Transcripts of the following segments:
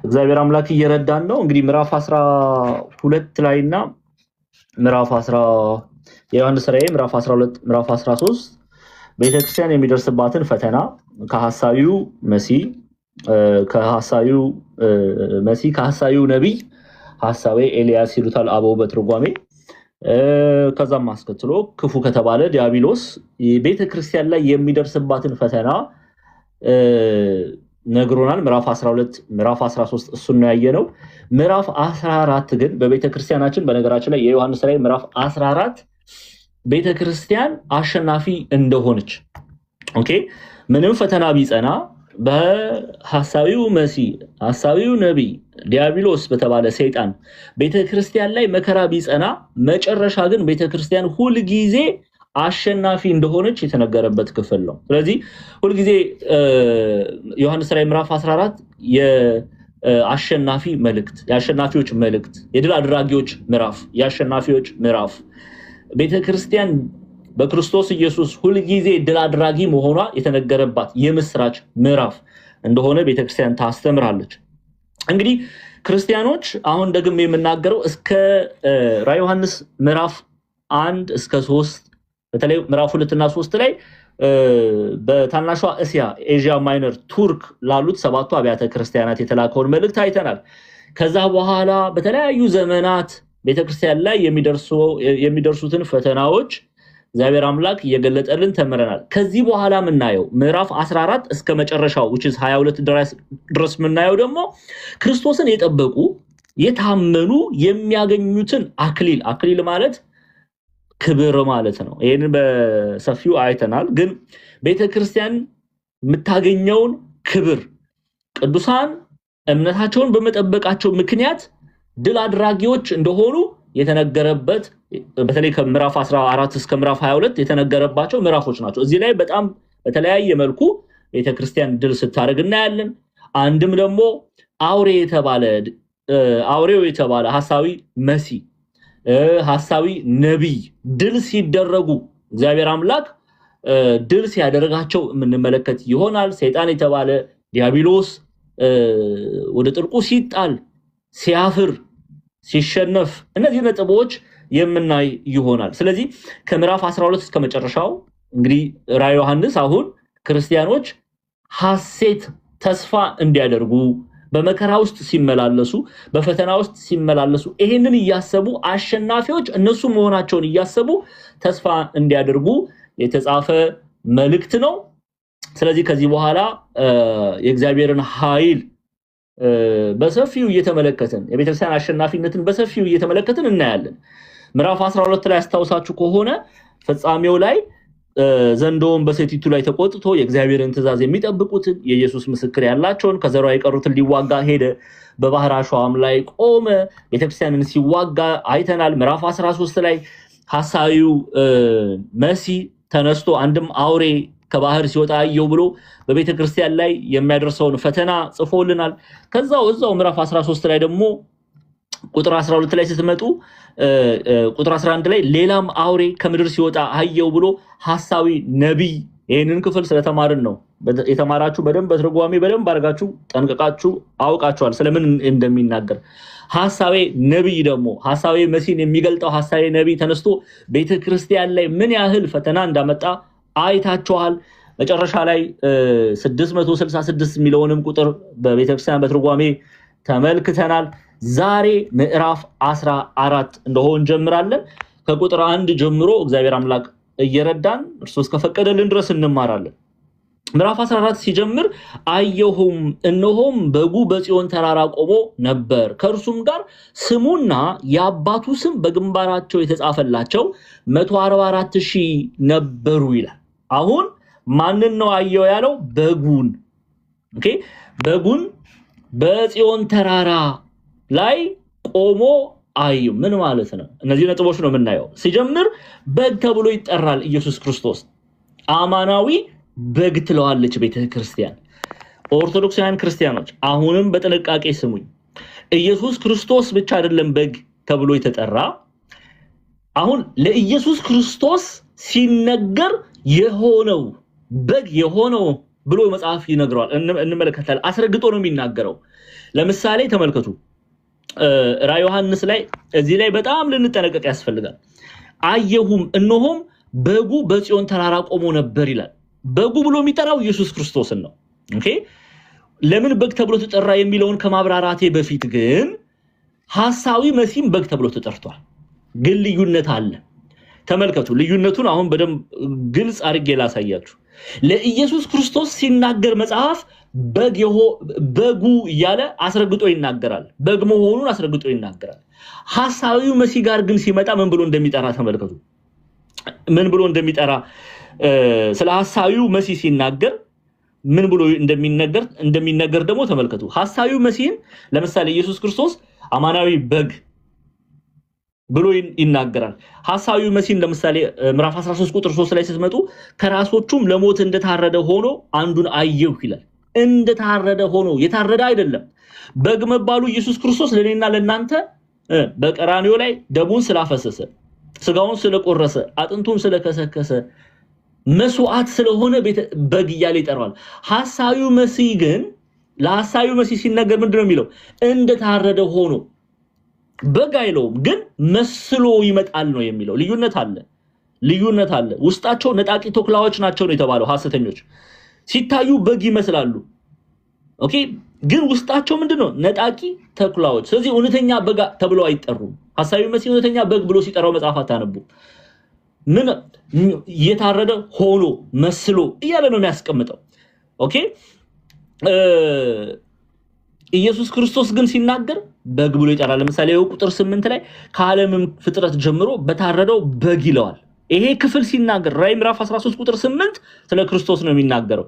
እግዚአብሔር አምላክ እየረዳን ነው። እንግዲህ ምዕራፍ 12 ላይና ምዕራፍ 10 የዮሐንስ ራእይ ምዕራፍ 12 ምዕራፍ 13 ቤተክርስቲያን የሚደርስባትን ፈተና ከሐሳዊው መሲህ ከሐሳዊው ነብይ ሐሳዊ ኤልያስ ይሉታል አበው በትርጓሜ ከዛም አስከትሎ ክፉ ከተባለ ዲያብሎስ ቤተክርስቲያን ላይ የሚደርስባትን ፈተና ነግሮናል። ምዕራፍ 12 ምዕራፍ 13 እሱን ነው ያየነው። ምዕራፍ 14 ግን በቤተክርስቲያናችን በነገራችን ላይ የዮሐንስ ራእይ ምዕራፍ 14 ቤተክርስቲያን አሸናፊ እንደሆነች ኦኬ ምንም ፈተና ቢጸና በሐሳዊው መሲህ ሐሳዊው ነብይ ዲያብሎስ በተባለ ሰይጣን ቤተክርስቲያን ላይ መከራ ቢጸና መጨረሻ ግን ቤተክርስቲያን ሁሉ ጊዜ አሸናፊ እንደሆነች የተነገረበት ክፍል ነው። ስለዚህ ሁሉ ጊዜ ዮሐንስ ራእይ ምዕራፍ 14 የአሸናፊ መልእክት የአሸናፊዎች መልእክት የድል አድራጊዎች ምዕራፍ የአሸናፊዎች ምዕራፍ ቤተክርስቲያን በክርስቶስ ኢየሱስ ሁሉ ጊዜ ድል አድራጊ መሆኗ የተነገረባት የምስራች ምዕራፍ እንደሆነ ቤተክርስቲያን ታስተምራለች። እንግዲህ ክርስቲያኖች አሁን ደግሞ የምናገረው እስከ ራዕየ ዮሐንስ ምዕራፍ 1 እስከ 3 በተለይ ምዕራፍ 2 እና 3 ላይ በታናሿ ኤዥያ ማይነር ቱርክ ላሉት ሰባቱ አብያተ ክርስቲያናት የተላከውን መልእክት አይተናል። ከዛ በኋላ በተለያዩ ዘመናት ቤተክርስቲያን ላይ የሚደርሱትን ፈተናዎች እግዚአብሔር አምላክ እየገለጠልን ተመረናል። ከዚህ በኋላ ምናየው ምዕራፍ 14 እስከ መጨረሻው which is 22 ድረስ ምናየው ደግሞ ክርስቶስን የጠበቁ የታመኑ የሚያገኙትን አክሊል ማለት ክብር ማለት ነው። ይሄንን በሰፊው አይተናል። ግን ቤተክርስቲያን የምታገኘውን ክብር ቅዱሳን እምነታቸውን በመጠበቃቸው ምክንያት ድል አድራጊዎች እንደሆኑ የተነገረበት በተለይ ከምዕራፍ 14 እስከ ምዕራፍ 22 የተነገረባቸው ምዕራፎች ናቸው። እዚህ ላይ በጣም በተለያየ መልኩ ቤተክርስቲያን ድል ስታደርግ እናያለን። አንድም ደግሞ አውሬው የተባለ ሐሳዊ መሲህ ሐሳዊ ነብይ ድል ሲደረጉ እግዚአብሔር አምላክ ድል ሲያደርጋቸው የምንመለከት ይሆናል። ሰይጣን የተባለ ዲያብሎስ ወደ ጥልቁ ሲጣል ሲያፍር ሲሸነፍ እነዚህ ነጥቦች የምናይ ይሆናል። ስለዚህ ከምዕራፍ 12 እስከ መጨረሻው እንግዲህ ራዕየ ዮሐንስ አሁን ክርስቲያኖች ሐሴት ተስፋ እንዲያደርጉ በመከራ ውስጥ ሲመላለሱ በፈተና ውስጥ ሲመላለሱ ይሄንን ያያሰቡ አሸናፊዎች እነሱ መሆናቸውን ያያሰቡ ተስፋ እንዲያደርጉ የተጻፈ መልእክት ነው። ስለዚህ ከዚህ በኋላ የእግዚአብሔርን ኃይል በሰፊው እየተመለከትን የቤተክርስቲያን አሸናፊነትን በሰፊው እየተመለከትን እናያለን። ምዕራፍ 12 ላይ አስተዋውሳችሁ ከሆነ ፍጻሜው ላይ ዘንዶውን በሴቲቱ ላይ ተቆጥቶ የእግዚአብሔርን ትእዛዝ የሚጠብቁትን የኢየሱስ ምስክር ያላቸውን ከዘሯ የቀሩትን ሊዋጋ ሄደ። በባህር አሸዋም ላይ ቆመ፣ ቤተክርስቲያንን ሲዋጋ አይተናል። ምዕራፍ 13 ላይ ሐሳዊው መሲህ ተነስቶ አንድም አውሬ ከባህር ሲወጣ አየው ብሎ በቤተክርስቲያን ላይ የሚያደርሰውን ፈተና ጽፎልናል። እዛው ምዕራፍ 13 ላይ ደግሞ ቁጥር 12 ላይ ስትመጡ ቁጥር 11 ላይ ሌላም አውሬ ከምድር ሲወጣ አየው ብሎ ሐሳዊ ነብይ ይሄንን ክፍል ስለተማርን ነው። የተማራችሁ በደንብ በትርጓሜ በደንብ አድርጋችሁ ጠንቀቃችሁ አውቃችኋል ስለምን እንደሚናገር። ሐሳዊ ነብይ ደግሞ ሐሳዊ መሲህን የሚገልጠው ሐሳዊ ነብይ ተነስቶ ቤተክርስቲያን ላይ ምን ያህል ፈተና እንዳመጣ አይታችኋል። መጨረሻ ላይ 666 ሚሊዮንም ቁጥር በቤተክርስቲያን በትርጓሜ ተመልክተናል። ዛሬ ምዕራፍ 14 እንደሆነ እንጀምራለን። ከቁጥር 1 ጀምሮ እግዚአብሔር አምላክ እየረዳን እርሱ እስከፈቀደልን ድረስ እንማራለን። ምዕራፍ 14 ሲጀምር አየሁም እነሆም በጉ በጽዮን ተራራ ቆሞ ነበር፣ ከእርሱም ጋር ስሙና የአባቱ ስም በግንባራቸው የተጻፈላቸው 144,000 ነበሩ ይላል። አሁን ማንን ነው አየው ያለው? በጉን። ኦኬ በጉን በጽዮን ተራራ ላይ ቆሞ አየው። ምን ማለት ነው? እነዚህ ነጥቦች ነው የምናየው። ሲጀምር በግ ተብሎ ይጠራል ኢየሱስ ክርስቶስ። አማናዊ በግ ትለዋለች ቤተክርስቲያን። ኦርቶዶክሳውያን ክርስቲያኖች አሁንም በጥንቃቄ ስሙኝ። ኢየሱስ ክርስቶስ ብቻ አይደለም በግ ተብሎ የተጠራ። አሁን ለኢየሱስ ክርስቶስ ሲነገር የሆነው በግ የሆነው ብሎ መጽሐፍ ይነግረዋል እንመለከታለን አስረግጦ ነው የሚናገረው ለምሳሌ ተመልከቱ ራዕየ ዮሐንስ ላይ እዚህ ላይ በጣም ልንጠነቀቅ ያስፈልጋል አየሁም እነሆም በጉ በጽዮን ተራራ ቆሞ ነበር ይላል በጉ ብሎ የሚጠራው ኢየሱስ ክርስቶስን ነው ኦኬ ለምን በግ ተብሎ ተጠራ የሚለውን ከማብራራቴ በፊት ግን ሐሳዊ መሲም በግ ተብሎ ተጠርቷል ግን ልዩነት አለ ተመልከቱ ልዩነቱን አሁን በደም ግልጽ አድርጌ ላሳያችሁ ለኢየሱስ ክርስቶስ ሲናገር መጽሐፍ በጉ እያለ አስረግጦ ይናገራል በግ መሆኑን አስረግጦ ይናገራል ሐሳዊው መሲ ጋር ግን ሲመጣ ምን ብሎ እንደሚጠራ ተመልከቱ ምን ብሎ እንደሚጠራ ስለ ሐሳዊው መሲ ሲናገር ምን ብሎ እንደሚነገር ደግሞ ተመልከቱ ሐሳዊው መሲን ለምሳሌ ኢየሱስ ክርስቶስ አማናዊ በግ ብሎ ይናገራል ሐሳዊው መሲን ለምሳሌ ምዕራፍ 13 ቁጥር 3 ላይ ስትመጡ ከራሶቹም ለሞት እንደታረደ ሆኖ አንዱን አየሁ ይላል እንደታረደ ሆኖ የታረደ አይደለም በግ መባሉ ኢየሱስ ክርስቶስ ለኔና ለናንተ በቀራንዮ ላይ ደሙን ስላፈሰሰ ስጋውን ስለቆረሰ አጥንቱን ስለከሰከሰ መስዋዕት ስለሆነ በግ ይያለ ይጠራዋል ሐሳዊው መሲ ግን ለሐሳዊው መሲ ሲነገር ምንድነው የሚለው እንደታረደ ሆኖ በግ አይለውም ግን መስሎ ይመጣል ነው የሚለው ልዩነት አለ ውስጣቸው ነጣቂ ተኩላዎች ናቸው ነው የተባለው ሐሰተኞች ሲታዩ በግ ይመስላሉ ኦኬ ግን ውስጣቸው ምንድነው ነጣቂ ተኩላዎች ስለዚህ እውነተኛ በግ ተብለው አይጠሩም ሐሳዊው መሲ እውነተኛ በግ ብሎ ሲጠራው መጽሐፍ አታነቡ ምን የታረደ ሆኖ መስሎ እያለ ነው የሚያስቀምጠው ኦኬ ኢየሱስ ክርስቶስ ግን ሲናገር በግ ብሎ ይጠራል ለምሳሌ ቁጥር 8 ላይ ከዓለምም ፍጥረት ጀምሮ በታረደው በግ ይለዋል ይሄ ክፍል ሲናገር ራዕይ ምዕራፍ 13 ቁጥር 8 ስለ ክርስቶስ ነው የሚናገረው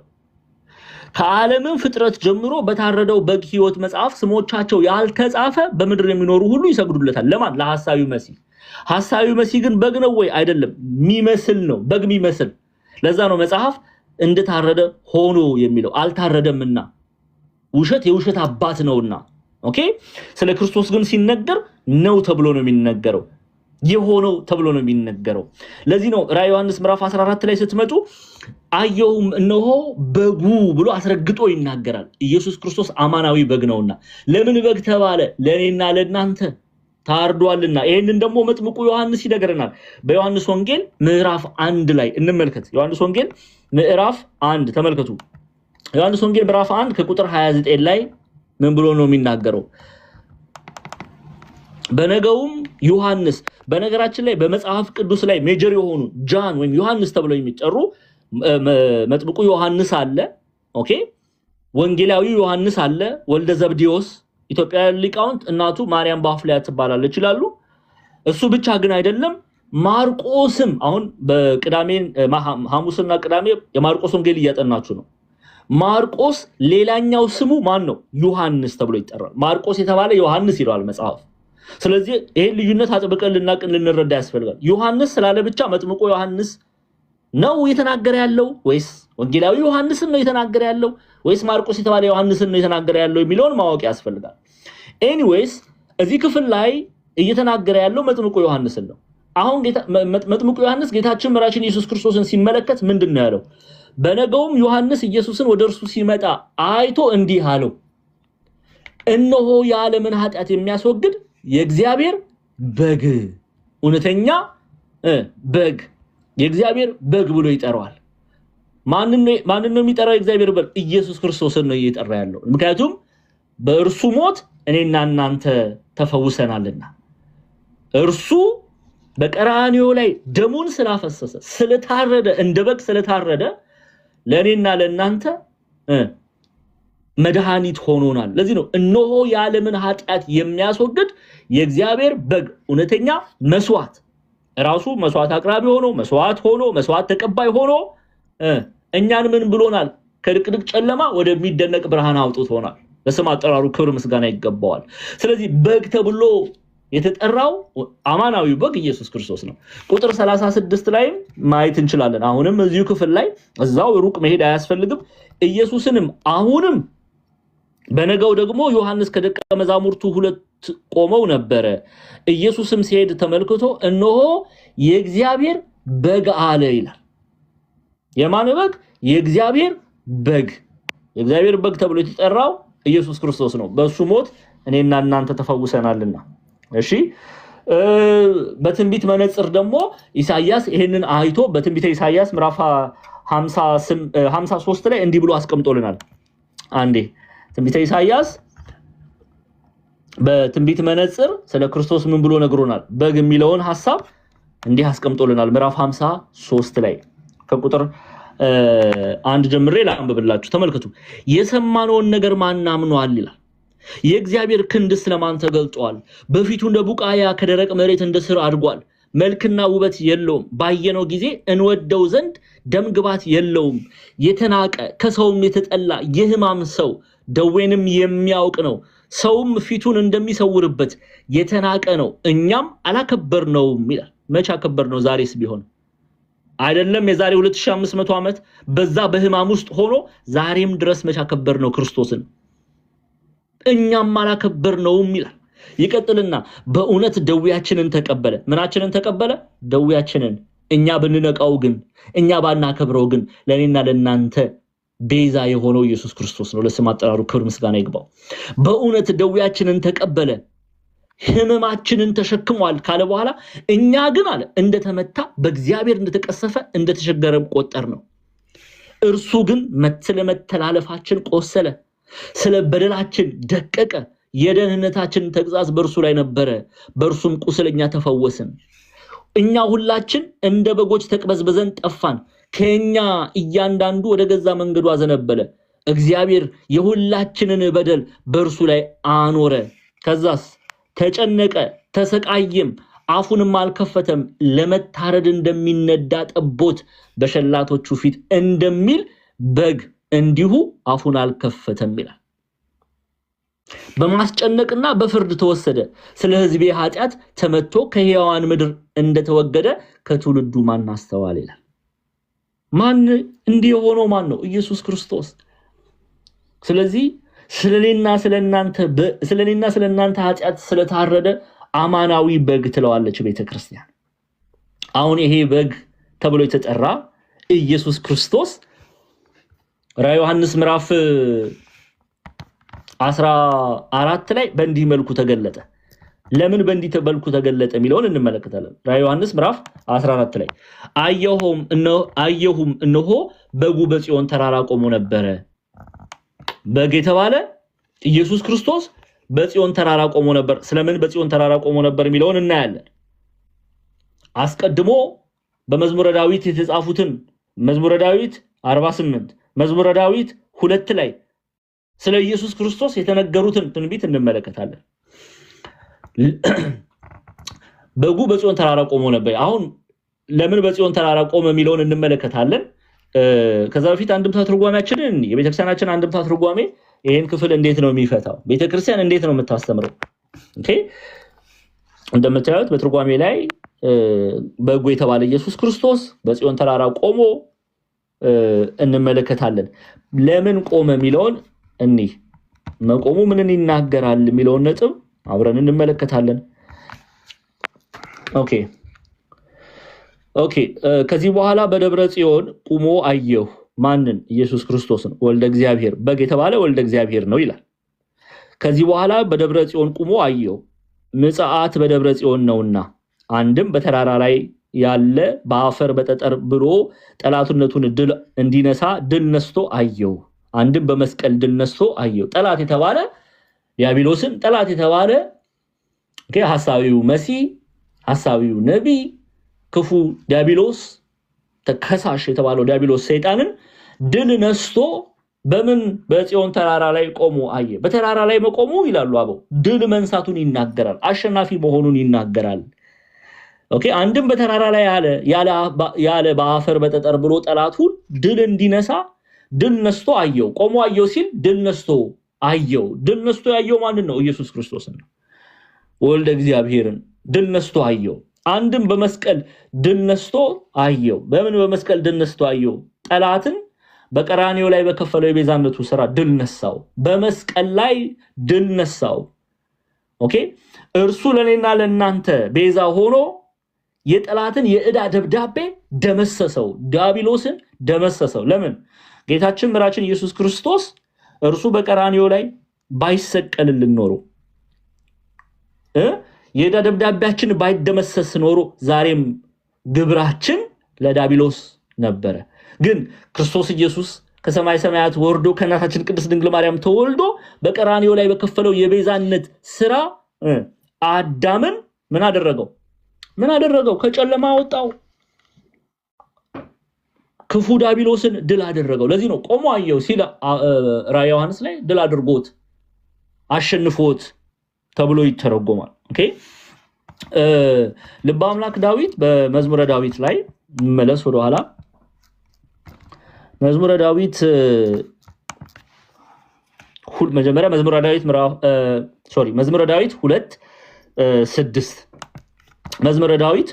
ከዓለምም ፍጥረት ጀምሮ በታረደው በግ ሕይወት መጽሐፍ ስሞቻቸው ያልተጻፈ በምድር የሚኖሩ ሁሉ ይሰግዱለታል ለማን ለሐሳዊው መሲ ሐሳዊው መሲ ግን በግ ነው ወይ አይደለም ሚመስል ነው በግ ሚመስል ለዛ ነው መጽሐፍ እንደታረደ ሆኖ የሚለው አልታረደምና ውሸት የውሸት አባት ነውና ኦኬ ስለ ክርስቶስ ግን ሲነገር ነው ተብሎ ነው የሚነገረው የሆነው ተብሎ ነው የሚነገረው ለዚህ ነው ራዕይ ዮሐንስ ምዕራፍ 14 ላይ ስትመጡ አየሁም እነሆ በጉ ብሎ አስረግጦ ይናገራል ኢየሱስ ክርስቶስ አማናዊ በግ ነውና ለምን በግ ተባለ ለኔና ለናንተ ታርዷልና ይሄንን ደግሞ መጥምቁ ዮሐንስ ይነገረናል በዮሐንስ ወንጌል ምዕራፍ 1 ላይ እንመልከት ዮሐንስ ወንጌል ምዕራፍ 1 ተመልከቱ ዮሐንስ ወንጌል ምዕራፍ 1 ከቁጥር 29 ላይ ምን ብሎ ነው የሚናገረው በነገውም ዮሐንስ በነገራችን ላይ በመጽሐፍ ቅዱስ ላይ ሜጀር የሆኑ ጃን ወይም ዮሐንስ ተብለው የሚጠሩ መጥምቁ ዮሐንስ አለ ኦኬ ወንጌላዊው ዮሐንስ አለ ወልደ ዘብዴዎስ ኢትዮጵያዊ ሊቃውንት እናቱ ማርያም ባፍሊያ ትባላለች ይላሉ እሱ ብቻ ግን አይደለም ማርቆስም አሁን በቅዳሜ ሐሙስና ቅዳሜ የማርቆስ ወንጌል እያጠናችሁ ነው ማርቆስ ሌላኛው ስሙ ማን ነው ዮሐንስ ተብሎ ይጠራል ማርቆስ የተባለ ዮሐንስ ይላል መጽሐፍ ስለዚህ ይሄ ልዩነት አጥብቀን ልንረዳ ያስፈልጋል ዮሐንስ ስላለ ብቻ መጥምቁ ዮሐንስ ነው የተናገረ ያለው ወይስ ወንጌላዊ ዮሐንስ ነው የተናገረ ያለው ወይስ ማርቆስ የተባለ ዮሐንስ ነው የተናገረ ያለው የሚለውን ማወቅ ያስፈልጋል ኤኒዌይስ እዚህ ክፍል ላይ እየተናገረ ያለው መጥምቁ ዮሐንስ ነው አሁን መጥምቁ ዮሐንስ ጌታችን መራችን ኢየሱስ ክርስቶስን ሲመለከት ምንድነው ያለው በነገውም ዮሐንስ ኢየሱስን ወደርሱ ሲመጣ አይቶ እንዲህ አለው እነሆ የዓለምን ኃጢአት የሚያስወግድ የእግዚአብሔር በግ እውነተኛ በግ የእግዚአብሔር በግ ብሎ ይጠራዋል ማንን ነው የሚጠራው የእግዚአብሔር በግ ኢየሱስ ክርስቶስን ነው እየጠራ ያለው ምክንያቱም በእርሱ ሞት እኔና እናንተ ተፈውሰናልና እርሱ በቀራንዮ ላይ ደሙን ስላፈሰሰ ስለታረደ እንደ በግ ስለታረደ ለኔና ለናንተ መድኃኒት ሆኖናል ለዚህ ነው እነሆ የዓለምን ኃጢአት የሚያስወግድ የእግዚአብሔር በግ እውነተኛ መስዋዕት ራሱ መስዋዕት አቅራቢ ሆኖ መስዋዕት ተቀባይ ሆኖ እኛን ምን ብሎናል ከድቅድቅ ጨለማ ወደሚደነቅ ብርሃን አውጥቶናል ለስም አጠራሩ ክብር ምስጋና ይገባዋል ስለዚህ በግ ተብሎ የተጠራው አማናዊው በግ ኢየሱስ ክርስቶስ ነው ቁጥር 36 ላይ ማየት እንችላለን አሁንም እዚሁ ክፍል ላይ እዛው ሩቅ መሄድ አያስፈልግም ኢየሱስንም አሁንም በነገው ደግሞ ዮሐንስ ከደቀ መዛሙርቱ ሁለት ቆመው ነበር ኢየሱስም ሲሄድ ተመልክቶ እነሆ የእግዚአብሔር በግ አለ ይላል የማን በግ የእግዚአብሔር በግ የእግዚአብሔር በግ ተብሎ የተጠራው ኢየሱስ ክርስቶስ ነው። በሱ ሞት እኔና እናንተ ተፈውሰናልና። እሺ በትንቢት መነጽር ደግሞ ኢሳይያስ ይሄንን አይቶ በትንቢተ ኢሳይያስ ምዕራፍ 53 ላይ እንዲህ ብሎ አስቀምጦልናል። አንዴ ትንቢተ ኢሳይያስ በትንቢት መነጽር ስለ ክርስቶስ ምን ብሎ ነግሮናል? በግ የሚለውን ሐሳብ እንዲህ አስቀምጦልናል። ምዕራፍ 53 ላይ ከቁጥር 1 ጀምሬ ላንብብላችሁ። ተመልከቱ። የሰማነውን ነገር ማን አምኗል ይላል። የእግዚአብሔር ክንድ ስለማን ተገልጧል? በፊቱ እንደ ቡቃያ ከደረቅ መሬት እንደ ስር አድጓል። መልክና ውበት የለውም፣ ባየነው ጊዜ እንወደው ዘንድ ደምግባት የለውም። የተናቀ ከሰውም የተጠላ የሕማም ሰው ደዌንም የሚያውቅ ነው። ሰውም ፊቱን እንደሚሰውርበት የተናቀ ነው፣ እኛም አላከበርነውም ይላል። መቼ አከበርነው? ዛሬስ ቢሆን አይደለም የዛሬ 2500 ዓመት በዛ በሕማም ውስጥ ሆኖ ዛሬም ድረስ መቼ አከበርነው ክርስቶስን? እኛም አላከበርነውም ይላል። ይቀጥልና በእውነት ደዌያችንን ተቀበለ። ምናችንን ተቀበለ? ደዌያችንን። እኛ ብንነቃው ግን እኛ ባናከብረው ግን ለኔና ለናንተ ቤዛ የሆነው ኢየሱስ ክርስቶስ ነው። ለስም አጠራሩ ክብር ምስጋና ይግባው። በእውነት ደዌያችንን ተቀበለ ሕመማችንን ተሸክሟል ካለ በኋላ እኛ ግን አለ እንደተመታ በእግዚአብሔር እንደተቀሰፈ እንደተሸገረም ቆጠር ነው። እርሱ ግን ስለ መተላለፋችን ቆሰለ፣ ስለ በደላችን ደቀቀ። የደህንነታችን ተግዛዝ በእርሱ ላይ ነበረ፣ በእርሱም ቁስል እኛ ተፈወስን። እኛ ሁላችን እንደ በጎች ተቅበዝበዘን ጠፋን፣ ከኛ እያንዳንዱ ወደ ገዛ መንገዱ አዘነበለ። እግዚአብሔር የሁላችንን በደል በእርሱ ላይ አኖረ። ከዛስ ተጨነቀ፣ ተሰቃየም፣ አፉንም አልከፈተም። ለመታረድ እንደሚነዳ ጠቦት በሸላቶቹ ፊት እንደሚል በግ እንዲሁ አፉን አልከፈተም ይላል። በማስጨነቅና በፍርድ ተወሰደ። ስለ ሕዝቤ ኃጢአት ተመቶ ከሕያዋን ምድር እንደተወገደ ከትውልዱ ማን አስተዋለ ይላል። ማን እንዲህ የሆነው ማን ነው? ኢየሱስ ክርስቶስ። ስለዚህ ስለኔና ስለናንተ ኃጢአት ስለታረደ አማናዊ በግ ትለዋለች ቤተክርስቲያን። አሁን ይሄ በግ ተብሎ የተጠራ ኢየሱስ ክርስቶስ ራዕየ ዮሐንስ ምዕራፍ 14 ላይ በእንዲህ መልኩ ተገለጠ። ለምን በእንዲህ መልኩ ተገለጠ የሚለውን እንመለከታለን። ራዕየ ዮሐንስ ምዕራፍ 14 ላይ አየሁም እነሆ በጉ በጽዮን ተራራ ቆሞ ነበረ። በግ የተባለ ኢየሱስ ክርስቶስ በጽዮን ተራራ ቆሞ ነበር። ስለምን በጽዮን ተራራ ቆሞ ነበር የሚለውን እናያለን። አስቀድሞ በመዝሙረ ዳዊት የተጻፉትን መዝሙረ ዳዊት 48 መዝሙረ ዳዊት 2 ላይ ስለ ኢየሱስ ክርስቶስ የተነገሩትን ትንቢት እንመለከታለን። በጉ በጽዮን ተራራ ቆሞ ነበር። አሁን ለምን በጽዮን ተራራ ቆመ የሚለውን እንመለከታለን። ከዛ በፊት አንድምታ ትርጓሜያችንን የቤተክርስቲያናችን አንድምታ ትርጓሜ ይሄን ክፍል እንዴት ነው የሚፈታው? ቤተክርስቲያን እንዴት ነው የምታስተምረው? ኦኬ እንደምታዩት በትርጓሜ ላይ በጉ የተባለ ኢየሱስ ክርስቶስ በጽዮን ተራራ ቆሞ እንመለከታለን። ለምን ቆመ የሚለውን መቆሙ ምንን ይናገራል የሚለውን ነጥብ አብረን እንመለከታለን። ኦኬ ከዚህ በኋላ በደብረ ጽዮን ቆሞ አየሁ። ማንን? ኢየሱስ ክርስቶስን። ወልደ እግዚአብሔር በግ የተባለ ወልደ እግዚአብሔር ነው ይላል። ከዚህ በኋላ በደብረ ጽዮን ቆሞ አየሁ፣ ምጽአት በደብረ ጽዮን ነውና፣ አንድም በተራራ ላይ ያለ በአፈር በጠጠር ብሎ ጠላቱነቱን ድል እንዲነሳ ድል ነስቶ አየሁ። አንድም በመስቀል ድል ነስቶ አየሁ። ጠላት የተባለ ዲያብሎስን፣ ጠላት የተባለ ሐሳዊው መሲህ፣ ሐሳዊው ነቢይ፣ ክፉ ዲያብሎስ ተከሳሽ የተባለው ዲያብሎስ ሰይጣንን ድል ነስቶ በምን በጽዮን ተራራ ላይ ቆሞ አየ። በተራራ ላይ መቆሙ ይላሉ አበው ድል መንሳቱን ይናገራል፣ አሸናፊ መሆኑን ይናገራል። አንድም በተራራ ላይ ያለ በአፈር በጠጠር ብሎ ጠላቱን ድል እንዲነሳ ድል ነስቶ አየው። ቆሞ አየው ሲል ድል ነስቶ አየው። ድል ነስቶ ያየው ማንን ነው? ኢየሱስ ክርስቶስን ነው፣ ወልደ እግዚአብሔርን ድል ነስቶ አየው። አንድም በመስቀል ድል ነስቶ አየው። በምን በመስቀል ድል ነስቶ አየው? ጠላትን በቀራንዮ ላይ በከፈለው የቤዛነቱ ስራ ድል ነሳው። በመስቀል ላይ ድል ነሳው። እርሱ ለኔና ለናንተ ቤዛ ሆኖ የጠላትን የዕዳ ደብዳቤ ደመሰሰው፣ ዲያብሎስን ደመሰሰው። ለምን? ጌታችን ምራችን ኢየሱስ ክርስቶስ እርሱ በቀራንዮ ላይ ባይሰቀልልን ኖሮ የዕዳ ደብዳቤያችን ባይደመሰስ ኖሮ ዛሬም ግብራችን ለዳቢሎስ ነበረ። ግን ክርስቶስ ኢየሱስ ከሰማይ ሰማያት ወርዶ ከእናታችን ቅድስት ድንግል ማርያም ተወልዶ በቀራንዮ ላይ በከፈለው የቤዛነት ስራ አዳምን ምን አደረገው? ከጨለማ አወጣው። ክፉ ዳቢሎስን ድል አደረገው። ለዚህ ነው ቆሞ አየው ሲል ራዕየ ዮሐንስ ላይ ድል አድርጎት አሸንፎት ተብሎ ይተረጎማል። ኦኬ ልበ አምላክ ዳዊት በመዝሙረ ዳዊት ላይ መለስ ወደ ኋላ መዝሙረ ዳዊት መጀመሪያ መዝሙረ ዳዊት መዝሙረ ዳዊት 2:6 መዝሙረ ዳዊት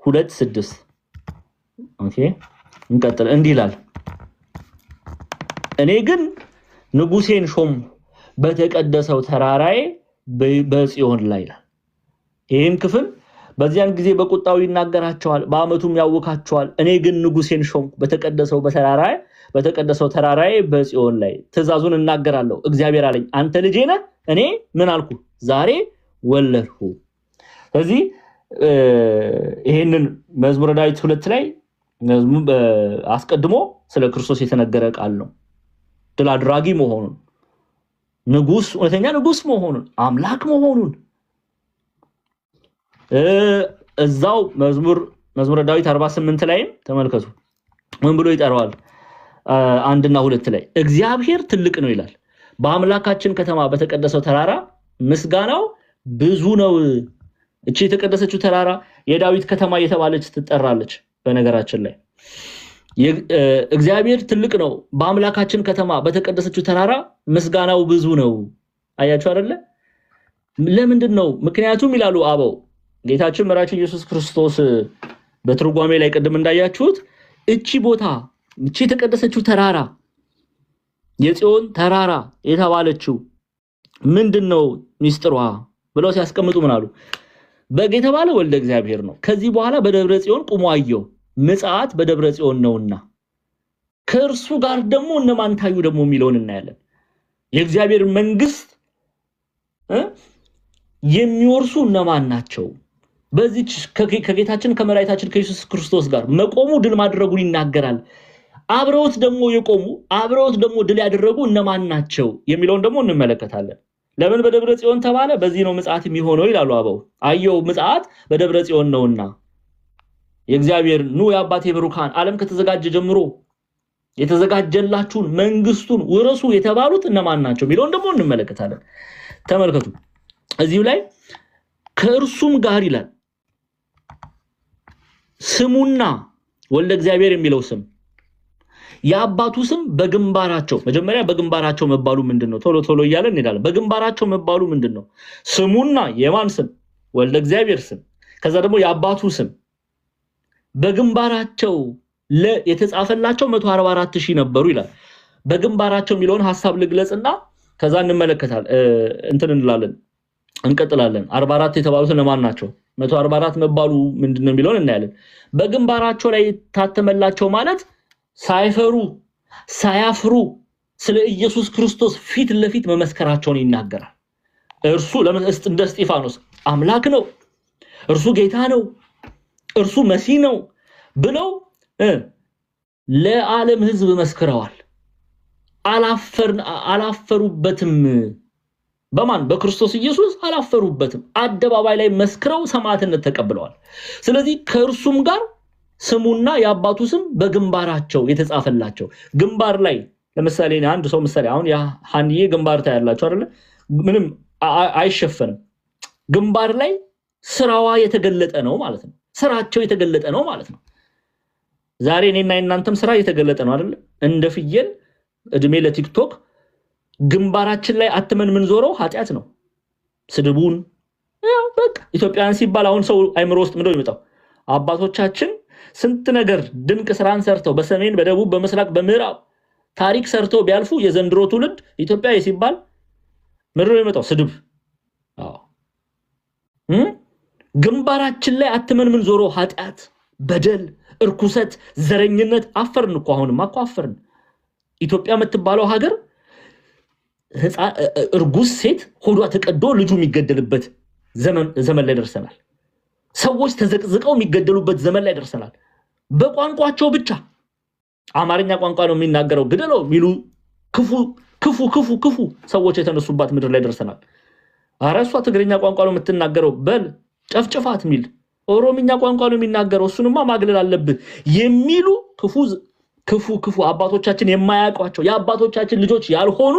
2:6 ኦኬ እንቀጥል። እንዲህ ይላል እኔ ግን ንጉሴን ሾም በተቀደሰው ተራራዬ በጽዮን ላይ ይላል። ይህን ክፍል በዚያን ጊዜ በቁጣው ይናገራቸዋል፣ በአመቱም ያወካቸዋል። እኔ ግን ንጉሴን ሾም በተቀደሰው ተራራዬ በጽዮን ላይ ትእዛዙን እናገራለሁ። እግዚአብሔር አለኝ አንተ ልጄ ነህ፣ እኔ ምን አልኩ? ዛሬ ወለድሁ። ስለዚህ ይሄንን መዝሙረ ዳዊት 2 ላይ አስቀድሞ ስለ ክርስቶስ የተነገረ ቃል ነው። ድል አድራጊ መሆኑን፣ ንጉስ፣ እውነተኛ ንጉስ መሆኑን፣ አምላክ መሆኑን እዛው መዝሙረ ዳዊት 48 ላይም ተመልከቱ ምን ብሎ ይጠራዋል? 1 እና 2 ላይ እግዚአብሔር ትልቅ ነው ይላል። በአምላካችን ከተማ በተቀደሰው ተራራ ምስጋናው ብዙ ነው። እቺ የተቀደሰችው ተራራ የዳዊት ከተማ እየተባለች ትጠራለች። በነገራችን ላይ እግዚአብሔር ትልቅ ነው፣ በአምላካችን ከተማ በተቀደሰችው ተራራ ምስጋናው ብዙ ነው። አያችሁ አይደለ? ለምንድን ነው? ምክንያቱም ይላሉ አበው ጌታችን መራችን ኢየሱስ ክርስቶስ በትርጓሜ ላይ ቀደም እንዳያችሁት እቺ ቦታ እቺ የተቀደሰችው ተራራ የጽዮን ተራራ የተባለችው ምንድነው ሚስጥሯ ብለው ሲያስቀምጡ ምን አሉ? በግ የተባለ ወልደ እግዚአብሔር ነው። ከዚህ በኋላ በደብረ ጽዮን ቁሞ አየው፣ ምጽአት በደብረ ጽዮን ነውና ከእርሱ ጋር ደግሞ እነማን ታዩ ደግሞ የሚለውን እናያለን። የእግዚአብሔር መንግስት የሚወርሱ እነማን ናቸው? በዚህ ከጌታችን ከመድኃኒታችን ከኢየሱስ ክርስቶስ ጋር መቆሙ ድል ማድረጉን ይናገራል። አብረውት ደግሞ ድል ያደረጉ እነማን ናቸው የሚለውን ደግሞ እንመለከታለን። ለምን በደብረ ጽዮን ተባለ? በዚህ ነው ምጽአት የሚሆነው ይላሉ አበው። አየው ምጽአት በደብረ ጽዮን ነውና የእግዚአብሔር የአባቴ ብሩካን ዓለም ከተዘጋጀ ጀምሮ የተዘጋጀላችሁን መንግስቱን ውረሱ የተባሉት እነማን ናቸው የሚለውን ደግሞ እንመለከታለን። ተመልከቱ እዚሁ ላይ ከእርሱም ጋር ይላል ስሙና ወልደ እግዚአብሔር የሚለው ስም የአባቱ ስም በግንባራቸው መጀመሪያ በግንባራቸው መባሉ ምንድነው? ቶሎ እያለን እንሄዳለን። በግንባራቸው መባሉ ምንድነው? ስሙና የማን ስም? ወልደ እግዚአብሔር ስም። ከዛ ደግሞ የአባቱ ስም በግንባራቸው የተጻፈላቸው 144,000 ነበሩ ይላል። በግንባራቸው የሚለውን ሐሳብ ልግለጽና ከዛ እንላለን እንቀጥላለን። 44 የተባሉት ለማን ናቸው? 144 መባሉ ምንድነው የሚለውን እናያለን። በግንባራቸው ላይ ታተመላቸው ማለት ሳይፈሩ ሳያፍሩ ስለ ኢየሱስ ክርስቶስ ፊት ለፊት መመስከራቸውን ይናገራል። እርሱ እንደ እስጢፋኖስ አምላክ ነው፣ እርሱ ጌታ ነው፣ እርሱ መሲህ ነው ብለው ለዓለም ሕዝብ መስክረዋል። አላፈሩበትም። በማን? በክርስቶስ ኢየሱስ አላፈሩበትም። አደባባይ ላይ መስክረው ሰማዕትነት ተቀብለዋል። ስለዚህ ከእርሱም ጋር ስሙና የአባቱ ስም በግንባራቸው የተጻፈላቸው ግንባር ላይ ለምሳሌ አንድ ሰው ምሳሌ አሁን የሐንዬ ግንባር ታያላችሁ አይደል? ምንም አይሸፈንም። ግንባር ላይ ስራዋ የተገለጠ ነው ማለት ነው። ስራቸው የተገለጠ ነው ማለት ነው። ዛሬ እኔና እናንተም ስራ የተገለጠ ነው አይደል? እንደ ፍየል እድሜ ለቲክቶክ ግንባራችን ላይ አትመን ምን ዞረው ኃጢያት ነው። ስድቡን በቃ ኢትዮጵያን ሲባል አሁን ሰው አይምሮ ውስጥ ምንድነው የሚመጣው? አባቶቻችን ስንት ነገር ድንቅ ስራን ሰርተው በሰሜን በደቡብ በምስራቅ በምዕራብ ታሪክ ሰርተው ቢያልፉ የዘንድሮ ትውልድ ኢትዮጵያ ሲባል ምንድነው የሚመጣው? ስድብ። ግንባራችን ላይ አትመን ምን ዞረው ኃጢያት፣ በደል፣ እርኩሰት፣ ዘረኝነት። አፈርን እኮ አሁንም አፈርን። ኢትዮጵያ የምትባለው ሀገር እርጉዝ ሴት ሆዷ ተቀዶ ልጁ የሚገደልበት ዘመን ላይ ደርሰናል። ሰዎች ተዘቅዝቀው የሚገደሉበት ዘመን ላይ ደርሰናል። በቋንቋቸው ብቻ አማርኛ ቋንቋ ነው የሚናገረው ግደለው ሚሉ ክፉ ሰዎች የተነሱባት ምድር ላይ ደርሰናል። አራሷ ትግርኛ ቋንቋ ነው የምትናገረው በል ጨፍጭፋት ሚል ኦሮምኛ ቋንቋ ነው የሚናገረው እሱንማ ማግለል አለብህ የሚሉ ክፉ አባቶቻችን የማያውቋቸው የአባቶቻችን ልጆች ያልሆኑ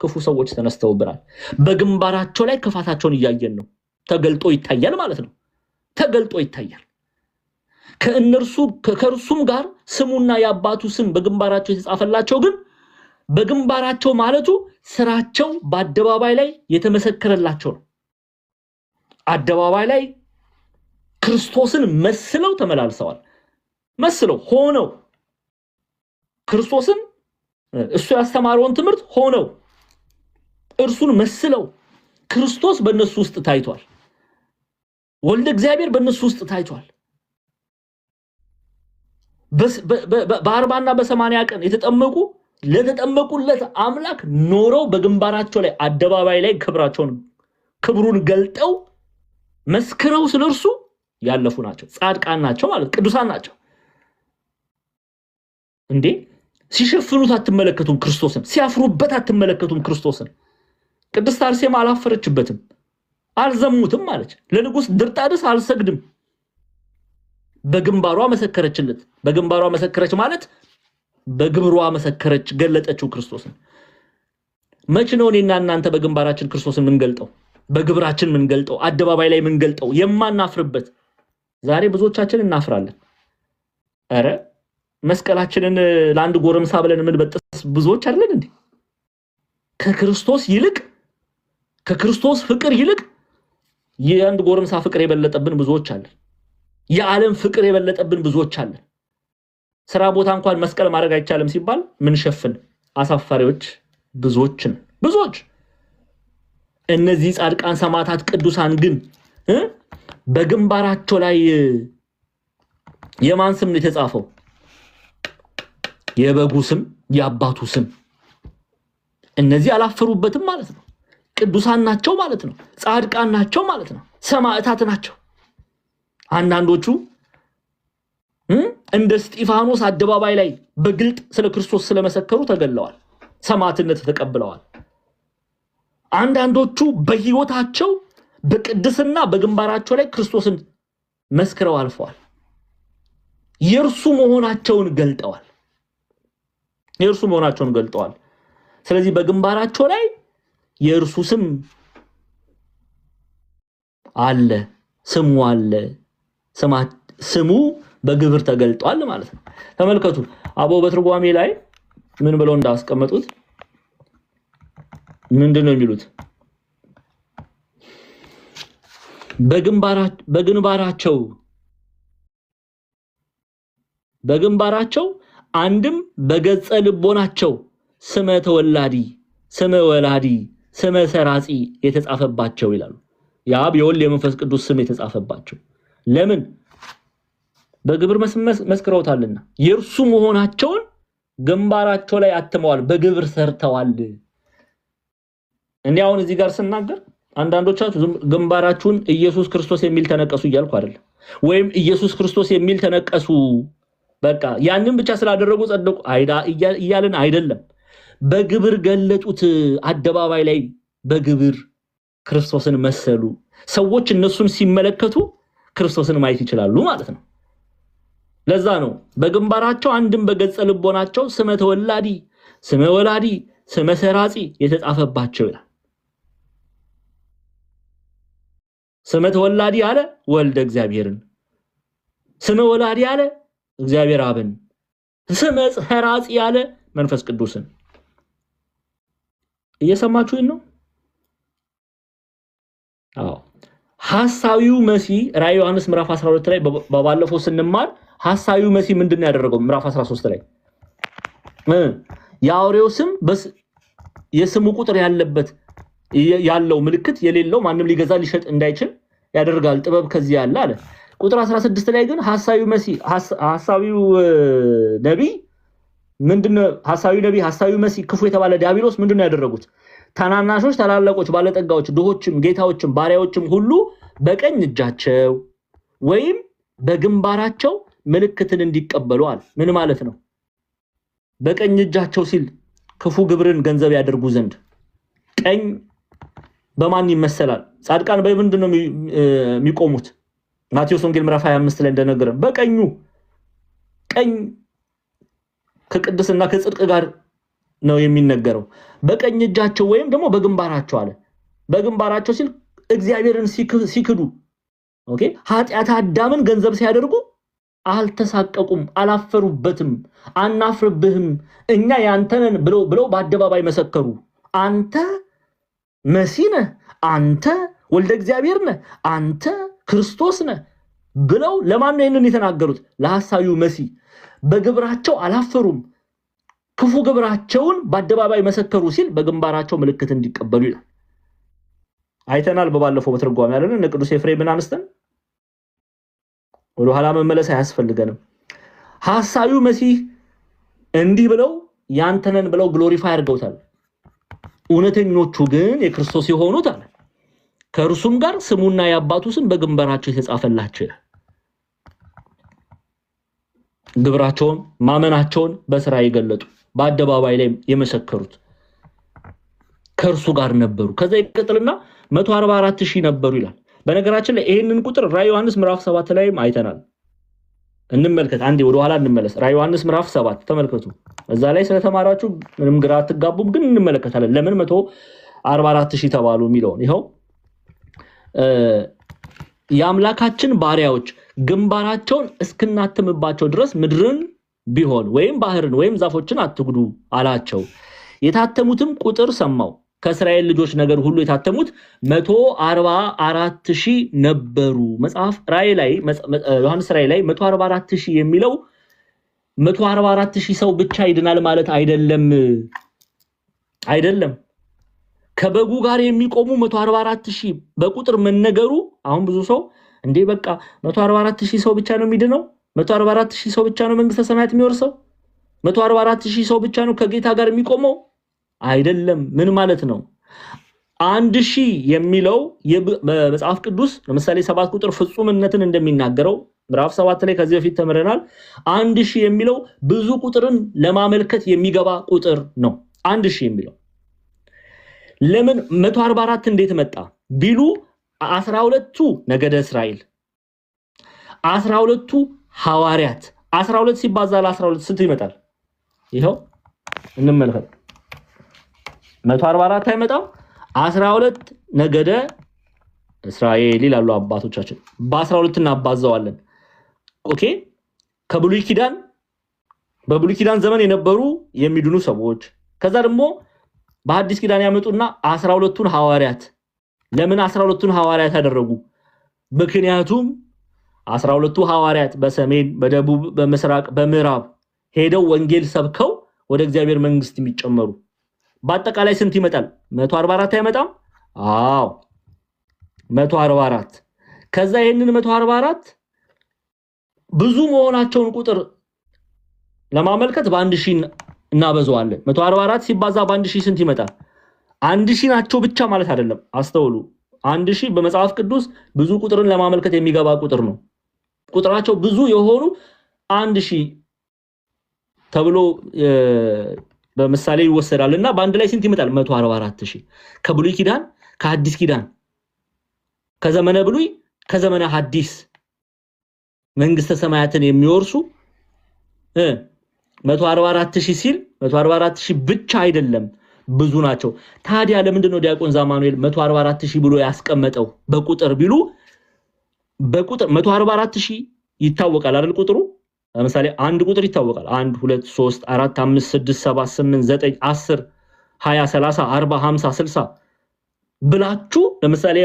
ክፉ ሰዎች ተነስተውብናል። በግንባራቸው ላይ ክፋታቸውን እያየን ነው። ተገልጦ ይታያል ማለት ነው። ተገልጦ ይታያል። ከእርሱም ጋር ስሙና የአባቱ ስም በግንባራቸው የተጻፈላቸው ግን በግንባራቸው ማለቱ ስራቸው በአደባባይ ላይ የተመሰከረላቸው ነው። አደባባይ ላይ ክርስቶስን መስለው ተመላልሰዋል። መስለው ሆነው ክርስቶስን እሱ ያስተማረውን ትምህርት ሆነው እርሱን መስለው ክርስቶስ በእነሱ ውስጥ ታይቷል። ወልደ እግዚአብሔር በእነሱ ውስጥ ታይቷል። በ40 እና በ80 ቀን ለተጠመቁለት አምላክ ኖረው በግንባራቸው ላይ አደባባይ ላይ ክብሩን ገልጠው መስክረው ስለርሱ ያለፉ ናቸው። ጻድቃን ናቸው ማለት ቅዱሳን ናቸው። እንዴ ሲሸፍኑት አትመለከቱም ክርስቶስን? ሲያፍሩበት አትመለከቱም ክርስቶስን? ቅድስት አርሴማ አላፈረችበትም፣ አልዘሙትም ማለች። ለንጉስ ድርጣድስ አልሰግድም በግንባሯ መሰከረችለት። በግንባሯ መሰከረች ማለት በግብሯ መሰከረች፣ ገለጠችው ክርስቶስን። መች ነው እኔና እናንተ በግንባራችን ክርስቶስን ምን ገልጠው? በግብራችን ምን ገልጠው? አደባባይ ላይ ምን ገልጠው? የማናፍርበት። ዛሬ ብዙዎቻችን እናፍራለን። አረ መስቀላችንን ለአንድ ጎረምሳ ብለን ምን በጥስ ብዙዎች አይደለን እንዴ? ከክርስቶስ ፍቅር ይልቅ የአንድ ጎረምሳ ፍቅር የበለጠብን ብዙዎች አለን። የዓለም ፍቅር የበለጠብን ብዙዎች አለን። ስራ ቦታ እንኳን መስቀል ማድረግ አይቻልም ሲባል ምን ሸፍን አሳፋሪዎች ብዙዎች። እነዚህ ጻድቃን ሰማዕታት ቅዱሳን ግን በግንባራቸው ላይ የማን ስም ነው የተጻፈው? የበጉ ስም፣ የአባቱ ስም። እነዚህ አላፈሩበትም ማለት ነው። ቅዱሳን ናቸው ማለት ነው። ጻድቃን ናቸው ማለት ነው። ሰማዕታት ናቸው። አንዳንዶቹ እንደ እስጢፋኖስ አደባባይ ላይ በግልጥ ስለ ክርስቶስ ስለመሰከሩ ተገለዋል፣ ሰማዕትነት ተቀብለዋል። አንዳንዶቹ በህይወታቸው በቅድስና በግንባራቸው ላይ ክርስቶስን መስክረው አልፈዋል። የእርሱ መሆናቸውን ገልጠዋል። ስለዚህ በግንባራቸው ላይ የእርሱ ስም አለ፣ ስሙ አለ፣ ስሙ በግብር ተገልጧል ማለት ነው። ተመልከቱ አበው በትርጓሜ ላይ ምን ብለው እንዳስቀመጡት ምንድነው የሚሉት? በግንባራቸው አንድም በገጸ ልቦናቸው ስመ ተወላዲ፣ ስመ ወላዲ፣ ስመ ሰራጺ የተጻፈባቸው ይላሉ። የአብ የወልድ የመንፈስ ቅዱስ ስም የተጻፈባቸው ለምን? በግብር መስክረውታልና የእርሱ መሆናቸውን ግንባራቸው ላይ አትመዋል፣ በግብር ሰርተዋል። እንዴ አሁን እዚህ ጋር ስናገር አንዳንዶቻችሁ ግንባራችሁን ኢየሱስ ክርስቶስ የሚል ተነቀሱ እያልኩ አይደለም፣ ወይም ኢየሱስ ክርስቶስ የሚል ተነቀሱ በቃ ያንን ብቻ ስላደረጉ ጸደቁ እያልን አይደለም። በግብር ገለጡት። አደባባይ ላይ በግብር ክርስቶስን መሰሉ። ሰዎች እነሱን ሲመለከቱ ክርስቶስን ማየት ይችላሉ ማለት ነው። ለዛ ነው በግንባራቸው አንድም በገጸ ልቦናቸው ስመ ተወላዲ፣ ስመ ወላዲ፣ ስመ ሰራጺ የተጻፈባቸው ይላል። ስመ ተወላዲ አለ ወልደ እግዚአብሔርን፣ ስመ ወላዲ አለ እግዚአብሔር አብን፣ ስመ ሰራጺ አለ መንፈስ ቅዱስን። እየሰማችሁኝ ነው? አዎ። ሐሳዊው መሲህ ራዕየ ዮሐንስ ምዕራፍ 12 ላይ ባለፈው ስንማር ሐሳዊው መሲህ ምንድነው ያደረገው? ምዕራፍ 13 ላይ የአውሬው ስም የስሙ ቁጥር ያለው ምልክት የሌለው ማንም ሊገዛ ሊሸጥ እንዳይችል ያደርጋል። ጥበብ ከዚህ ያለ አለ። ቁጥር 16 ላይ ግን ሐሳዊው ነቢይ ምንድነው ሐሳዊ ነብይ ሐሳዊ መሲህ ክፉ የተባለ ዲያብሎስ ምንድነው ያደረጉት? ታናናሾች ታላላቆች ባለጠጋዎች ድሆችም ጌታዎችም ባሪያዎችም ሁሉ በቀኝ እጃቸው ወይም በግንባራቸው ምልክትን እንዲቀበሉ አለ። ምን ማለት ነው? በቀኝ እጃቸው ሲል ክፉ ግብርን ገንዘብ ያደርጉ ዘንድ። ቀኝ በማን ይመሰላል? ጻድቃን በምንድነው የሚቆሙት? ማቴዎስ ወንጌል ምዕራፍ 25 ላይ እንደነገረ በቀኙ ቀኝ ከቅድስና ከጽድቅ ጋር ነው የሚነገረው። በቀኝ እጃቸው ወይም ደግሞ በግንባራቸው አለ። በግንባራቸው ሲል እግዚአብሔርን ሲክዱ ኦኬ ኃጢአት አዳምን ገንዘብ ሲያደርጉ አልተሳቀቁም፣ አላፈሩበትም። አናፍርብህም እኛ ያንተነን ብለው በአደባባይ መሰከሩ። አንተ መሲህ ነህ፣ አንተ ወልደ እግዚአብሔር ነህ፣ አንተ ክርስቶስ ነህ ብለው ለማን ነው ይሄንን የተናገሩት? ለሐሳዊው መሲህ። በግብራቸው አላፈሩም፣ ክፉ ግብራቸውን በአደባባይ መሰከሩ ሲል በግንባራቸው ምልክት እንዲቀበሉ ይላል። አይተናል በባለፈው በትርጓሜ አይደል? እነ ቅዱስ ኤፍሬምን አንስተን ወደ ኋላ መመለስ አያስፈልገንም። ሐሳዊው መሲህ እንዲህ ብለው ያንተነን ብለው ግሎሪፋይ አድርገውታል። እውነተኞቹ ግን የክርስቶስ የሆኑት አለ ከእርሱም ጋር ስሙና የአባቱ ስም በግንባራቸው የተጻፈላቸው ግብራቸውን ማመናቸውን በስራ የገለጡ በአደባባይ ላይ የመሰከሩት ከእርሱ ጋር ነበሩ። ከዛ ይቀጥልና 144,000 ነበሩ ይላል። በነገራችን ላይ ይሄንን ቁጥር ራዕይ ዮሐንስ ምዕራፍ 7 ላይም አይተናል። እንመልከት፣ አንዴ ወደ ኋላ እንመለስ። ራዕይ ዮሐንስ ምዕራፍ 7 ተመልከቱ። እዛ ላይ ስለተማራችሁ ምንም ግራ አትጋቡም፣ ግን እንመለከታለን ለምን 144,000 ተባሉ የሚለውን። ይሄው የአምላካችን ባሪያዎች ግንባራቸውን እስክናትምባቸው ድረስ ምድርን ቢሆን ወይም ባህርን ወይም ዛፎችን አትጉዱ አላቸው። የታተሙትም ቁጥር ሰማው። ከእስራኤል ልጆች ነገር ሁሉ የታተሙት 144,000 ነበሩ። መጽሐፍ ራዕይ ላይ ዮሐንስ ራዕይ ላይ 144,000 የሚለው 144,000 ሰው ብቻ ይድናል ማለት አይደለም። ከበጉ ጋር የሚቆሙ 144,000 በቁጥር መነገሩ አሁን ብዙ ሰው እንዴ በቃ 144,000 ሰው ብቻ ነው የሚድነው፣ 144,000 ሰው ብቻ ነው መንግስተ ሰማያት የሚወርሰው፣ 144,000 ሰው ብቻ ነው ከጌታ ጋር የሚቆመው አይደለም። ምን ማለት ነው? 1,000 የሚለው በመጽሐፍ ቅዱስ ለምሳሌ 7 ቁጥር ፍጹምነትን እንደሚናገረው ምዕራፍ 7 ላይ ከዚህ በፊት ተምረናል። 1,000 የሚለው ብዙ ቁጥርን ለማመልከት የሚገባ ቁጥር ነው። 1,000 የሚለው ለምን 144 እንዴት መጣ ቢሉ 12ቱ ነገደ እስራኤል 12ቱ ሐዋርያት 12 ሲባዛ ለ12 ስንት ይመጣል? ይሄው እንመልከት። 144 አይመጣም። 12 ነገደ እስራኤል ይላሉ አባቶቻችን። በ12 እናባዛዋለን። ኦኬ ከብሉይ ኪዳን በብሉይ ኪዳን ዘመን የነበሩ የሚድኑ ሰዎች ከዛ ደግሞ በሐዲስ ኪዳን ያመጡና 12ቱን ሐዋርያት። ለምን 12ቱን ሐዋርያት ያደረጉ? ምክንያቱም 12ቱ ሐዋርያት በሰሜን በደቡብ በምስራቅ በምዕራብ ሄደው ወንጌል ሰብከው ወደ እግዚአብሔር መንግስት የሚጨመሩ። በአጠቃላይ ስንት ይመጣል? 144 አይመጣም? አዎ 144። ከዛ ይሄንን 144 ብዙ መሆናቸውን ቁጥር ለማመልከት በ1,000 እናበዛዋለን። 144 ሲባዛ በ1,000 ስንት ይመጣል? 1,000 ናቸው ብቻ ማለት አይደለም። አስተውሉ። 1,000 በመጽሐፍ ቅዱስ ብዙ ቁጥርን ለማመልከት የሚገባ ቁጥር ነው። ቁጥራቸው ብዙ የሆኑ 1,000 ተብሎ በምሳሌ ይወሰዳልና በአንድ ላይ ስንት ይመጣል? 144,000 ከብሉይ ኪዳን ከሐዲስ ኪዳን ከዘመነ ብሉይ ከዘመነ ሐዲስ መንግስተ ሰማያትን የሚወርሱ 144,000 ሲል 144,000 ብቻ አይደለም ብዙ ናቸው። ታዲያ ለምንድን ነው ዲያቆን ዛማኑኤል 144,000 ብሎ ያስቀመጠው በቁጥር ቢሉ? በቁጥር 144,000 ይታወቃል አይደል? ቁጥሩ ለምሳሌ አንድ ቁጥር ይታወቃል። 1 2 3 4 5 6 7 8 9 10 20 30 40 50 60 ብላችሁ ለምሳሌ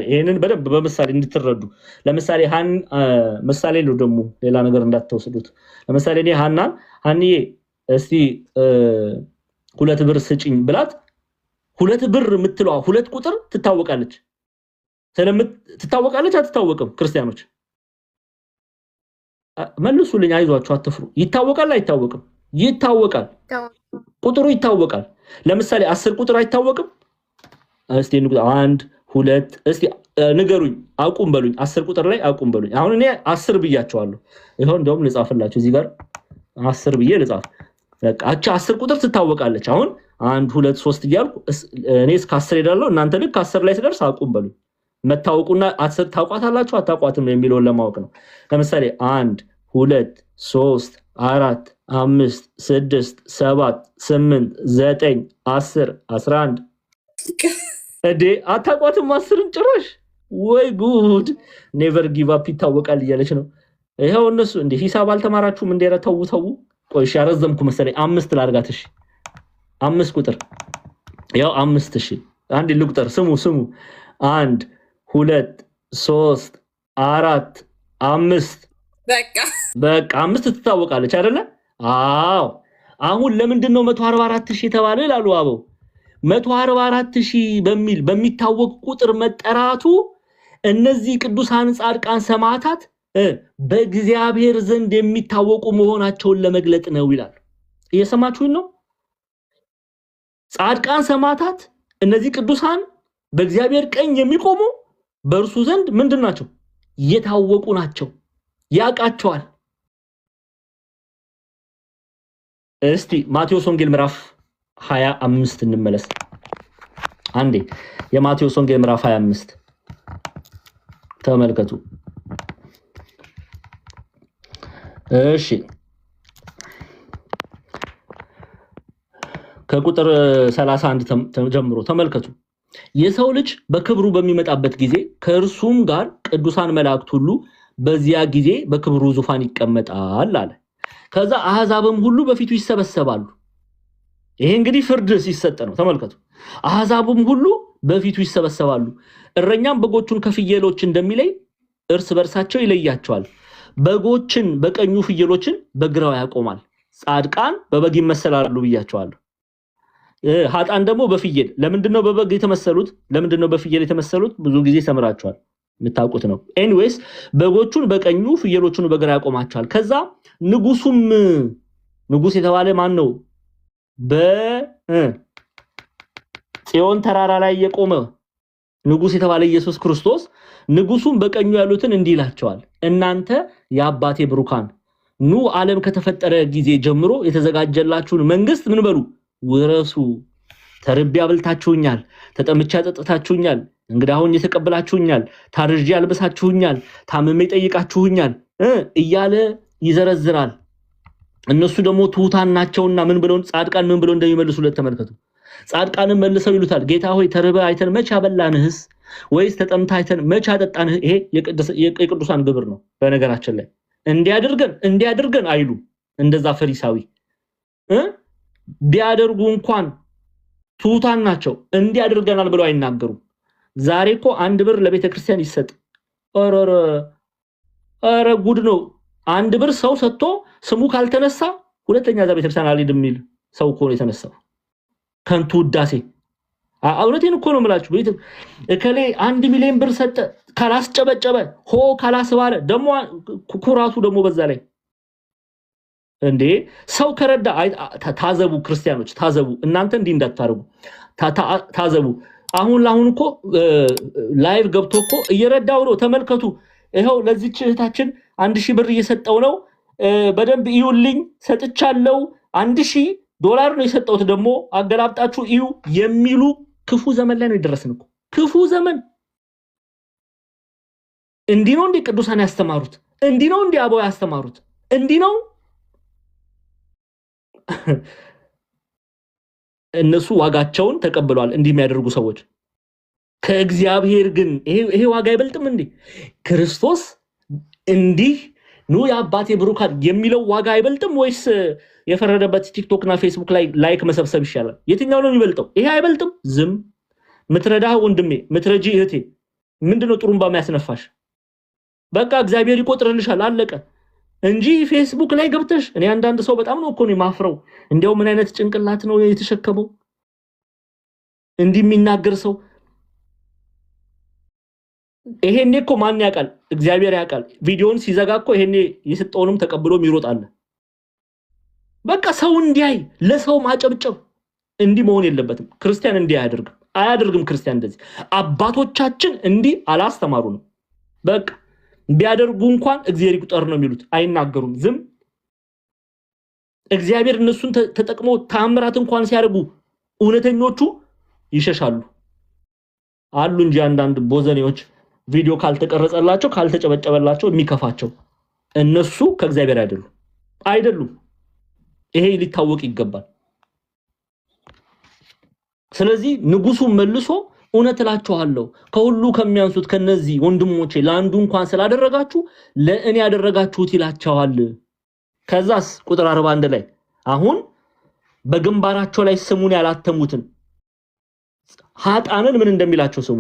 ይሄንን በደንብ በምሳሌ እንድትረዱ ለምሳሌ ምሳሌ ነው ደግሞ ሌላ ነገር እንዳትወስዱት። ለምሳሌ እኔ ሃንዬ እስቲ 2 ብር ስጪኝ ብላት 2 ብር የምትለዋ 2 ቁጥር ትታወቃለች። ትታወቃለች አትታወቅም? ክርስቲያኖች መልሱልኝ፣ አይዟችሁ አትፍሩ። ይታወቃል አይታወቅም? ይታወቃል። ቁጥሩ ይታወቃል። ለምሳሌ 10 ቁጥር አይታወቅም? እስቲ 1 2 እስቲ ንገሩኝ፣ አቁም በሉኝ። 10 ቁጥር ላይ አቁም በሉኝ። አሁን እኔ 10 ብያቸዋለሁ። ይሄው እንደውም ልጻፍላችሁ እዚህ ጋር 10 ብዬ ልጻፍ። በቃ አቻ 10 ቁጥር ትታወቃለች። አሁን 1 2 3 እያልኩ እኔ እስከ 10 ሄዳለሁ። እናንተ ልክ 10 ላይ ስደርስ አቁም በሉኝ። መታወቁና 10 ታውቋታላችሁ አታውቋትም የሚለውን ለማወቅ ነው። ለምሳሌ 1 2 3 4 5 6 7 8 9 10 11 እዴ አታውቋትም 10ን ጭራሽ። ወይ ጉድ! ኔቨር ጊቭ አፕ ይታወቃል እያለች ነው። ይሄው እነሱ እንደ ሂሳብ አልተማራችሁም እንደ ተው። ቆይ እሺ አረዘምኩ መሰለኝ። 5 ላድርጋት። እሺ 5 ቁጥር ያው 5 እሺ አንድ ልቁጥር ስሙ 1 2 3 4 5 በቃ 5 ትታወቃለች አይደለ? አዎ አሁን ለምንድን ነው 144000 የተባለ ይላሉ አበው። 144000 በሚል በሚታወቅ ቁጥር መጠራቱ እነዚህ ቅዱሳን ጻድቃን ሰማዕታት በእግዚአብሔር ዘንድ የሚታወቁ መሆናቸውን ለመግለጥ ነው ይላል። እየሰማችሁኝ ነው? ጻድቃን ሰማዕታት እነዚህ ቅዱሳን በእግዚአብሔር ቀኝ የሚቆሙ በእርሱ ዘንድ ምንድናቸው? የታወቁ ናቸው። ያቃቸዋል። እስቲ ማቴዎስ ወንጌል ምዕራፍ 25 እንመለስ። አንዴ የማቴዎስ ወንጌል ምዕራፍ 25 ተመልከቱ። እሺ ከቁጥር 31 ጀምሮ ተመልከቱ። የሰው ልጅ በክብሩ በሚመጣበት ጊዜ ከእርሱም ጋር ቅዱሳን መላእክት ሁሉ በዚያ ጊዜ በክብሩ ዙፋን ይቀመጣል አለ። ከዛ አሕዛብም ሁሉ በፊቱ ይሰበሰባሉ። ይሄ እንግዲህ ፍርድ ሲሰጥ ነው። ተመልከቱ። አሕዛብም ሁሉ በፊቱ ይሰበሰባሉ። እረኛም በጎቹን ከፍየሎች እንደሚለይ እርስ በርሳቸው ይለያቸዋል። በጎችን በቀኙ ፍየሎችን በግራው ያቆማል። ጻድቃን በበግ ይመሰላሉ ብያቸዋለሁ። ኃጥአን ደግሞ በፍየል። ለምንድነው በበግ የተመሰሉት? ለምንድነው በፍየል የተመሰሉት? ብዙ ጊዜ ሰምራቸዋል፣ የምታውቁት ነው። ኤኒዌይስ በጎቹን በቀኙ ፍየሎቹን በግራ ያቆማቸዋል። ከዛ ንጉስ የተባለ ማን ነው? በጽዮን ተራራ ላይ የቆመ ንጉስ የተባለ ኢየሱስ ክርስቶስ ንጉሱን በቀኙ ያሉትን እንዲህ ይላቸዋል፣ እናንተ የአባቴ ብሩካን ኑ ዓለም ከተፈጠረ ጊዜ ጀምሮ የተዘጋጀላችሁን መንግስት ምን በሉ ውረሱ። ተርቤ አብልታችሁኛል፣ ተጠምቼ አጠጥታችሁኛል፣ እንግዳ ሆኜ ተቀብላችሁኛል፣ ታርዤ አልብሳችሁኛል፣ ታምሜ ጠይቃችሁኛል እያለ ይዘረዝራል። እነሱ ደግሞ ትሑታን ናቸውና ምን ብለው ጻድቃን ምን ብለው እንደሚመልሱለት ተመልከቱ። ጻድቃንም መልሰው ይሉታል፣ ጌታ ሆይ ተርበህ አይተን መች አበላንህስ? ወይስ ተጠምተህ አይተን መች አጠጣንህ? ይሄ የቅዱሳን ግብር ነው። በነገራችን ላይ እንዲያደርገን አይሉ እንደዛ ፈሪሳዊ ቢያደርጉ እንኳን ትሑታን ናቸው። እንዲያደርገናል ብለው አይናገሩም። ዛሬ እኮ 1 ብር ለቤተ ክርስቲያን ይሰጥ። ኧረ ጉድ ነው። 1 ብር ሰው ሰጥቶ ስሙ ካልተነሳ ሁለተኛ እዛ ቤተ ክርስቲያን አልሄድም የሚል ሰው እኮ ነው የተነሳው። ከንቱ ውዳሴ። እውነቴን እኮ ነው የምላችሁ። እከሌ 1 ሚሊዮን ብር ሰጠ ካላስጨበጨበ ሆ ካላስባለ ደግሞ ኩራቱ ደግሞ በዛ ላይ እንዴ ሰው ከረዳ ታዘቡ። ክርስቲያኖች ታዘቡ። እናንተ እንዲህ እንዳታረጉ ታዘቡ። አሁን እኮ ላይቭ ገብቶ እኮ እየረዳው ነው። ተመልከቱ። ይሄው ለዚህች እህታችን 1000 ብር እየሰጠው ነው። በደንብ ይዩልኝ ሰጥቻለሁ። $1000 ነው የሰጠውት። ደግሞ አገላብጣችሁ እዩ የሚሉ ክፉ ዘመን ላይ ነው የደረስን እኮ። ክፉ ዘመን። እንዲህ ነው እንዴ ቅዱሳን ያስተማሩት? እንዲህ ነው እንዴ አበው ያስተማሩት? እንዲህ ነው እነሱ ዋጋቸውን ተቀብለዋል። እንዲህ የሚያደርጉ ሰዎች ከእግዚአብሔር ግን ይሄ ዋጋ አይበልጥም እንዴ? ክርስቶስ እንዲህ ኑ የአባቴ ብሩካን የሚለው ዋጋ አይበልጥም ወይስ የፈረደበት ቲክቶክ እና ፌስቡክ ላይ ላይክ መሰብሰብ ይሻላል? የትኛው ነው የሚበልጠው? ይሄ አይበልጥም? ዝም ምትረዳህ ወንድሜ፣ ምትረጂ እህቴ፣ ምንድነው ጥሩምባ የሚያስነፋሽ? በቃ እግዚአብሔር ይቆጥርልሻል፣ አለቀ እንጂ ፌስቡክ ላይ ገብተሽ እኔ አንዳንድ ሰው በጣም ነው እኮ ነው ማፍረው። እንዲያው ምን አይነት ጭንቅላት ነው የተሸከመው እንዲህ የሚናገር ሰው? ይሄኔ እኮ ማን ያውቃል? እግዚአብሔር ያውቃል። ቪዲዮውን ሲዘጋ እኮ ይሄኔ የሰጠውንም ተቀብሎ ይሮጣል። በቃ ሰው እንዲያይ ለሰው ማጨብጨብ እንዲህ መሆን የለበትም። ክርስቲያን እንዲህ አያደርግም። ክርስቲያን እንደዚህ አባቶቻችን እንዲህ አላስተማሩንም። በቃ ቢያደርጉ እንኳን እግዚአብሔር ይቁጠር ነው የሚሉት፣ አይናገሩም። ዝም እግዚአብሔር እነሱን ተጠቅሞ ታምራት እንኳን ሲያደርጉ እውነተኞቹ ይሸሻሉ አሉ እንጂ አንዳንድ ቦዘኔዎች ቪዲዮ ካልተቀረጸላቸው ካልተጨበጨበላቸው የሚከፋቸው እነሱ ከእግዚአብሔር አይደሉም። ይሄ ሊታወቅ ይገባል። ስለዚህ ንጉሱ መልሶ እውነት እላችኋለሁ ከሁሉ ከሚያንሱት ከነዚህ ወንድሞቼ ለአንዱ እንኳን ስላደረጋችሁ ለእኔ ያደረጋችሁት ይላቸዋል። ከዛስ ቁጥር 41 ላይ አሁን በግንባራቸው ላይ ስሙን ያላተሙትን ኃጣንን ምን እንደሚላቸው ስሙ።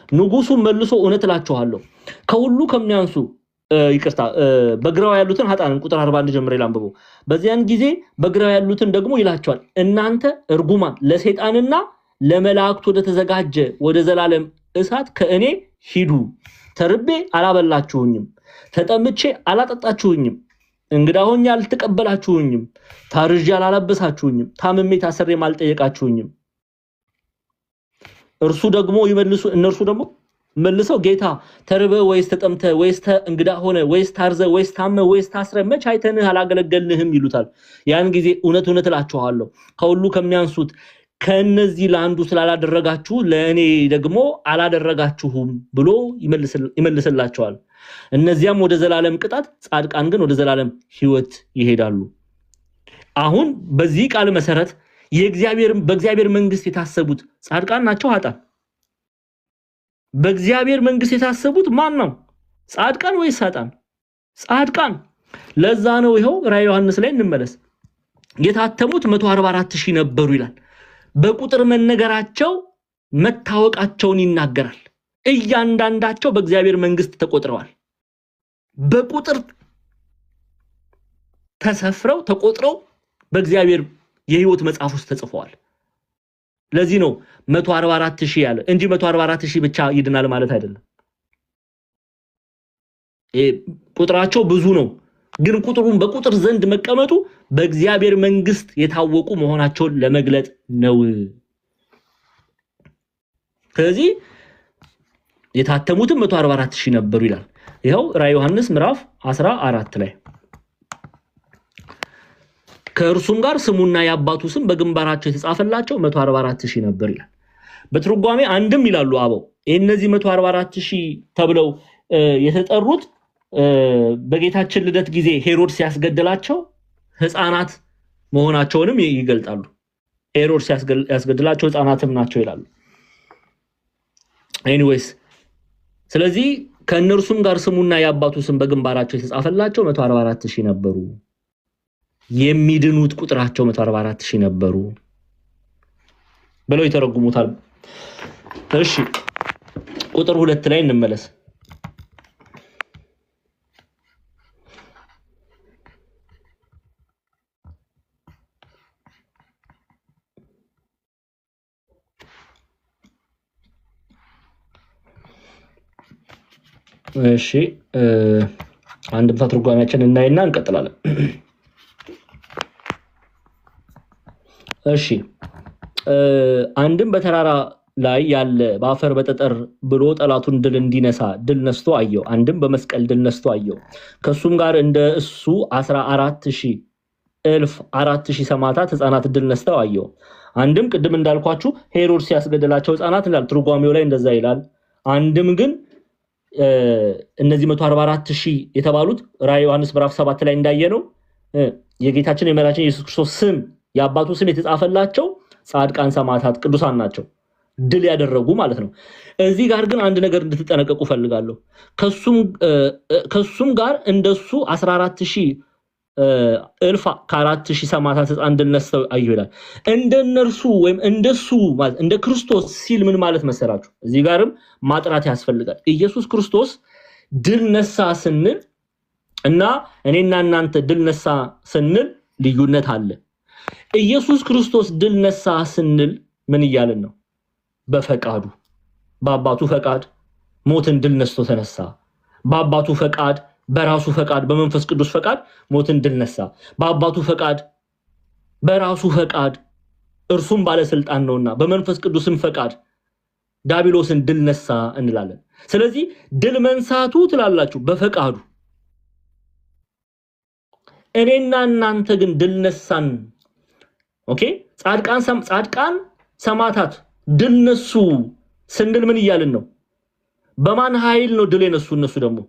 ንጉሱ መልሶ እውነት እላችኋለሁ ከሁሉ ከሚያንሱ ይቅርታ በግራው ያሉትን ኃጣንን ቁጥር 41 ጀምሮ ይላንብቡ። በዚያን ጊዜ በግራው ያሉትን ደግሞ ይላቸዋል እናንተ እርጉማን ለሰይጣንና ለመላእክት ወደ ተዘጋጀ ወደ ዘላለም እሳት ከእኔ ሂዱ። ተርቤ አላበላችሁኝም፣ ተጠምቼ አላጠጣችሁኝም፣ እንግዳ ሆኜ አልተቀበላችሁኝም፣ ታርዤ አላለበሳችሁኝም፣ ታምሜ ታስሬም አልጠየቃችሁኝም። እነርሱ ደግሞ መልሰው ጌታ ተርበ ወይስ ተጠምተ ወይስ እንግዳ ሆነ ወይስ ታርዘ ወይስ ታመ ወይስ ታስረ መች አይተንህ አላገለገልንህም ይሉታል። ያን ጊዜ እውነት እላችኋለሁ ከሁሉ ከሚያንሱት ከነዚህ ለአንዱ ስላላደረጋችሁ ለእኔ ደግሞ አላደረጋችሁም ብሎ ይመልስላቸዋል። እነዚያም ወደ ዘላለም ቅጣት፣ ጻድቃን ግን ወደ ዘላለም ሕይወት ይሄዳሉ። አሁን በዚህ ቃል መሰረት በእግዚአብሔር መንግስት የታሰቡት ጻድቃን ናቸው ኃጥአን? በእግዚአብሔር መንግስት የታሰቡት ማን ነው? ጻድቃን ወይስ ኃጥአን? ጻድቃን። ለዛ ነው ይሄው ራዕየ ዮሐንስ ላይ እንመለስ። የታተሙት 144,000 ነበሩ ይላል። በቁጥር መነገራቸው መታወቃቸውን ይናገራል። እያንዳንዳቸው በእግዚአብሔር መንግስት ተቆጥረዋል። በቁጥር ተሰፍረው ተቆጥረው በእግዚአብሔር የሕይወት መጽሐፍ ውስጥ ተጽፈዋል። ለዚህ ነው 144,000 ያለ እንጂ 144,000 ብቻ ይድናል ማለት አይደለም። ቁጥራቸው ብዙ ነው፣ ግን ቁጥሩን በቁጥር ዘንድ መቀመጡ በእግዚአብሔር መንግስት የታወቁ መሆናቸውን ለመግለጥ ነው። ስለዚህ የታተሙትም 144,000 ነበሩ ይላል። ይሄው ራዕየ ዮሐንስ ምዕራፍ 14 ላይ ከእርሱም ጋር ስሙና የአባቱ ስም በግንባራቸው የተጻፈላቸው 144,000 ነበር ይላል። በትርጓሜ አንድም ይላሉ አበው እነዚህ 144,000 ተብለው የተጠሩት በጌታችን ልደት ጊዜ ሄሮድስ ያስገደላቸው ህፃናት መሆናቸውንም ይገልጣሉ። ሄሮድስ ያስገደላቸው ህፃናትም ናቸው ይላሉ። ኤኒዌይስ ስለዚህ ከእነርሱም ጋር ስሙና የአባቱ ስም በግንባራቸው የተጻፈላቸው 144,000 ነበሩ። የሚድኑት ቁጥራቸው 144,000 ነበሩ ብለው ይተረጉሙታል። እሺ ቁጥር 2 ላይ እንመለስ። እሺ አንድም ተርጓሚያችን እናይና እንቀጥላለን። እሺ አንድም በተራራ ላይ ያለ በአፈር በጠጠር ብሎ ጠላቱን ድል ነስቶ አየው። አንድም በመስቀል ድል ነስቶ አየው። ከሱም ጋር እንደ እሱ 14,000 ሰማዕታት ህፃናት ድል ነስተው አየው። አንድም ቅድም እንዳልኳችሁ ሄሮድስ ያስገደላቸው ህፃናት ይላል፣ ትርጓሜው ላይ እንደዛ ይላል። አንድም ግን እነዚህ 144,000 የተባሉት ራዕየ ዮሐንስ ምዕራፍ 7 ላይ እንዳየነው የጌታችን የመድኃኒታችን ኢየሱስ ክርስቶስ ስም የአባቱ ስም የተጻፈላቸው ጻድቃን ሰማዕታት ቅዱሳን ናቸው፣ ድል ያደረጉ ማለት ነው። እዚህ ጋር ግን አንድ ነገር እንድትጠነቀቁ ፈልጋለሁ። ከሱም ጋር እንደሱ 14,000 ከ4,000 ሰማዕታት ህፃን ድል ነስተው አየሁ ይላል። እንደነርሱ ወይም እንደሱ ማለት እንደ ክርስቶስ ሲል ምን ማለት መሰላችሁ? እዚህ ጋርም ማጥራት ያስፈልጋል። ኢየሱስ ክርስቶስ ድል ነሳ ስንል እና እኔና እናንተ ድል ነሳ ስንል ልዩነት አለ። ኢየሱስ ክርስቶስ ድል ነሳ ስንል ምን እያልን ነው? በፈቃዱ በአባቱ ፈቃድ ሞትን ድል ነስቶ ተነሳ። በአባቱ ፈቃድ በራሱ ፈቃድ በመንፈስ ቅዱስ ፈቃድ ሞትን ድል ነሳ። በአባቱ ፈቃድ በራሱ ፈቃድ እርሱም ባለስልጣን ነውና በመንፈስ ቅዱስም ፈቃድ ዲያብሎስን ድል ነሳ እንላለን። ስለዚህ ድል መንሳቱ ትላላችሁ በፈቃዱ፣ እኔና እናንተ ግን ድል ነሳን። ኦኬ ጻድቃን ሰማዕታት ድል ነሱ ስንል ምን እያልን ነው? በማን ኃይል ነው ድል የነሱ? እነሱ ደግሞ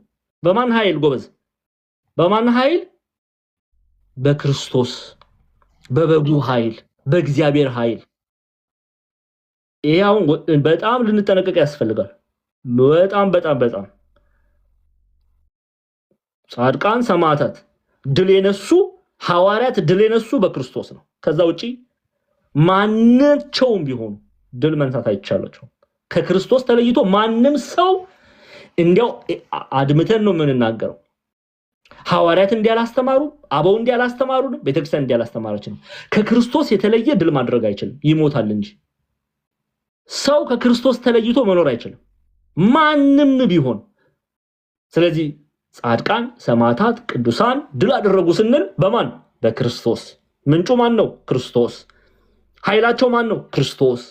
በማን ኃይል? ጎበዝ በማን ኃይል? በክርስቶስ በበጉ ኃይል፣ በእግዚአብሔር ኃይል። ይሄው በጣም ልንጠነቀቅ ያስፈልጋል። በጣም ጻድቃን ሰማዕታት ድል የነሱ ሐዋርያት ድል የነሱ በክርስቶስ ነው። ከዛ ውጪ ማንነቸውም ቢሆኑ ድል መንሳት አይቻላቸውም። ከክርስቶስ ተለይቶ ማንም ሰው እንዲያው አድምተን ነው የምንናገረው። ሐዋርያት እንዲያላስተማሩ፣ አበው እንዲያላስተማሩ፣ ቤተክርስቲያን እንዲያላስተማራችን ከክርስቶስ የተለየ ድል ማድረግ አይችልም፣ ይሞታል እንጂ። ሰው ከክርስቶስ ተለይቶ መኖር አይችልም፣ ማንም ቢሆን። ስለዚህ ጻድቃን ሰማዕታት ቅዱሳን ድል አደረጉ ስንል በማን? በክርስቶስ። ምንጩ ማን ነው? ክርስቶስ። ኃይላቸው ማን ነው? ክርስቶስ።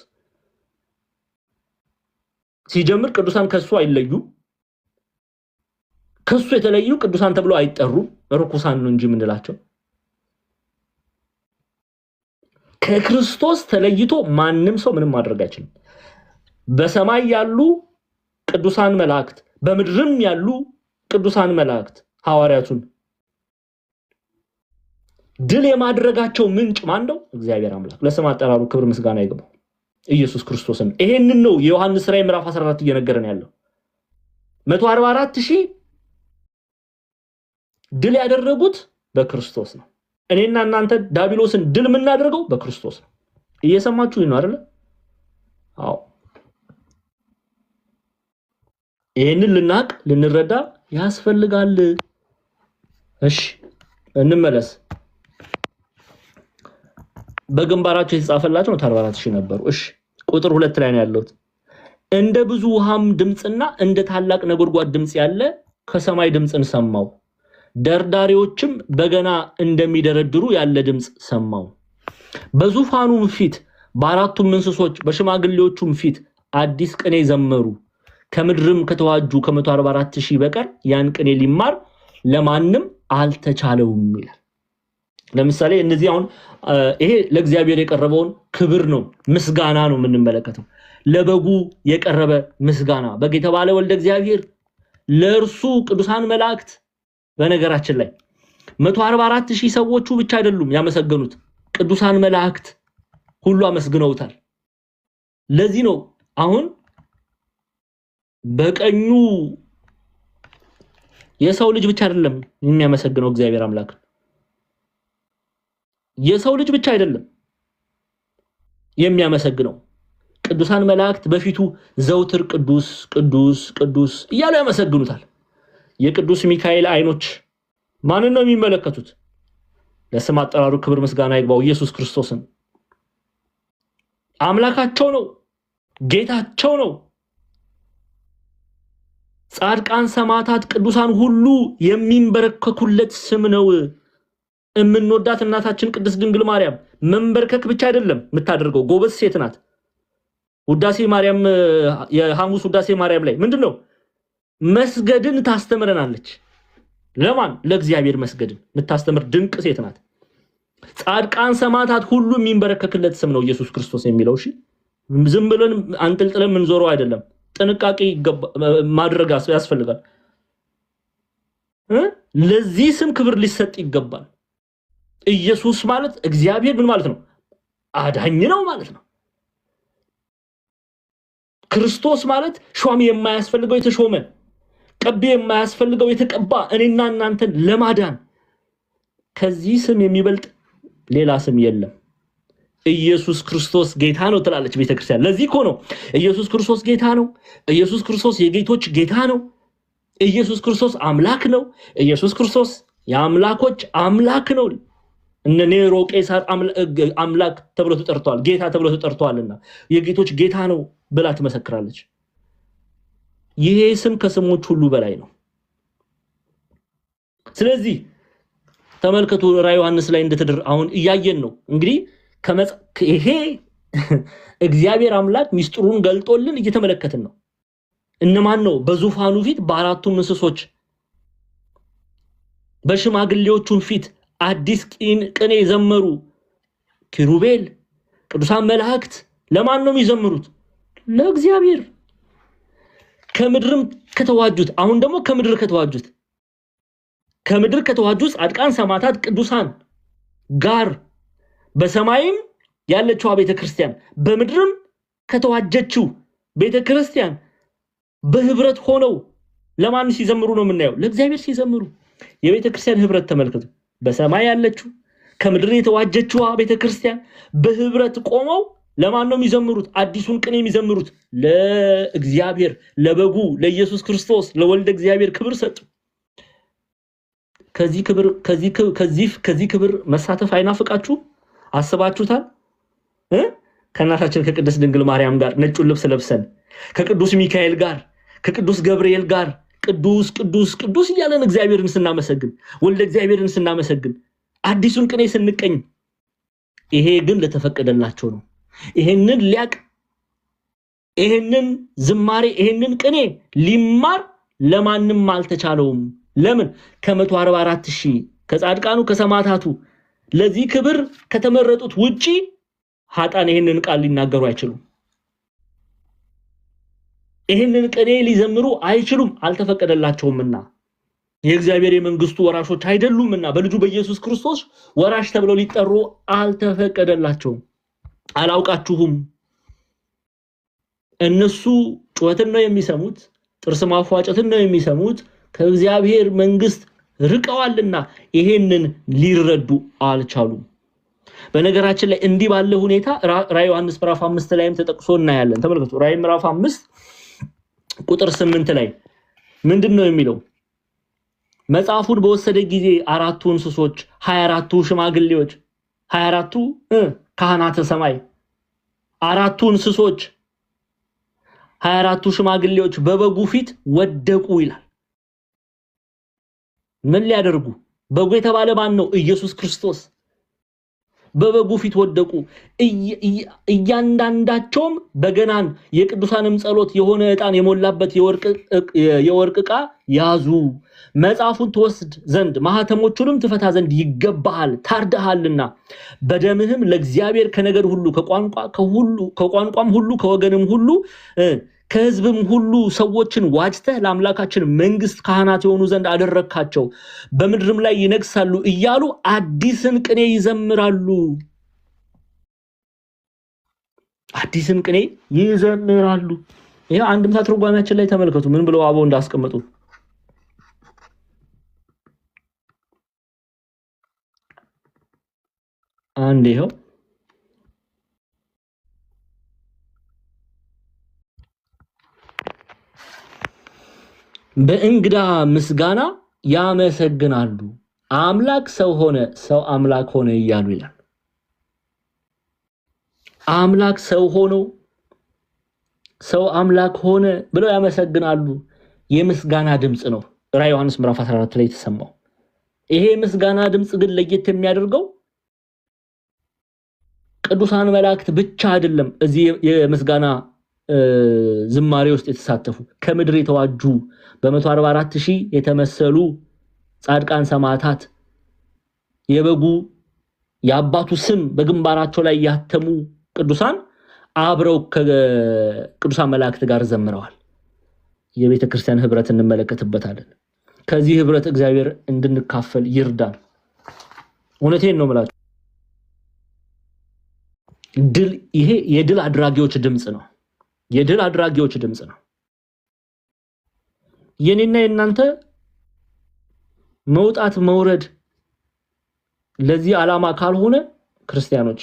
ሲጀምር ቅዱሳን ከሱ አይለዩ፣ ከሱ የተለዩ ቅዱሳን ተብሎ አይጠሩ፣ ርኩሳን ነው እንጂ ምንላቸው። ከክርስቶስ ተለይቶ ማንም ሰው ምንም ማድረግ አይችልም። በሰማይ ያሉ ቅዱሳን መላእክት፣ በምድርም ያሉ ቅዱሳን መላእክት ሐዋርያቱን ድል የማድረጋቸው ምንጭ ማን ነው? እግዚአብሔር አምላክ። ለስም አጠራሩ ክብር ምስጋና ይግባው፣ ኢየሱስ ክርስቶስን። ይሄንን ነው የዮሐንስ ራዕይ ምዕራፍ 14 እየነገረን ያለው። 144,000 ድል ያደረጉት በክርስቶስ ነው። እኔና እናንተ ዲያብሎስን ድል የምናደርገው በክርስቶስ ነው። እየሰማችሁኝ ነው አይደል? አዎ። ይሄንን ልናቅ ልንረዳ ያስፈልጋል። እሺ እንመለስ። በግንባራቸው የተጻፈላቸው 144,000 ነበሩ። እሺ ቁጥር 2 ላይ ነው ያለው። እንደ ብዙ ውሃም ድምጽና እንደ ታላቅ ነጎድጓድ ድምጽ ያለ ከሰማይ ድምጽን ሰማው። ደርዳሪዎችም በገና እንደሚደረድሩ ያለ ድምጽ ሰማው። በዙፋኑም ፊት በአራቱም እንስሶች በሽማግሌዎቹም ፊት አዲስ ቅኔ ዘመሩ። ከምድርም ከተዋጁ ከ144,000 በቀር ያን ቅኔ ሊማር ለማንም አልተቻለውም ይላል። ለምሳሌ እነዚህ አሁን ይሄ ለእግዚአብሔር የቀረበውን ክብር ነው፣ ምስጋና ነው የምንመለከተው። ለበጉ የቀረበ ምስጋና በግ የተባለ ወልደ እግዚአብሔር ለእርሱ ቅዱሳን መላእክት። በነገራችን ላይ 144,000 ሰዎቹ ብቻ አይደሉም ያመሰገኑት፣ ቅዱሳን መላእክት ሁሉ አመስግነውታል። ለዚህ ነው አሁን በቀኙ የሰው ልጅ ብቻ አይደለም የሚያመሰግነው እግዚአብሔር አምላክ። የሰው ልጅ ብቻ አይደለም የሚያመሰግነው፣ ቅዱሳን መላእክት በፊቱ ዘውትር ቅዱስ ቅዱስ ቅዱስ እያሉ ያመሰግኑታል። የቅዱስ ሚካኤል አይኖች ማንን ነው የሚመለከቱት? ለስም አጠራሩ ክብር ምስጋና ይግባው፣ ኢየሱስ ክርስቶስን። አምላካቸው ነው፣ ጌታቸው ነው። ጻድቃን ሰማዕታት ቅዱሳን ሁሉ የሚንበረከኩለት ስም ነው። እምንወዳት እናታችን ቅድስት ድንግል ማርያም መንበርከክ ብቻ አይደለም የምታደርገው፣ ጎበዝ ሴት ናት። ውዳሴ ማርያም የሐሙስ ውዳሴ ማርያም ላይ ምንድነው? መስገድን ታስተምረናለች። ለማን? ለእግዚአብሔር መስገድን የምታስተምር ድንቅ ሴት ናት። ጻድቃን ሰማዕታት ሁሉ የሚንበረከክለት ስም ነው ኢየሱስ ክርስቶስ የሚለው። እሺ ዝም ብለን አንጠልጥለን ምን ዞረው አይደለም። ጥንቃቄ ማድረግ ያስፈልጋል። ለዚህ ስም ክብር ሊሰጥ ይገባል። ኢየሱስ ማለት እግዚአብሔር ምን ማለት ነው? አዳኝ ነው ማለት ነው። ክርስቶስ ማለት ሿሚ የማያስፈልገው የተሾመ፣ ቀቢ የማያስፈልገው የተቀባ፣ እኔና እናንተን ለማዳን። ከዚህ ስም የሚበልጥ ሌላ ስም የለም። ኢየሱስ ክርስቶስ ጌታ ነው ትላለች ቤተክርስቲያን። ለዚህ እኮ ነው ኢየሱስ ክርስቶስ ጌታ ነው፣ ኢየሱስ ክርስቶስ የጌቶች ጌታ ነው፣ ኢየሱስ ክርስቶስ አምላክ ነው፣ ኢየሱስ ክርስቶስ የአምላኮች አምላክ ነው። እነ ኔሮ ቄሳር አምላክ ተብሎ ተጠርቷል፣ ጌታ ተብሎ ተጠርቷልና የጌቶች ጌታ ነው ብላ ትመሰክራለች። ይሄ ስም ከስሞች ሁሉ በላይ ነው። ስለዚህ ተመልከቱ ራዕይ ዮሐንስ ላይ እንደተደረ አሁን እያየን ነው እንግዲህ ይሄ እግዚአብሔር አምላክ ሚስጥሩን ገልጦልን እየተመለከትን ነው። እነማን ነው በዙፋኑ ፊት በአራቱ እንስሶች በሽማግሌዎቹን ፊት አዲስ ቅኔ ዘመሩ? ኪሩቤል ቅዱሳን መላእክት ለማን ነው የሚዘምሩት? ለእግዚአብሔር። ከምድርም ከተዋጁት አሁን ደግሞ ከምድር ከተዋጁት ጻድቃን ሰማዕታት ቅዱሳን ጋር በሰማይም ያለችው ቤተክርስቲያን በምድርም ከተዋጀችው ቤተክርስቲያን በህብረት ሆነው ለማን ሲዘምሩ ነው የምናየው? ለእግዚአብሔር ሲዘምሩ። የቤተክርስቲያን ህብረት ተመልከቱ። በሰማይ ያለችው ከምድር የተዋጀችው ቤተክርስቲያን በህብረት ቆመው ለማን ነው የሚዘምሩት? አዲሱን ቅኔ የሚዘምሩት ለእግዚአብሔር፣ ለበጉ፣ ለኢየሱስ ክርስቶስ፣ ለወልደ እግዚአብሔር ክብር ሰጡ። ከዚህ ክብር መሳተፍ አይናፍቃችሁ? አስባችሁታል? ከእናታችን ከቅድስት ድንግል ማርያም ጋር ነጩን ልብስ ለብሰን ከቅዱስ ሚካኤል ጋር ከቅዱስ ገብርኤል ጋር ቅዱስ ቅዱስ ቅዱስ እያለን እግዚአብሔርን ስናመሰግን ወልደ እግዚአብሔርን ስናመሰግን አዲሱን ቅኔ ስንቀኝ፣ ይሄ ግን ለተፈቀደላቸው ነው። ይሄንን ሊያቅ ይሄንን ዝማሬ ይሄንን ቅኔ ሊማር ለማንም አልተቻለውም። ለምን? ከ144,000 ከጻድቃኑ ከሰማዕታቱ ለዚህ ክብር ከተመረጡት ውጪ ኃጣን ይሄንን ቃል ሊናገሩ አይችሉም። ይሄንን ቅኔ ሊዘምሩ አይችሉም፣ አልተፈቀደላቸውምና የእግዚአብሔር የመንግስቱ ወራሾች አይደሉምና በልጁ በኢየሱስ ክርስቶስ ወራሽ ተብለው ሊጠሩ አልተፈቀደላቸውም። አላውቃችሁም። እነሱ ጩኸትን ነው የሚሰሙት፣ ጥርስ ማፏጨትን ነው የሚሰሙት፣ ከእግዚአብሔር መንግስት ርቀዋልና ይሄንን ሊረዱ አልቻሉም። በነገራችን ላይ እንዲህ ባለ ሁኔታ ራዕይ ዮሐንስ ምዕራፍ 5 ላይም ተጠቅሶ እናያለን። ተመልከቱ ራዕይ ምዕራፍ 5 ቁጥር 8 ላይ ምንድነው የሚለው? መጽሐፉን በወሰደ ጊዜ አራቱ እንስሶች 24ቱ ሽማግሌዎች 24ቱ ካህናተ ሰማይ አራቱ እንስሶች 24ቱ ሽማግሌዎች በበጉ ፊት ወደቁ ይላል። ምን ሊያደርጉ? በጉ የተባለ ማን ነው? ኢየሱስ ክርስቶስ። በበጉ ፊት ወደቁ። እያንዳንዳቸውም በገናን የቅዱሳንም ጸሎት የሆነ ዕጣን የሞላበት የወርቅ ዕቃ ያዙ። መጽሐፉን ትወስድ ዘንድ ማህተሞቹንም ትፈታ ዘንድ ይገባሃል፣ ታርደሃልና በደምህም ለእግዚአብሔር ከነገድ ሁሉ ከቋንቋም ሁሉ ከወገንም ሁሉ ከህዝብም ሁሉ ሰዎችን ዋጅተህ ለአምላካችን መንግስት ካህናት የሆኑ ዘንድ አደረካቸው፣ በምድርም ላይ ይነግሳሉ እያሉ አዲስን ቅኔ ይዘምራሉ። አዲስን ቅኔ ይዘምራሉ። ይሄ አንድምታ ትርጓሜያችን ላይ ተመልከቱ ምን ብለው አበው እንዳስቀመጡ። አንድ ይሄው በእንግዳ ምስጋና ያመሰግናሉ፣ አምላክ ሰው ሆነ፣ ሰው አምላክ ሆነ እያሉ ይላል። አምላክ ሰው ሆኖ ሰው አምላክ ሆነ ብለው ያመሰግናሉ። የምስጋና ድምጽ ነው ራዕይ ዮሐንስ ምዕራፍ 14 ላይ ተሰማው። ይሄ ምስጋና ድምጽ ግን ለየት የሚያደርገው ቅዱሳን መላእክት ብቻ አይደለም። እዚህ የምስጋና ዝማሬ ውስጥ የተሳተፉ ከምድር የተዋጁ በ144,000 የተመሰሉ ጻድቃን ሰማዕታት የበጉ የአባቱ ስም በግንባራቸው ላይ ያተሙ ቅዱሳን አብረው ከቅዱሳን መላእክት ጋር ዘምረዋል። የቤተ ክርስቲያን ህብረት እንመለከትበታለን። ከዚህ ህብረት እግዚአብሔር እንድንካፈል ይርዳን። እውነቴን ነው የምላችሁ። ይሄ የድል አድራጊዎች ድምጽ ነው። የድል አድራጊዎች ድምጽ ነው። የኔና የናንተ መውጣት መውረድ ለዚህ ዓላማ ካልሆነ ክርስቲያኖች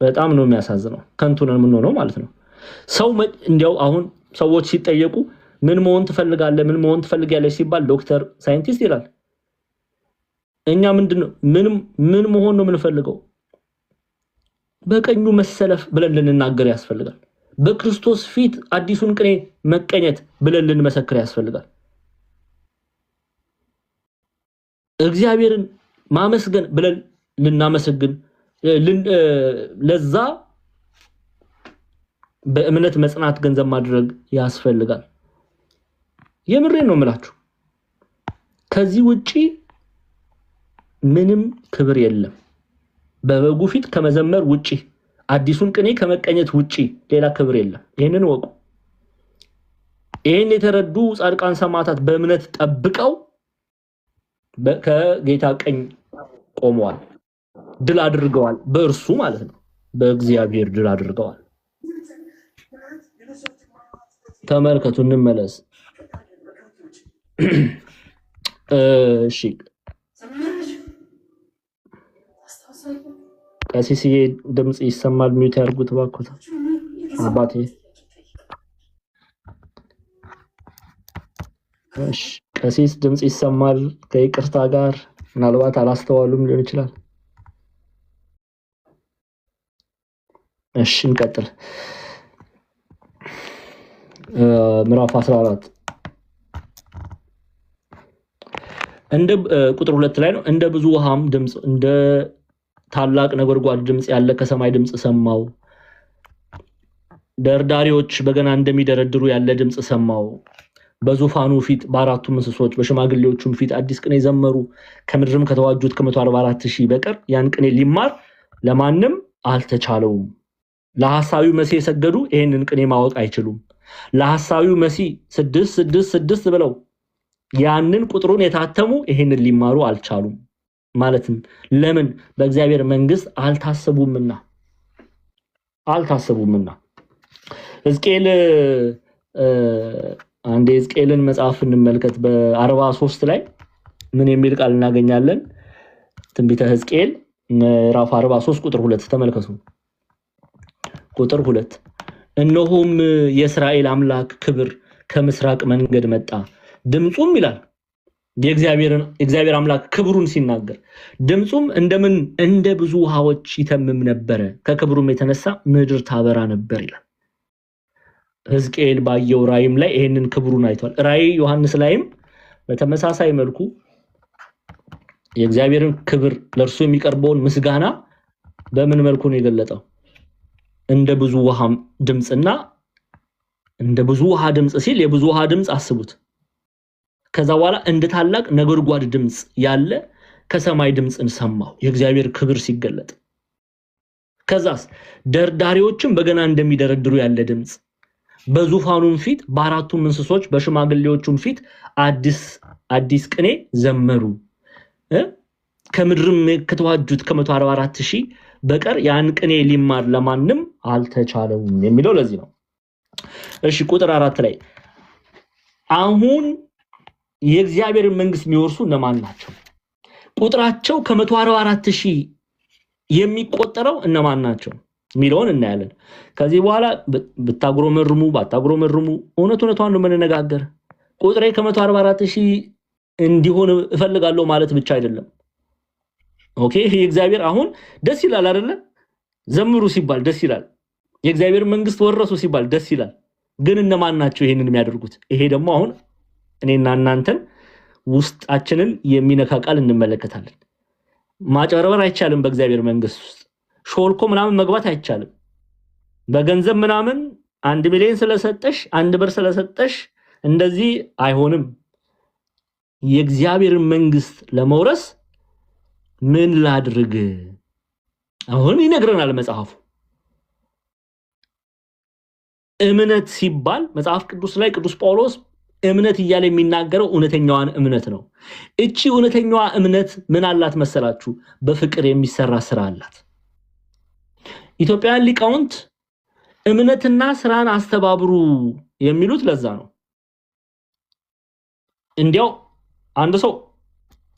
በጣም ነው የሚያሳዝነው። ከንቱ ነን የምንሆነው ማለት ነው። ሰው እንዲያው አሁን ሰዎች ሲጠየቁ ምን መሆን ትፈልጋለህ? ምን መሆን ትፈልጊያለሽ ሲባል ዶክተር፣ ሳይንቲስት ይላል። እኛ ምንድነው ምን መሆን ነው የምንፈልገው? በቀኙ መሰለፍ ብለን ልንናገር ያስፈልጋል። በክርስቶስ ፊት አዲሱን ቅኔ መቀኘት ብለን ልንመሰክር ያስፈልጋል። እግዚአብሔርን ማመስገን ብለን ልናመሰግን ለዛ በእምነት መጽናት ገንዘብ ማድረግ ያስፈልጋል። የምሬን ነው የምላችሁ። ከዚህ ውጪ ምንም ክብር የለም። በበጉ ፊት ከመዘመር ውጪ አዲሱን ቅኔ ከመቀኘት ውጪ ሌላ ክብር የለም። ይሄንን ወቁ። ይሄን የተረዱ ጻድቃን ሰማዕታት በእምነት ጠብቀው ከጌታ ቀኝ ቆመዋል፣ ድል አድርገዋል። በእርሱ ማለት ነው፣ በእግዚአብሔር ድል አድርገዋል። ተመልከቱ፣ እንመለስ። እሺ ቀሲስዬ ድምጽ ይሰማል? ሚውት ያርጉት እባክዎት አባቴ። እሺ ቀሲስ ድምጽ ይሰማል? ከይቅርታ ጋር ምናልባት አላስተዋሉም ሊሆን ይችላል። እሺ እንቀጥል። ምዕራፍ 14 እንደ ቁጥር 2 ላይ ነው። እንደ ብዙ ውሃም ድምጽ እንደ ታላቅ ነጎድጓድ ድምጽ ያለ ከሰማይ ድምጽ ሰማው። ደርዳሪዎች በገና እንደሚደረድሩ ያለ ድምጽ ሰማው። በዙፋኑ ፊት በአራቱ እንስሶች በሽማግሌዎቹም ፊት አዲስ ቅኔ ዘመሩ። ከምድርም ከተዋጁት ከ144,000 በቀር ያን ቅኔ ሊማር ለማንም አልተቻለውም። ለሐሳዊው መሲህ የሰገዱ ይሄንን ቅኔ ማወቅ አይችሉም። ለሐሳዊው መሲህ 666 ብለው ያንን ቁጥሩን የታተሙ ይሄንን ሊማሩ አልቻሉም። ማለትም ለምን? በእግዚአብሔር መንግስት አልታሰቡምና። ሕዝቅኤል አንድ ሕዝቅኤልን መጽሐፍ እንመልከት። በ43 ላይ ምን የሚል ቃል እናገኛለን? ትንቢተ ሕዝቅኤል ምዕራፍ 43 ቁጥር 2 ተመልከቱ። ቁጥር 2 እነሆም የእስራኤል አምላክ ክብር ከምስራቅ መንገድ መጣ። ድምጹም ይላል የእግዚአብሔር አምላክ ክብሩን ሲናገር ድምጹም እንደምን እንደ ብዙ ውሃዎች ይተምም ነበረ፣ ከክብሩም የተነሳ ምድር ታበራ ነበር ይላል። ሕዝቅኤል ባየው ራእይም ላይ ይሄንን ክብሩን አይቷል። ራእይ ዮሐንስ ላይም በተመሳሳይ መልኩ የእግዚአብሔርን ክብር ለእርሱ የሚቀርበውን ምስጋና በምን መልኩ ነው የገለጠው? እንደ ብዙ ውሃ ድምጽና እንደ ብዙ ውሃ ድምጽ ሲል የብዙ ውሃ ድምጽ አስቡት። ከዛ በኋላ እንደ ታላቅ ነጎድጓድ ድምጽ ያለ ከሰማይ ድምጽን ሰማው፣ የእግዚአብሔር ክብር ሲገለጥ። ከዛስ ደርዳሪዎችም በገና እንደሚደረድሩ ያለ ድምጽ፣ በዙፋኑም ፊት በአራቱም እንስሶች በሽማግሌዎቹም ፊት አዲስ ቅኔ ዘመሩ። ከምድርም ከተዋጁት ከ144,000 በቀር ያን ቅኔ ሊማር ለማንም አልተቻለውም የሚለው ለዚህ ነው። እሺ ቁጥር 4 ላይ አሁን የእግዚአብሔር መንግስት የሚወርሱ እነማን ናቸው? ቁጥራቸው ከ144,000 የሚቆጠረው እነማን ናቸው የሚለውን እናያለን። ከዚህ በኋላ ብታጉረመርሙ ባታጉረመርሙ እውነቷን ነው የምንነጋገር። ቁጥሬ ከ144,000 እንዲሆን እፈልጋለሁ ማለት ብቻ አይደለም። ኦኬ የእግዚአብሔር አሁን ደስ ይላል አይደለ? ዘምሩ ሲባል ደስ ይላል። የእግዚአብሔር መንግስት ወረሱ ሲባል ደስ ይላል። ግን እነማን ናቸው ይሄንን የሚያደርጉት? ይሄ ደግሞ አሁን እኔና እናንተን ውስጣችንን የሚነካ ቃል እንመለከታለን። ማጨረበር አይቻልም። በእግዚአብሔር መንግስት ውስጥ ሾልኮ ምናምን መግባት አይቻልም። በገንዘብ ምናምን 1 ሚሊዮን ስለሰጠሽ 1 ብር ስለሰጠሽ እንደዚህ አይሆንም። የእግዚአብሔር መንግስት ለመውረስ ምን ላድርግ? አሁን ይነግረናል መጽሐፉ። እምነት ሲባል መጽሐፍ ቅዱስ ላይ ቅዱስ ጳውሎስ እምነት እያለ የሚናገረው እውነተኛዋን እምነት ነው። እቺ እውነተኛዋ እምነት ምን አላት መሰላችሁ? በፍቅር የሚሰራ ስራ አላት። ኢትዮጵያውያን ሊቃውንት እምነትና ስራን አስተባብሩ የሚሉት ለዛ ነው። እንዲያው አንድ ሰው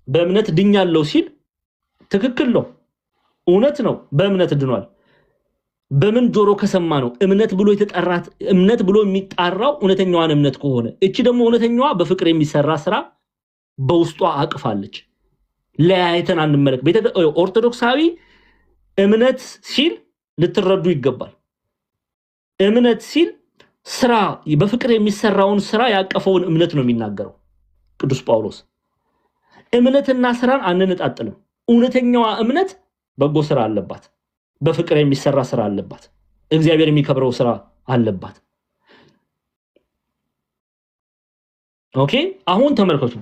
በእምነት ድኛለሁ ሲል ትክክል ነው፣ እውነት ነው። በእምነት ድኗል። በምን ጆሮ ከሰማ ነው? እምነት ብሎ የተጠራት እምነት ብሎ የሚጣራው እውነተኛዋን እምነት ከሆነ እቺ ደግሞ እውነተኛዋ በፍቅር የሚሰራ ስራ በውስጧ አቅፋለች። ለያይተን አንመለክ። ኦርቶዶክሳዊ እምነት ሲል ልትረዱ ይገባል። እምነት ሲል ስራ በፍቅር የሚሰራውን ስራ ያቀፈውን እምነት ነው የሚናገረው ቅዱስ ጳውሎስ። እምነትና ስራን አንነጣጥልም። እውነተኛዋ እምነት በጎ ስራ አለባት፣ በፍቅር የሚሰራ ስራ አለባት፣ እግዚአብሔር የሚከብረው ስራ አለባት። ኦኬ አሁን ተመልከቱ።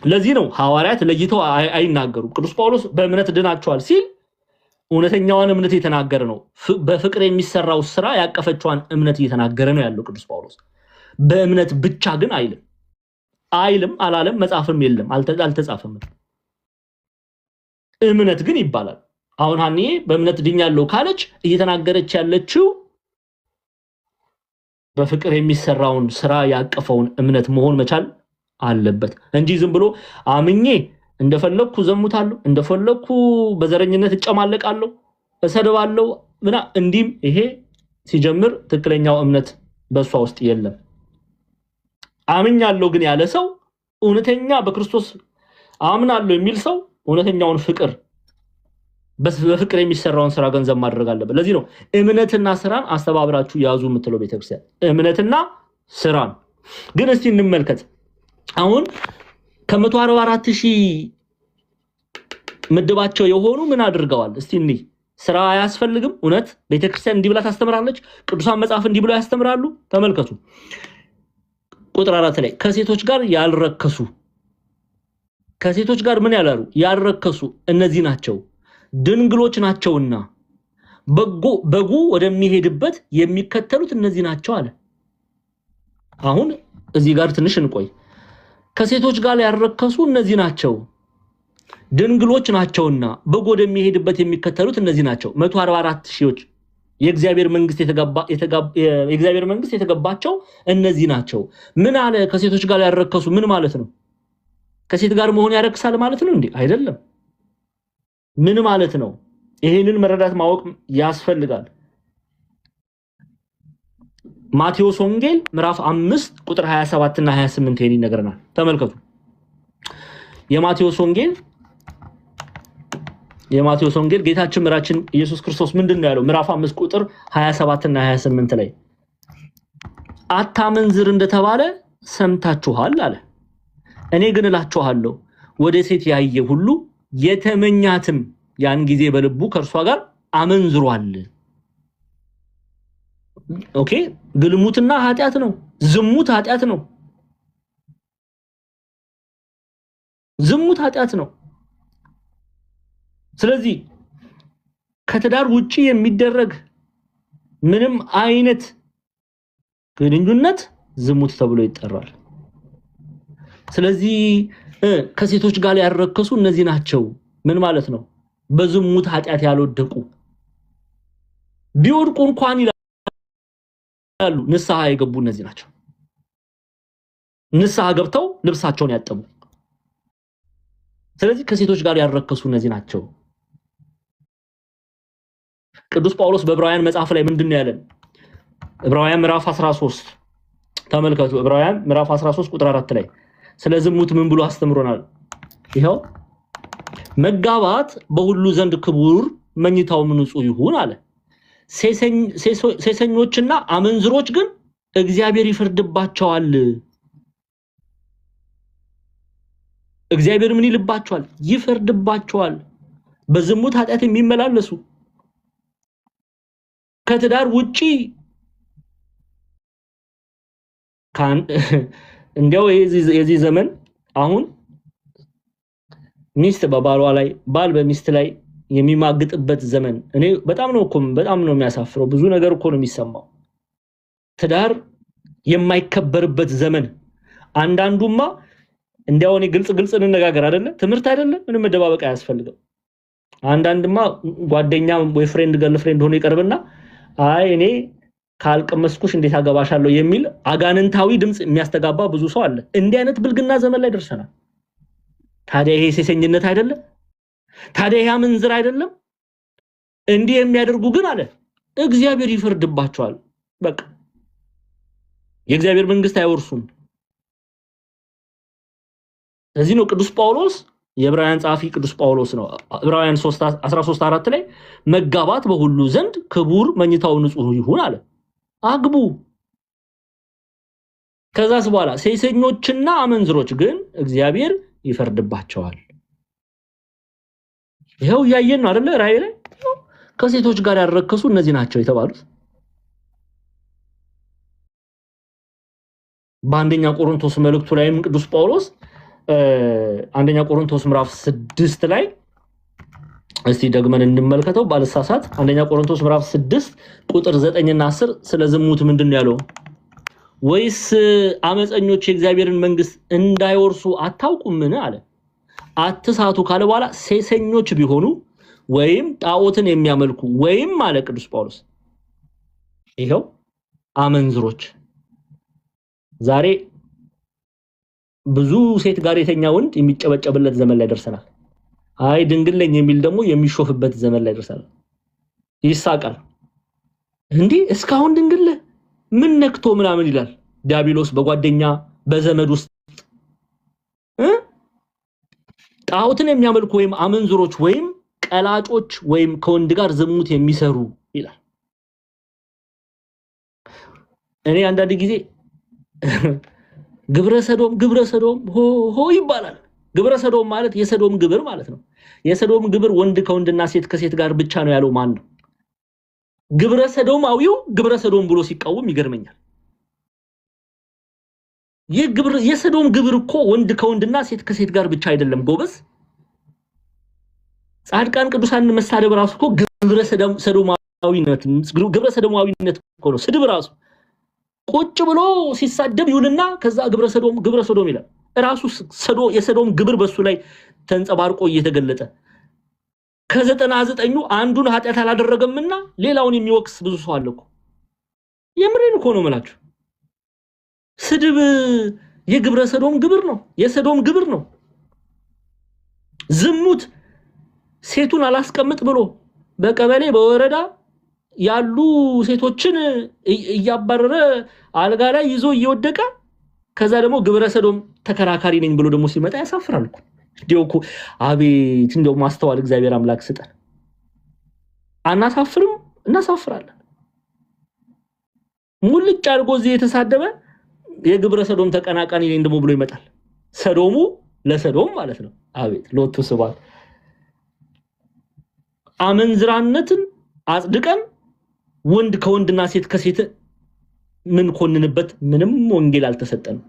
ለዚህ ነው ሐዋርያት ለይተው አይናገሩም። ቅዱስ ጳውሎስ በእምነት ድናቸዋል ሲል እውነተኛዋን እምነት እየተናገረ ነው። በፍቅር የሚሰራው ስራ ያቀፈችዋን እምነት እየተናገረ ነው ያለው ቅዱስ ጳውሎስ። በእምነት ብቻ ግን አይልም አላለም፣ መጽሐፍም የለም አልተጻፈም። እምነት ግን ይባላል። አሁን ሀኒዬ በእምነት ድኛለሁ ካለች እየተናገረች ያለችው በፍቅር የሚሰራውን ስራ ያቀፈውን እምነት መሆን መቻል አለበት እንጂ ዝም ብሎ አምኜ እንደፈለኩ ዘሙታለሁ፣ እንደፈለኩ በዘረኝነት እጨማለቃለሁ፣ እሰደባለሁ ምና እንዲም ይሄ ሲጀምር ትክክለኛው እምነት በሷ ውስጥ የለም። አምኛለሁ ግን ያለ ሰው እውነተኛ በክርስቶስ አምናለሁ የሚል ሰው እውነተኛውን ፍቅር በፍቅር የሚሰራውን ስራ ገንዘብ ማድረግ አለበት። ለዚህ ነው እምነትና ስራን አስተባብራችሁ ያዙ የምትለው ቤተክርስቲያን። እምነትና ስራን ግን እስቲ እንመልከት። አሁን ከ144,000 ምድባቸው የሆኑ ምን አድርገዋል? እስቲ እንይ። ስራ አያስፈልግም? እውነት ቤተክርስቲያን እንዲህ ብላ ታስተምራለች? ቅዱሳን መጽሐፍ እንዲህ ብለው ያስተምራሉ? ተመልከቱ ቁጥር 4 ላይ ከሴቶች ጋር ያልረከሱ፣ ከሴቶች ጋር ምን ያላሉ? ያልረከሱ እነዚህ ናቸው፣ ድንግሎች ናቸውና በጉ ወደሚሄድበት የሚከተሉት እነዚህ ናቸው አለ። አሁን እዚህ ጋር ትንሽ እንቆይ። ከሴቶች ጋር ያልረከሱ እነዚህ ናቸው፣ ድንግሎች ናቸውና በጉ ወደሚሄድበት የሚከተሉት እነዚህ ናቸው። 144,000 የእግዚአብሔር መንግስት የተገባቸው እነዚህ ናቸው። ምን አለ? ከሴቶች ጋር ያልረከሱ ምን ማለት ነው? ከሴት ጋር መሆን ያረክሳል ማለት ነው እንዴ? አይደለም። ምን ማለት ነው? ይሄንን መረዳት ማወቅ ያስፈልጋል። ማቴዎስ ወንጌል ምዕራፍ 5 ቁጥር 27 እና 28 ይሄን ይነግረናል። ተመልከቱ። የማቴዎስ ወንጌል ጌታችን መራችን ኢየሱስ ክርስቶስ ምንድነው ያለው? ምዕራፍ 5 ቁጥር 27 እና 28 ላይ አታመንዝር እንደተባለ ሰምታችኋል አለ። እኔ ግን እላችኋለሁ ወደ ሴት ያየ ሁሉ የተመኛትም ያን ጊዜ በልቡ ከርሷ ጋር አመንዝሯል። ኦኬ ግልሙትና ኃጢአት ነው። ዝሙት ኃጢአት ነው። ዝሙት ኃጢአት ነው። ስለዚህ ከትዳር ውጪ የሚደረግ ምንም አይነት ግንኙነት ዝሙት ተብሎ ይጠራል። ስለዚህ ከሴቶች ጋር ያረከሱ እነዚህ ናቸው። ምን ማለት ነው? በዝሙት ኃጢአት ያልወደቁ ቢወድቁ እንኳን ይላሉ ንስሐ የገቡ እነዚህ ናቸው። ንስሐ ገብተው ልብሳቸውን ያጠቡ። ስለዚህ ከሴቶች ጋር ያረከሱ እነዚህ ናቸው። ቅዱስ ጳውሎስ በዕብራውያን መጽሐፍ ላይ ምንድነው ያለን? ዕብራውያን ምዕራፍ 13 ተመልከቱ። ዕብራውያን ምዕራፍ 13 ቁጥር 4 ላይ ስለ ዝሙት ምን ብሎ አስተምሮናል? ይሄው መጋባት በሁሉ ዘንድ ክቡር፣ መኝታውም ንጹህ ይሁን አለ። ሴሰኞችና አመንዝሮች ግን እግዚአብሔር ይፈርድባቸዋል። እግዚአብሔር ምን ይልባቸዋል? ይፈርድባቸዋል። በዝሙት ኃጢአት የሚመላለሱ ከትዳር ውጪ እንዲያው የዚህ ዘመን አሁን ሚስት በባሏ ላይ ባል በሚስት ላይ የሚማግጥበት ዘመን እኔ በጣም ነው የሚያሳፍረው። ብዙ ነገር እኮ ነው የሚሰማው። ትዳር የማይከበርበት ዘመን። አንዳንዱማ እንዲያው እኔ ግልጽ እንነጋገር አይደለ? ትምህርት አይደለ? ምንም መደባበቅ አያስፈልግም። አንዳንድማ ጓደኛ ወይ ፍሬንድ ገርል ፍሬንድ ሆኖ ይቀርብና አይ እኔ ካልቀመስኩሽ እንዴት አገባሻለሁ የሚል አጋንንታዊ ድምጽ የሚያስተጋባ ብዙ ሰው አለ። እንዲህ አይነት ብልግና ዘመን ላይ ደርሰናል። ታዲያ ይሄ ሴሰኝነት አይደለም? ታዲያ ይሄ አመንዝር አይደለም? እንዲህ የሚያደርጉ ግን አለ እግዚአብሔር ይፈርድባቸዋል። በቃ የእግዚአብሔር መንግስት አይወርሱም። ለዚህ ነው ቅዱስ ጳውሎስ የዕብራውያን ጻፊ ቅዱስ ጳውሎስ ነው ዕብራውያን 13:4 ላይ መጋባት በሁሉ ዘንድ ክቡር፣ መኝታው ንጹህ ይሁን አለ። አግቡ። ከዛስ በኋላ ሴሰኞችና አመንዝሮች ግን እግዚአብሔር ይፈርድባቸዋል። ይሄው ያየን ነው አይደለ? ራእይ ላይ ከሴቶች ጋር ያረከሱ እነዚህ ናቸው የተባሉት። በአንደኛ ቆሮንቶስ መልእክቱ ላይም ቅዱስ ጳውሎስ አንደኛ ቆሮንቶስ ምዕራፍ 6 ላይ እስቲ ደግመን እንመልከተው ባልሳሳት አንደኛ ቆሮንቶስ ምዕራፍ 6 ቁጥር 9 እና 10 ስለ ዝሙት ምንድነው ያለው? ወይስ አመፀኞች የእግዚአብሔርን መንግስት እንዳይወርሱ አታውቁምን አለ። አትሳቱ ካለ በኋላ ሴሰኞች ቢሆኑ ወይም ጣዖትን የሚያመልኩ ወይም አለ ቅዱስ ጳውሎስ ይሄው አመንዝሮች። ዛሬ ብዙ ሴት ጋር የተኛ ወንድ የሚጨበጨብለት ዘመን ላይ ደርሰናል። አይ ድንግል ነኝ የሚል ደግሞ የሚሾፍበት ዘመን ላይ ደርሰናል። ይሳቃል እንዴ እስካሁን ድንግል ምን ነክቶ ምናምን ይላል ዲያብሎስ በጓደኛ በዘመድ ውስጥ ጣዖትን የሚያመልኩ ወይም አመንዝሮች ወይም ቀላጮች ወይም ከወንድ ጋር ዝሙት የሚሰሩ ይላል። እኔ አንዳንድ ጊዜ ግብረ ሰዶም ሆ ይባላል። ግብረ ሰዶም ማለት የሰዶም ግብር ማለት ነው። የሰዶም ግብር ወንድ ከወንድና ሴት ከሴት ጋር ብቻ ነው ያለው ማን ነው? ግብረ ሰዶማዊው ግብረ ሰዶም ብሎ ሲቃወም ይገርመኛል። የሰዶም ግብር እኮ ወንድ ከወንድና ሴት ከሴት ጋር ብቻ አይደለም ጎበዝ። ጻድቃን ቅዱሳን መሳደብ ራሱ እኮ ግብረ ሰዶማዊነት እኮ ነው። ስድብ ራሱ ቁጭ ብሎ ሲሳደብ ይሁንና ከዛ ግብረ ሰዶም ይላል። ራሱ የሰዶም ግብር በሱ ላይ ተንጸባርቆ እየተገለጠ ከ99 አንዱን ኃጢያት አላደረገምና ሌላውን የሚወቅስ ብዙ ሰው አለ እኮ። የምሬን እኮ ነው የምላችሁ። ስድብ የግብረ ሰዶም ግብር ነው፣ የሰዶም ግብር ነው። ዝሙት ሴቱን አላስቀምጥ ብሎ በቀበሌ በወረዳ ያሉ ሴቶችን እያባረረ አልጋ ላይ ይዞ እየወደቀ ከዛ ደግሞ ግብረ ሰዶም ተከራካሪ ነኝ ብሎ ደግሞ ሲመጣ ያሳፍራል እኮ። ዲዮኩ አቤት እንደው ማስተዋል እግዚአብሔር አምላክ ስጠን። አናሳፍርም? እናሳፍራለን። ሙልጭ አድርጎ እዚህ የተሳደበ የግብረ ሰዶም ተቀናቃኒ ነኝ ደግሞ ብሎ ይመጣል። ሰዶሙ ለሰዶም ማለት ነው። አቤት ሎቱ ስብሐት። አመንዝራነትን አጽድቀን ወንድ ከወንድና ሴት ከሴት ምን ኮንንበት ምንም ወንጌል አልተሰጠንም።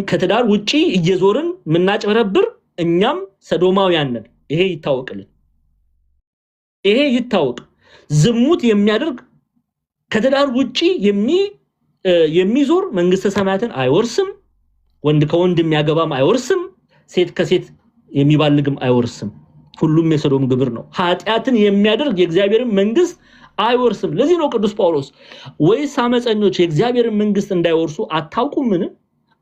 ከትዳር ውጪ እየዞርን ምናጭበረብር እኛም ሰዶማውያን ነን። ይሄ ይታወቅልን። ይሄ ይታወቅ። ዝሙት የሚያደርግ ከትዳር ውጪ የሚዞር መንግስተ ሰማያትን አይወርስም። ወንድ ከወንድ የሚያገባም አይወርስም። ሴት ከሴት የሚባልግም አይወርስም። ሁሉም የሰዶም ግብር ነው። ኃጢያትን የሚያደርግ የእግዚአብሔርን መንግስት አይወርስም። ለዚህ ነው ቅዱስ ጳውሎስ ወይስ አመፀኞች የእግዚአብሔርን መንግስት እንዳይወርሱ አታውቁምን?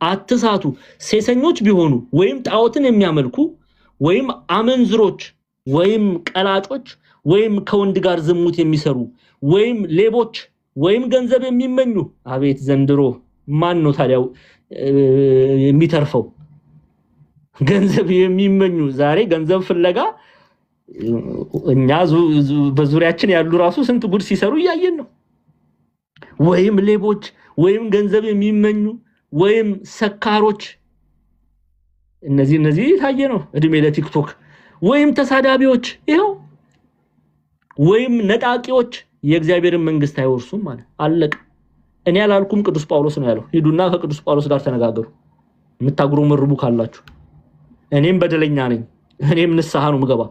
አትሳቱ። ሴሰኞች ቢሆኑ ወይም ጣዖትን የሚያመልኩ ወይም አመንዝሮች ወይም ቀላጮች ወይም ከወንድ ጋር ዝሙት የሚሰሩ ወይም ሌቦች ወይም ገንዘብ የሚመኙ። አቤት ዘንድሮ ማን ነው ታዲያ የሚተርፈው? ገንዘብ የሚመኙ ዛሬ ገንዘብ ፍለጋ እኛ በዙሪያችን ያሉ ራሱ ስንት ጉድ ሲሰሩ እያየን ነው። ወይም ሌቦች ወይም ገንዘብ የሚመኙ ወይም ሰካሮች። እነዚህ ታየ ነው እድሜ ለቲክቶክ። ወይም ተሳዳቢዎች ይሄው ወይም ነጣቂዎች የእግዚአብሔርን መንግስት አይወርሱም ማለት አለቀ። እኔ ያላልኩም ቅዱስ ጳውሎስ ነው ያለው። ሂዱና ከቅዱስ ጳውሎስ ጋር ተነጋገሩ የምታጉረመርሙ ካላችሁ። እኔም በደለኛ ነኝ። እኔም ንስሐ ነው ምገባ።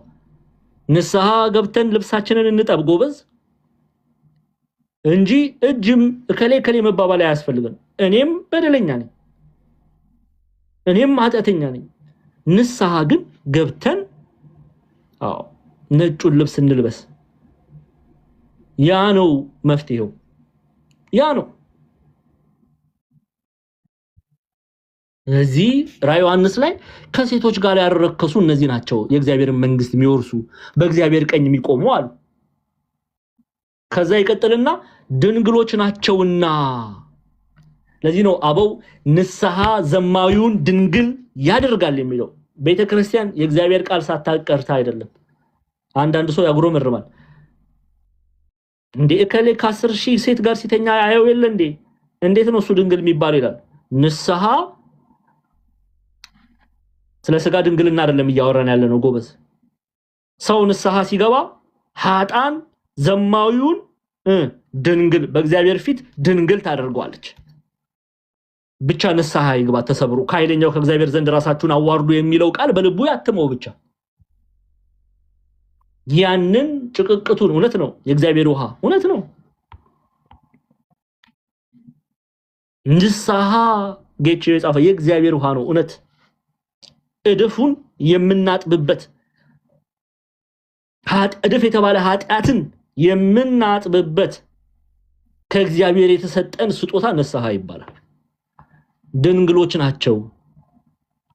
ንስሐ ገብተን ልብሳችንን እንጠብ ጎበዝ እንጂ እጅም ከሌ መባባል አያስፈልግም። እኔም በደለኛ ነኝ። እኔም ኃጢአተኛ ነኝ። ንስሐ ግን ገብተን ነጩን ልብስ እንልበስ። ያ ነው መፍትሄው። ያ ነው። እዚህ ራዕየ ዮሐንስ ላይ ከሴቶች ጋር ያረከሱ እነዚህ ናቸው የእግዚአብሔርን መንግስት የሚወርሱ በእግዚአብሔር ቀኝ የሚቆሙ አሉ። ከዛ ይቀጥልና ድንግሎች ናቸውና። ለዚህ ነው አበው ንስሐ ዘማዊውን ድንግል ያደርጋል የሚለው። ቤተክርስቲያን የእግዚአብሔር ቃል ሳታቀርታ አይደለም። አንዳንድ ሰው ያጉረመርማል። እንዴ እከሌ ከ10,000 ሴት ጋር ሲተኛ አየው የለ እንዴ? እንዴት ነው እሱ ድንግል የሚባል ይላል። ንስሐ ስለ ስጋ ድንግልና አይደለም እያወራን ያለ ነው ጎበዝ። ሰው ንስሐ ሲገባ ኃጣን ዘማዊውን ድንግል በእግዚአብሔር ፊት ድንግል ታደርገዋለች። ብቻ ንስሐ ይግባ ተሰብሩ ከኃይለኛው ከእግዚአብሔር ዘንድ ራሳችሁን አዋርዱ የሚለው ቃል በልቡ ያትመው ብቻ። ያንን ጭቅቅቱን እውነት ነው የእግዚአብሔር ውሃ እውነት ነው ንስሐ ጌቼ የጻፈ የእግዚአብሔር ውሃ ነው እውነት እድፉን የምናጥብበት እድፍ የተባለ ኃጢአትን የምናጥብበት ከእግዚአብሔር የተሰጠን ስጦታ ንስሐ ይባላል። ድንግሎች ናቸው።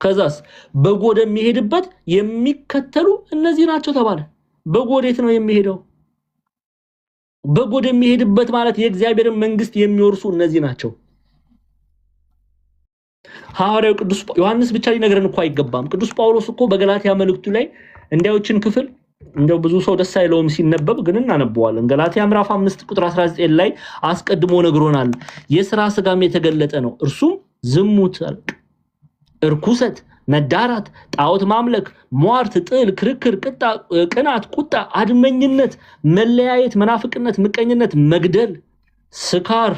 ከዛስ በግ ወደሚሄድበት የሚከተሉ እነዚህ ናቸው ተባለ። በግ ወዴት ነው የሚሄደው? በግ ወደሚሄድበት ማለት የእግዚአብሔርን መንግስት የሚወርሱ እነዚህ ናቸው። ሐዋርያው ቅዱስ ዮሐንስ ብቻ ሊነግረን እኮ አይገባም። ቅዱስ ጳውሎስ እኮ በገላትያ መልእክቱ ላይ እንዲያውችን ክፍል እንደው ብዙ ሰው ደስ አይለውም ሲነበብ ግን እናነበዋለን። ገላትያ ምዕራፍ 5 ቁጥር 19 ላይ አስቀድሞ ነግሮናል። የሥራ ሥጋም የተገለጠ ነው፣ እርሱም ዝሙት፣ እርኩሰት፣ መዳራት፣ ጣዖት ማምለክ፣ ሟርት፣ ጥል፣ ክርክር፣ ቅናት፣ ቁጣ፣ አድመኝነት፣ መለያየት፣ መናፍቅነት፣ ምቀኝነት፣ መግደል፣ ስካር።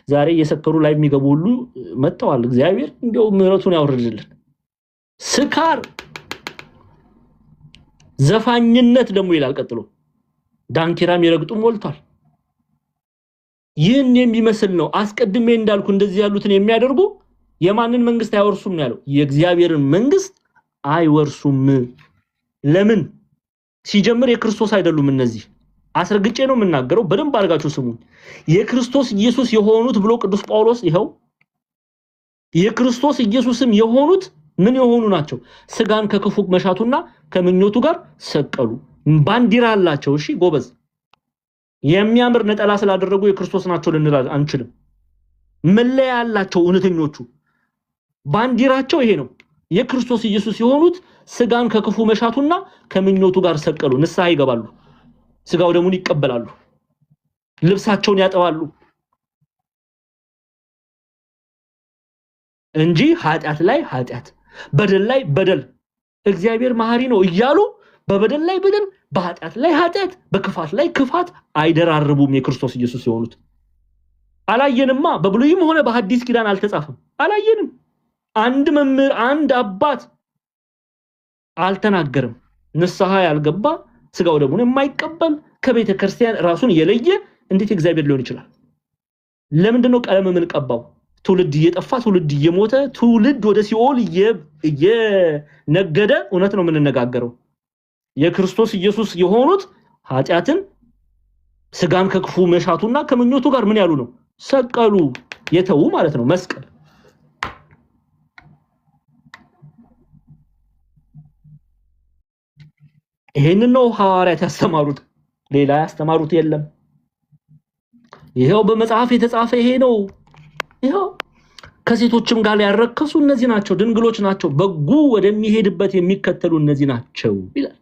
ዛሬ እየሰከሩ ላይ የሚገቡ ሁሉ መጥተዋል። እግዚአብሔር እንደው ምሕረቱን ያወርድልን። ስካር፣ ዘፋኝነት ደግሞ ይላል ቀጥሎ ዳንኪራም ይረግጡ ሞልቷል። ይህን የሚመስል ነው። አስቀድሜ እንዳልኩ እንደዚህ ያሉትን የሚያደርጉ የማንን መንግስት አይወርሱም ያለው? የእግዚአብሔርን መንግስት አይወርሱም። ለምን? ሲጀምር የክርስቶስ አይደሉም እነዚህ። አስረግጬ ነው የምናገረው፣ በደንብ አድርጋችሁ ስሙኝ። የክርስቶስ ኢየሱስ የሆኑት ብሎ ቅዱስ ጳውሎስ ይኸው የክርስቶስ ኢየሱስም የሆኑት ምን የሆኑ ናቸው? ስጋን ከክፉ መሻቱና ከምኞቱ ጋር ሰቀሉ። ባንዲራ አላቸው። እሺ ጎበዝ፣ የሚያምር ነጠላ ስላደረጉ የክርስቶስ ናቸው ልንል አንችልም። መለያ ያላቸው እውነተኞቹ ባንዲራቸው ይሄ ነው። የክርስቶስ ኢየሱስ የሆኑት ስጋን ከክፉ መሻቱና ከምኞቱ ጋር ሰቀሉ። ንስሐ ይገባሉ፣ ስጋው ደሙን ይቀበላሉ፣ ልብሳቸውን ያጠባሉ እንጂ ኃጢአት ላይ ኃጢአት፣ በደል ላይ በደል፣ እግዚአብሔር መሐሪ ነው እያሉ በበደል ላይ በደል፣ በኃጢአት ላይ ኃጢአት፣ በክፋት ላይ ክፋት አይደራርቡም። የክርስቶስ ኢየሱስ የሆኑት አላየንማ። በብሉይም ሆነ በሐዲስ ኪዳን አልተጻፈም። አላየንም። አንድ መምህር አንድ አባት አልተናገርም። ንስሐ ያልገባ ስጋው ደሙን የማይቀበል ከቤተ ክርስቲያን ራሱን የለየ እንዴት እግዚአብሔር ሊሆን ይችላል? ለምንድነው ቀለም የምንቀባው? ትውልድ እየጠፋ ትውልድ እየሞተ ትውልድ ወደ ሲኦል እየነገደ እውነት ነው የምንነጋገረው። የክርስቶስ ኢየሱስ የሆኑት ኃጢአትን ስጋን ከክፉ መሻቱና ከምኞቱ ጋር ምን ያሉ ነው? ሰቀሉ፣ የተው ማለት ነው። መስቀል ይሄንን ነው ሐዋርያት ያስተማሩት። ሌላ ያስተማሩት የለም። ይሄው በመጽሐፍ የተጻፈ ይሄ ነው። ይሄው ከሴቶችም ጋር ያረከሱ እነዚህ ናቸው፣ ድንግሎች ናቸው፣ በጉ ወደሚሄድበት የሚከተሉ እነዚህ ናቸው ይላል።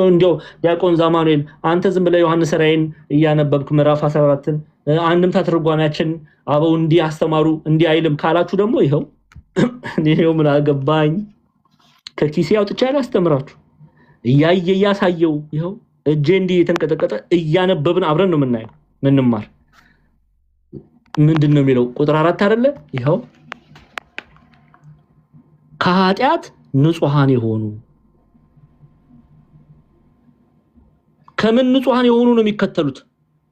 እንደው ዲያቆን ዛማኑኤል አንተ ዝም ብለህ ዮሐንስ ራእይን እያነበብክ ምዕራፍ 14ን አንድምታ ትርጓሜያችን አበው እንዲህ አስተማሩ እንዲህ አይልም ካላችሁ ደግሞ ይሄው ምን አገባኝ ከኪሴ አውጥቼ አላስተምራችሁ። እያየ እያሳየው ይሄው እጄ እንዲህ የተንቀጠቀጠ እያነበብን አብረን ነው የምናየው ምንማር። ምንድነው የሚለው? ቁጥር 4 አይደለ? ይሄው ከኃጢአት ንጹሃን የሆኑ ከምን ንጹሃን የሆኑ ነው የሚከተሉት?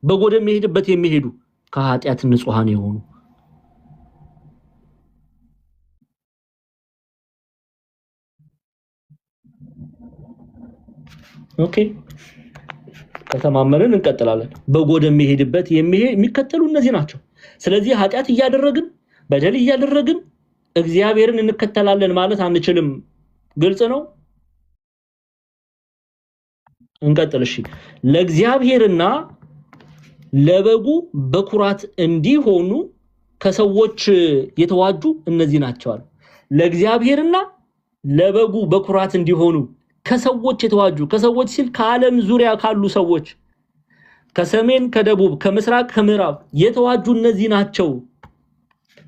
በጎደ የሚሄድበት የሚሄዱ ከኃጢአት ንጹሃን የሆኑ። ኦኬ ከተማመንን እንቀጥላለን። በጎደ የሚሄድበት የሚከተሉ እነዚህ ናቸው። ስለዚህ ኃጢአት እያደረግን በደል እያደረግን እግዚአብሔርን እንከተላለን ማለት አንችልም። ግልጽ ነው። እንቀጥል። እሺ ለእግዚአብሔርና ለበጉ በኩራት እንዲሆኑ ከሰዎች የተዋጁ እነዚህ ናቸው። ለእግዚአብሔርና ለበጉ በኩራት እንዲሆኑ ከሰዎች የተዋጁ፣ ከሰዎች ሲል ከዓለም ዙሪያ ካሉ ሰዎች፣ ከሰሜን ከደቡብ ከምስራቅ ከምዕራብ የተዋጁ እነዚህ ናቸው።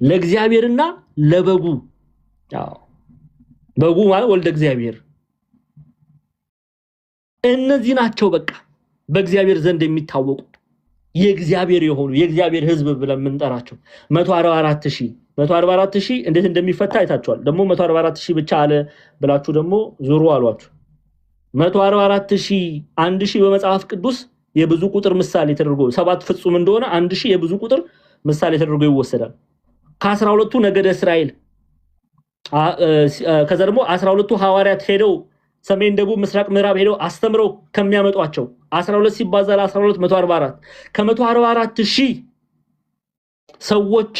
ለእግዚአብሔርና ለበጉ። በጉ ማለት ወልደ እግዚአብሔር እነዚህ ናቸው በቃ በእግዚአብሔር ዘንድ የሚታወቁ የእግዚአብሔር የሆኑ የእግዚአብሔር ሕዝብ ብለን የምንጠራቸው 144000 እንዴት እንደሚፈታ አይታችኋል። ደግሞ 144000 ብቻ አለ ብላችሁ ደግሞ ዙሩ አሏችሁ። 144000 1000 በመጽሐፍ ቅዱስ የብዙ ቁጥር ምሳሌ ተደርጎ 7 ፍጹም እንደሆነ 1000 የብዙ ቁጥር ምሳሌ ተደርጎ ይወሰዳል። ከ12ቱ ነገደ እስራኤል ከዛ ደግሞ 12ቱ ሐዋርያት ሄደው ሰሜን፣ ደቡብ፣ ምስራቅ፣ ምዕራብ ሄደው አስተምረው ከሚያመጧቸው 12 ሲባዛ ለ12 144 ከ144000 ሰዎች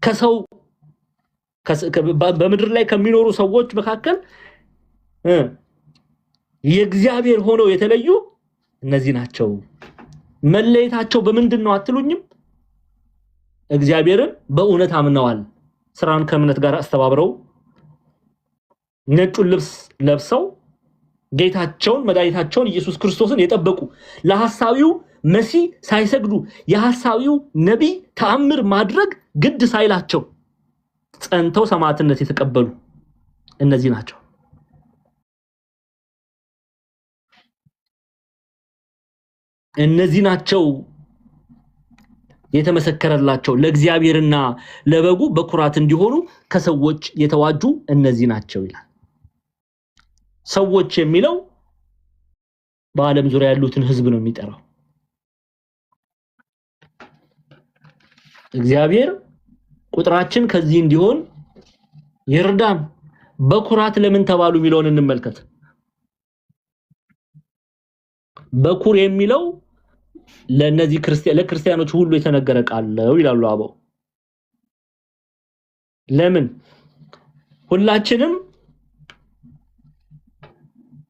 ከሰው በምድር ላይ ከሚኖሩ ሰዎች መካከል የእግዚአብሔር ሆነው የተለዩ እነዚህ ናቸው። መለየታቸው በምንድነው አትሉኝም? እግዚአብሔርን በእውነት አምነዋል። ስራን ከእምነት ጋር አስተባብረው ነጩን ልብስ ለብሰው ጌታቸውን መድኃኒታቸውን ኢየሱስ ክርስቶስን የጠበቁ ለሐሳዊው መሲህ ሳይሰግዱ የሐሳዊው ነቢይ ተአምር ማድረግ ግድ ሳይላቸው ጸንተው ሰማዕትነት የተቀበሉ እነዚህ ናቸው። እነዚህ ናቸው የተመሰከረላቸው ለእግዚአብሔርና ለበጉ በኩራት እንዲሆኑ ከሰዎች የተዋጁ እነዚህ ናቸው ይላል። ሰዎች የሚለው በዓለም ዙሪያ ያሉትን ህዝብ ነው የሚጠራው። እግዚአብሔር ቁጥራችን ከዚህ እንዲሆን ይርዳን። በኩራት ለምን ተባሉ የሚለውን እንመልከት። በኩር የሚለው ለነዚህ ለክርስቲያኖች ሁሉ የተነገረ ቃል ነው ይላሉ አበው። ለምን? ሁላችንም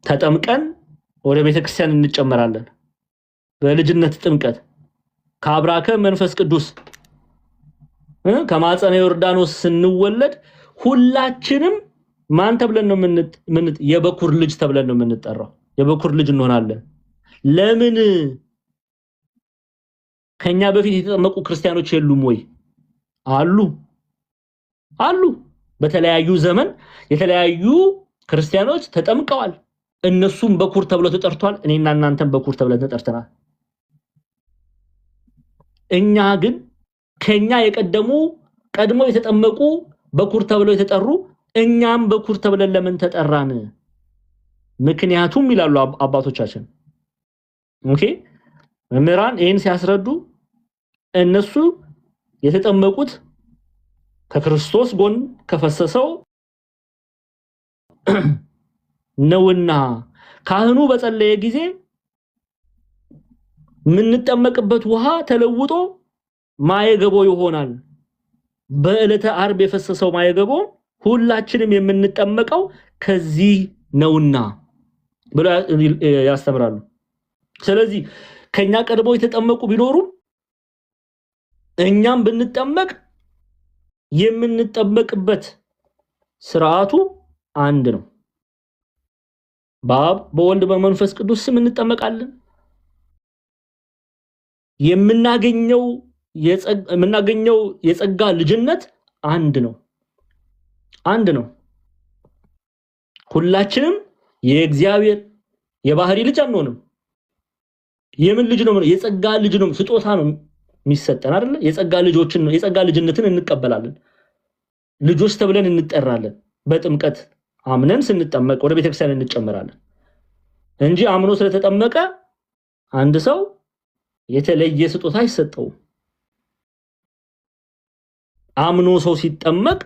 ተጠምቀን ወደ ቤተክርስቲያን እንጨመራለን። በልጅነት ጥምቀት ከአብራከ መንፈስ ቅዱስ ከማፀነ ዮርዳኖስ ስንወለድ ሁላችንም ማን ተብለን ነው የበኩር ልጅ ተብለን ነው የምንጠራው። የበኩር ልጅ እንሆናለን። ለምን? ከኛ በፊት የተጠመቁ ክርስቲያኖች የሉም ወይ? አሉ። በተለያዩ ዘመን የተለያዩ ክርስቲያኖች ተጠምቀዋል። እነሱም በኩር ተብለው ተጠርቷል። እኔና እናንተም በኩር ተብለን ተጠርተናል። እኛ ግን ከኛ የቀደሙ ቀድሞ የተጠመቁ በኩር ተብለው የተጠሩ እኛም በኩር ተብለን ለምን ተጠራን? ምክንያቱም ይላሉ አባቶቻችን። ኦኬ መምህራን ይሄን ሲያስረዱ እነሱ የተጠመቁት ከክርስቶስ ጎን ከፈሰሰው ነውና ካህኑ በጸለየ ጊዜ ምንጠመቅበት ውሃ ተለውጦ ማየገቦ ይሆናል። በዕለተ ዓርብ የፈሰሰው ማየገቦ ሁላችንም የምንጠመቀው ከዚህ ነውና ብለው ያስተምራሉ። ስለዚህ ከኛ ቀድሞ የተጠመቁ ቢኖሩ እኛም ብንጠመቅ የምንጠመቅበት ስርዓቱ አንድ ነው። በአብ በወልድ በመንፈስ ቅዱስ ስም እንጠመቃለን። የምናገኘው የጸጋ ልጅነት አንድ ነው። ሁላችንም የእግዚአብሔር የባህሪ ልጅ አንሆንም። የምን ልጅ ነው? የጸጋ ልጅ ነው። ስጦታ ነው የሚሰጠን አይደል? የጸጋ ልጆችን ነው። የጸጋ ልጅነትን እንቀበላለን። ልጆች ተብለን እንጠራለን። በጥምቀት አምነን ስንጠመቅ ወደ ቤተክርስቲያን እንጨመራለን እንጂ አምኖ ስለተጠመቀ አንድ ሰው የተለየ ስጦታ አይሰጠውም። አምኖ ሰው ሲጠመቅ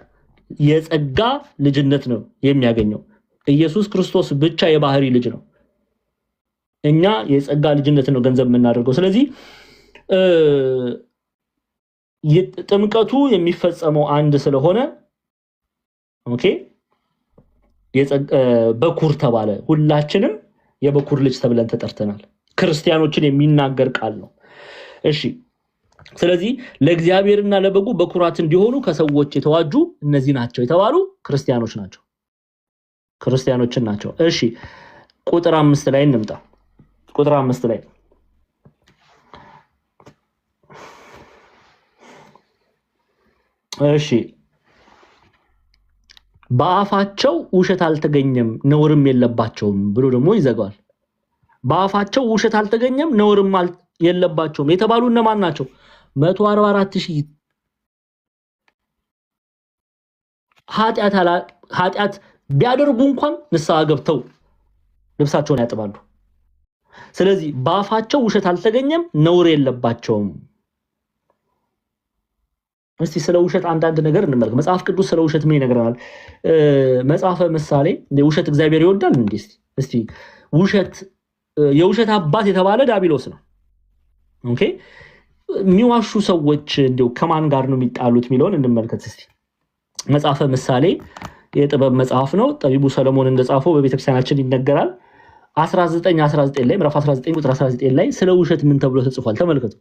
የጸጋ ልጅነት ነው የሚያገኘው። ኢየሱስ ክርስቶስ ብቻ የባህሪ ልጅ ነው። እኛ የጸጋ ልጅነት ነው ገንዘብ የምናደርገው። ስለዚህ ጥምቀቱ የሚፈጸመው አንድ ስለሆነ ኦኬ በኩር ተባለ። ሁላችንም የበኩር ልጅ ተብለን ተጠርተናል። ክርስቲያኖችን የሚናገር ቃል ነው። እሺ ስለዚህ ለእግዚአብሔርና ለበጉ በኩራት እንዲሆኑ ከሰዎች የተዋጁ እነዚህ ናቸው የተባሉ ክርስቲያኖች ናቸው። እሺ ቁጥር 5 ላይ እንምጣ። ቁጥር 5 ላይ እሺ በአፋቸው ውሸት አልተገኘም ነውርም የለባቸውም ብሎ ደግሞ ይዘጋዋል። በአፋቸው ውሸት አልተገኘም ነውርም የለባቸውም የተባሉ እነማን ናቸው? 144,000 ኃጢአት ቢያደርጉ እንኳን ንስሐ ገብተው ልብሳቸውን ያጥባሉ። ስለዚህ በአፋቸው ውሸት አልተገኘም ነውር የለባቸውም። እስቲ ስለ ውሸት አንዳንድ ነገር እንመልከት። መጽሐፍ ቅዱስ ስለ ውሸት ምን ይነግረናል? መጽሐፈ ምሳሌ ውሸት እግዚአብሔር ይወዳል እንዴ? እስቲ ውሸት የውሸት አባት የተባለ ዲያብሎስ ነው። ኦኬ የሚዋሹ ሰዎች እንደው ከማን ጋር ነው የሚጣሉት የሚለውን እንመልከት እስቲ። መጽሐፈ ምሳሌ የጥበብ መጽሐፍ ነው። ጠቢቡ ሰለሞን እንደጻፈው በቤተክርስቲያናችን ይነገራል። 19 ላይ ምዕራፍ 19 ቁጥር 19 ላይ ስለ ውሸት ምን ተብሎ ተጽፏል? ተመልከቱ።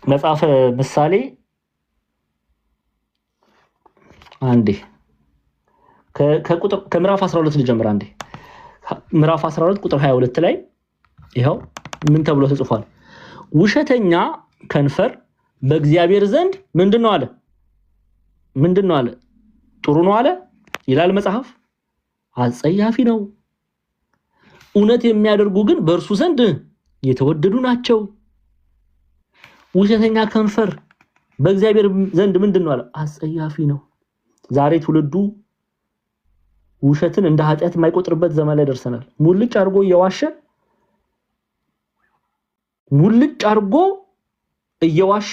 መጽሐፈ ምሳሌ አንዴ ከምዕራፍ 12 ልጀምር። አንዴ ምዕራፍ 12 ቁጥር 22 ላይ ይሄው ምን ተብሎ ተጽፏል? ውሸተኛ ከንፈር በእግዚአብሔር ዘንድ ምንድነው አለ? ምንድነው አለ? ጥሩ ነው አለ ይላል መጽሐፍ። አጸያፊ ነው። እውነት የሚያደርጉ ግን በእርሱ ዘንድ የተወደዱ ናቸው። ውሸተኛ ከንፈር በእግዚአብሔር ዘንድ ምንድነው አለ? አጸያፊ ነው። ዛሬ ትውልዱ ውሸትን እንደ ኃጢአት የማይቆጥርበት ዘመን ላይ ደርሰናል። ሙልጭ አርጎ እየዋሸ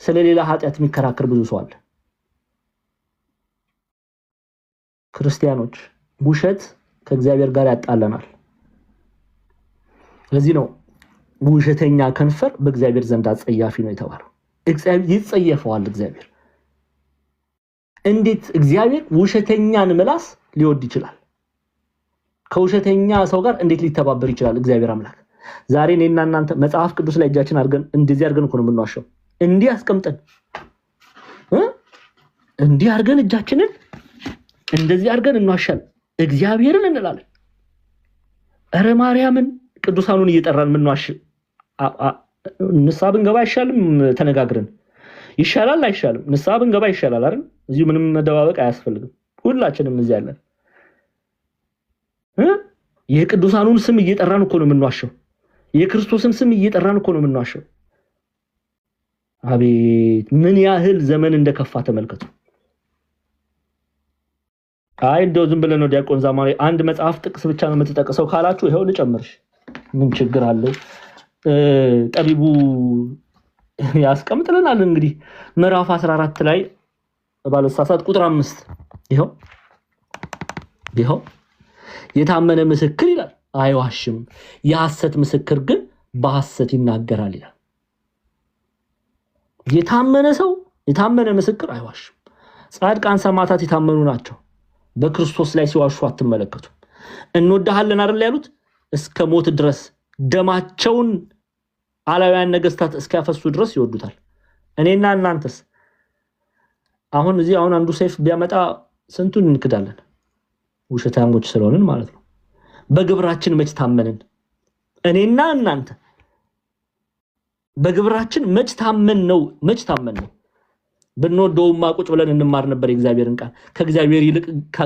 ስለሌላ ኃጢአት የሚከራከር ብዙ ሰው አለ። ክርስቲያኖች ውሸት ከእግዚአብሔር ጋር ያጣለናል። ለዚህ ነው ውሸተኛ ከንፈር በእግዚአብሔር ዘንድ አጸያፊ ነው የተባለው። እግዚአብሔር ይጸየፈዋል። እግዚአብሔር እንዴት እግዚአብሔር ውሸተኛን ምላስ ሊወድ ይችላል? ከውሸተኛ ሰው ጋር እንዴት ሊተባበር ይችላል እግዚአብሔር አምላክ? ዛሬ እኔና እናንተ መጽሐፍ ቅዱስ ላይ እጃችን አድርገን እንደዚህ አድርገን እኮ ነው የምንዋሸው። እንዲህ አስቀምጠን እንዲህ አድርገን እጃችንን እንደዚህ አድርገን እንዋሻለን። እግዚአብሔርን እንላለን። ኧረ ማርያምን ቅዱሳኑን እየጠራን ምንዋሽ ንስሐ ብንገባ አይሻልም? ተነጋግረን ይሻላል አይሻልም? ንስሐ ብንገባ ይሻላል አይደል? እዚሁ ምንም መደባበቅ አያስፈልግም። ሁላችንም እዚህ ያለን የቅዱሳኑን ስም እየጠራን እኮ ነው የምንዋሸው። የክርስቶስን ስም እየጠራን እኮ ነው የምንዋሸው። አቤት ምን ያህል ዘመን እንደከፋ ተመልከቱ። አይ እንደው ዝም ብለን ነው ዲያቆን ዛማሪ አንድ መጽሐፍ ጥቅስ ብቻ ነው የምትጠቅሰው ካላችሁ ይሄው ልጨምርሽ፣ ምን ችግር አለው? ጠቢቡ ያስቀምጥልናል። እንግዲህ ምዕራፍ 14 ላይ ባለሳሳት ቁጥር 5 ይሄው የታመነ ምስክር ይላል አይዋሽም፣ የሐሰት ምስክር ግን በሐሰት ይናገራል ይላል። የታመነ ምስክር አይዋሽም። ጻድቃን ሰማዕታት የታመኑ ናቸው። በክርስቶስ ላይ ሲዋሹ አትመለከቱም። እንወዳሃለን አይደል ያሉት እስከ ሞት ድረስ ደማቸውን አላውያን ነገስታት እስኪያፈሱ ድረስ ይወዱታል። እኔና እናንተስ አሁን አንዱ ሰይፍ ቢያመጣ ስንቱን እንክዳለን? ውሸታሞች ስለሆንን ማለት ነው። በግብራችን መች ታመንን? እኔና እናንተ በግብራችን መች ታመን ነው? ብንወደውማ ቁጭ ብለን እንማር ነበር የእግዚአብሔርን ቃል።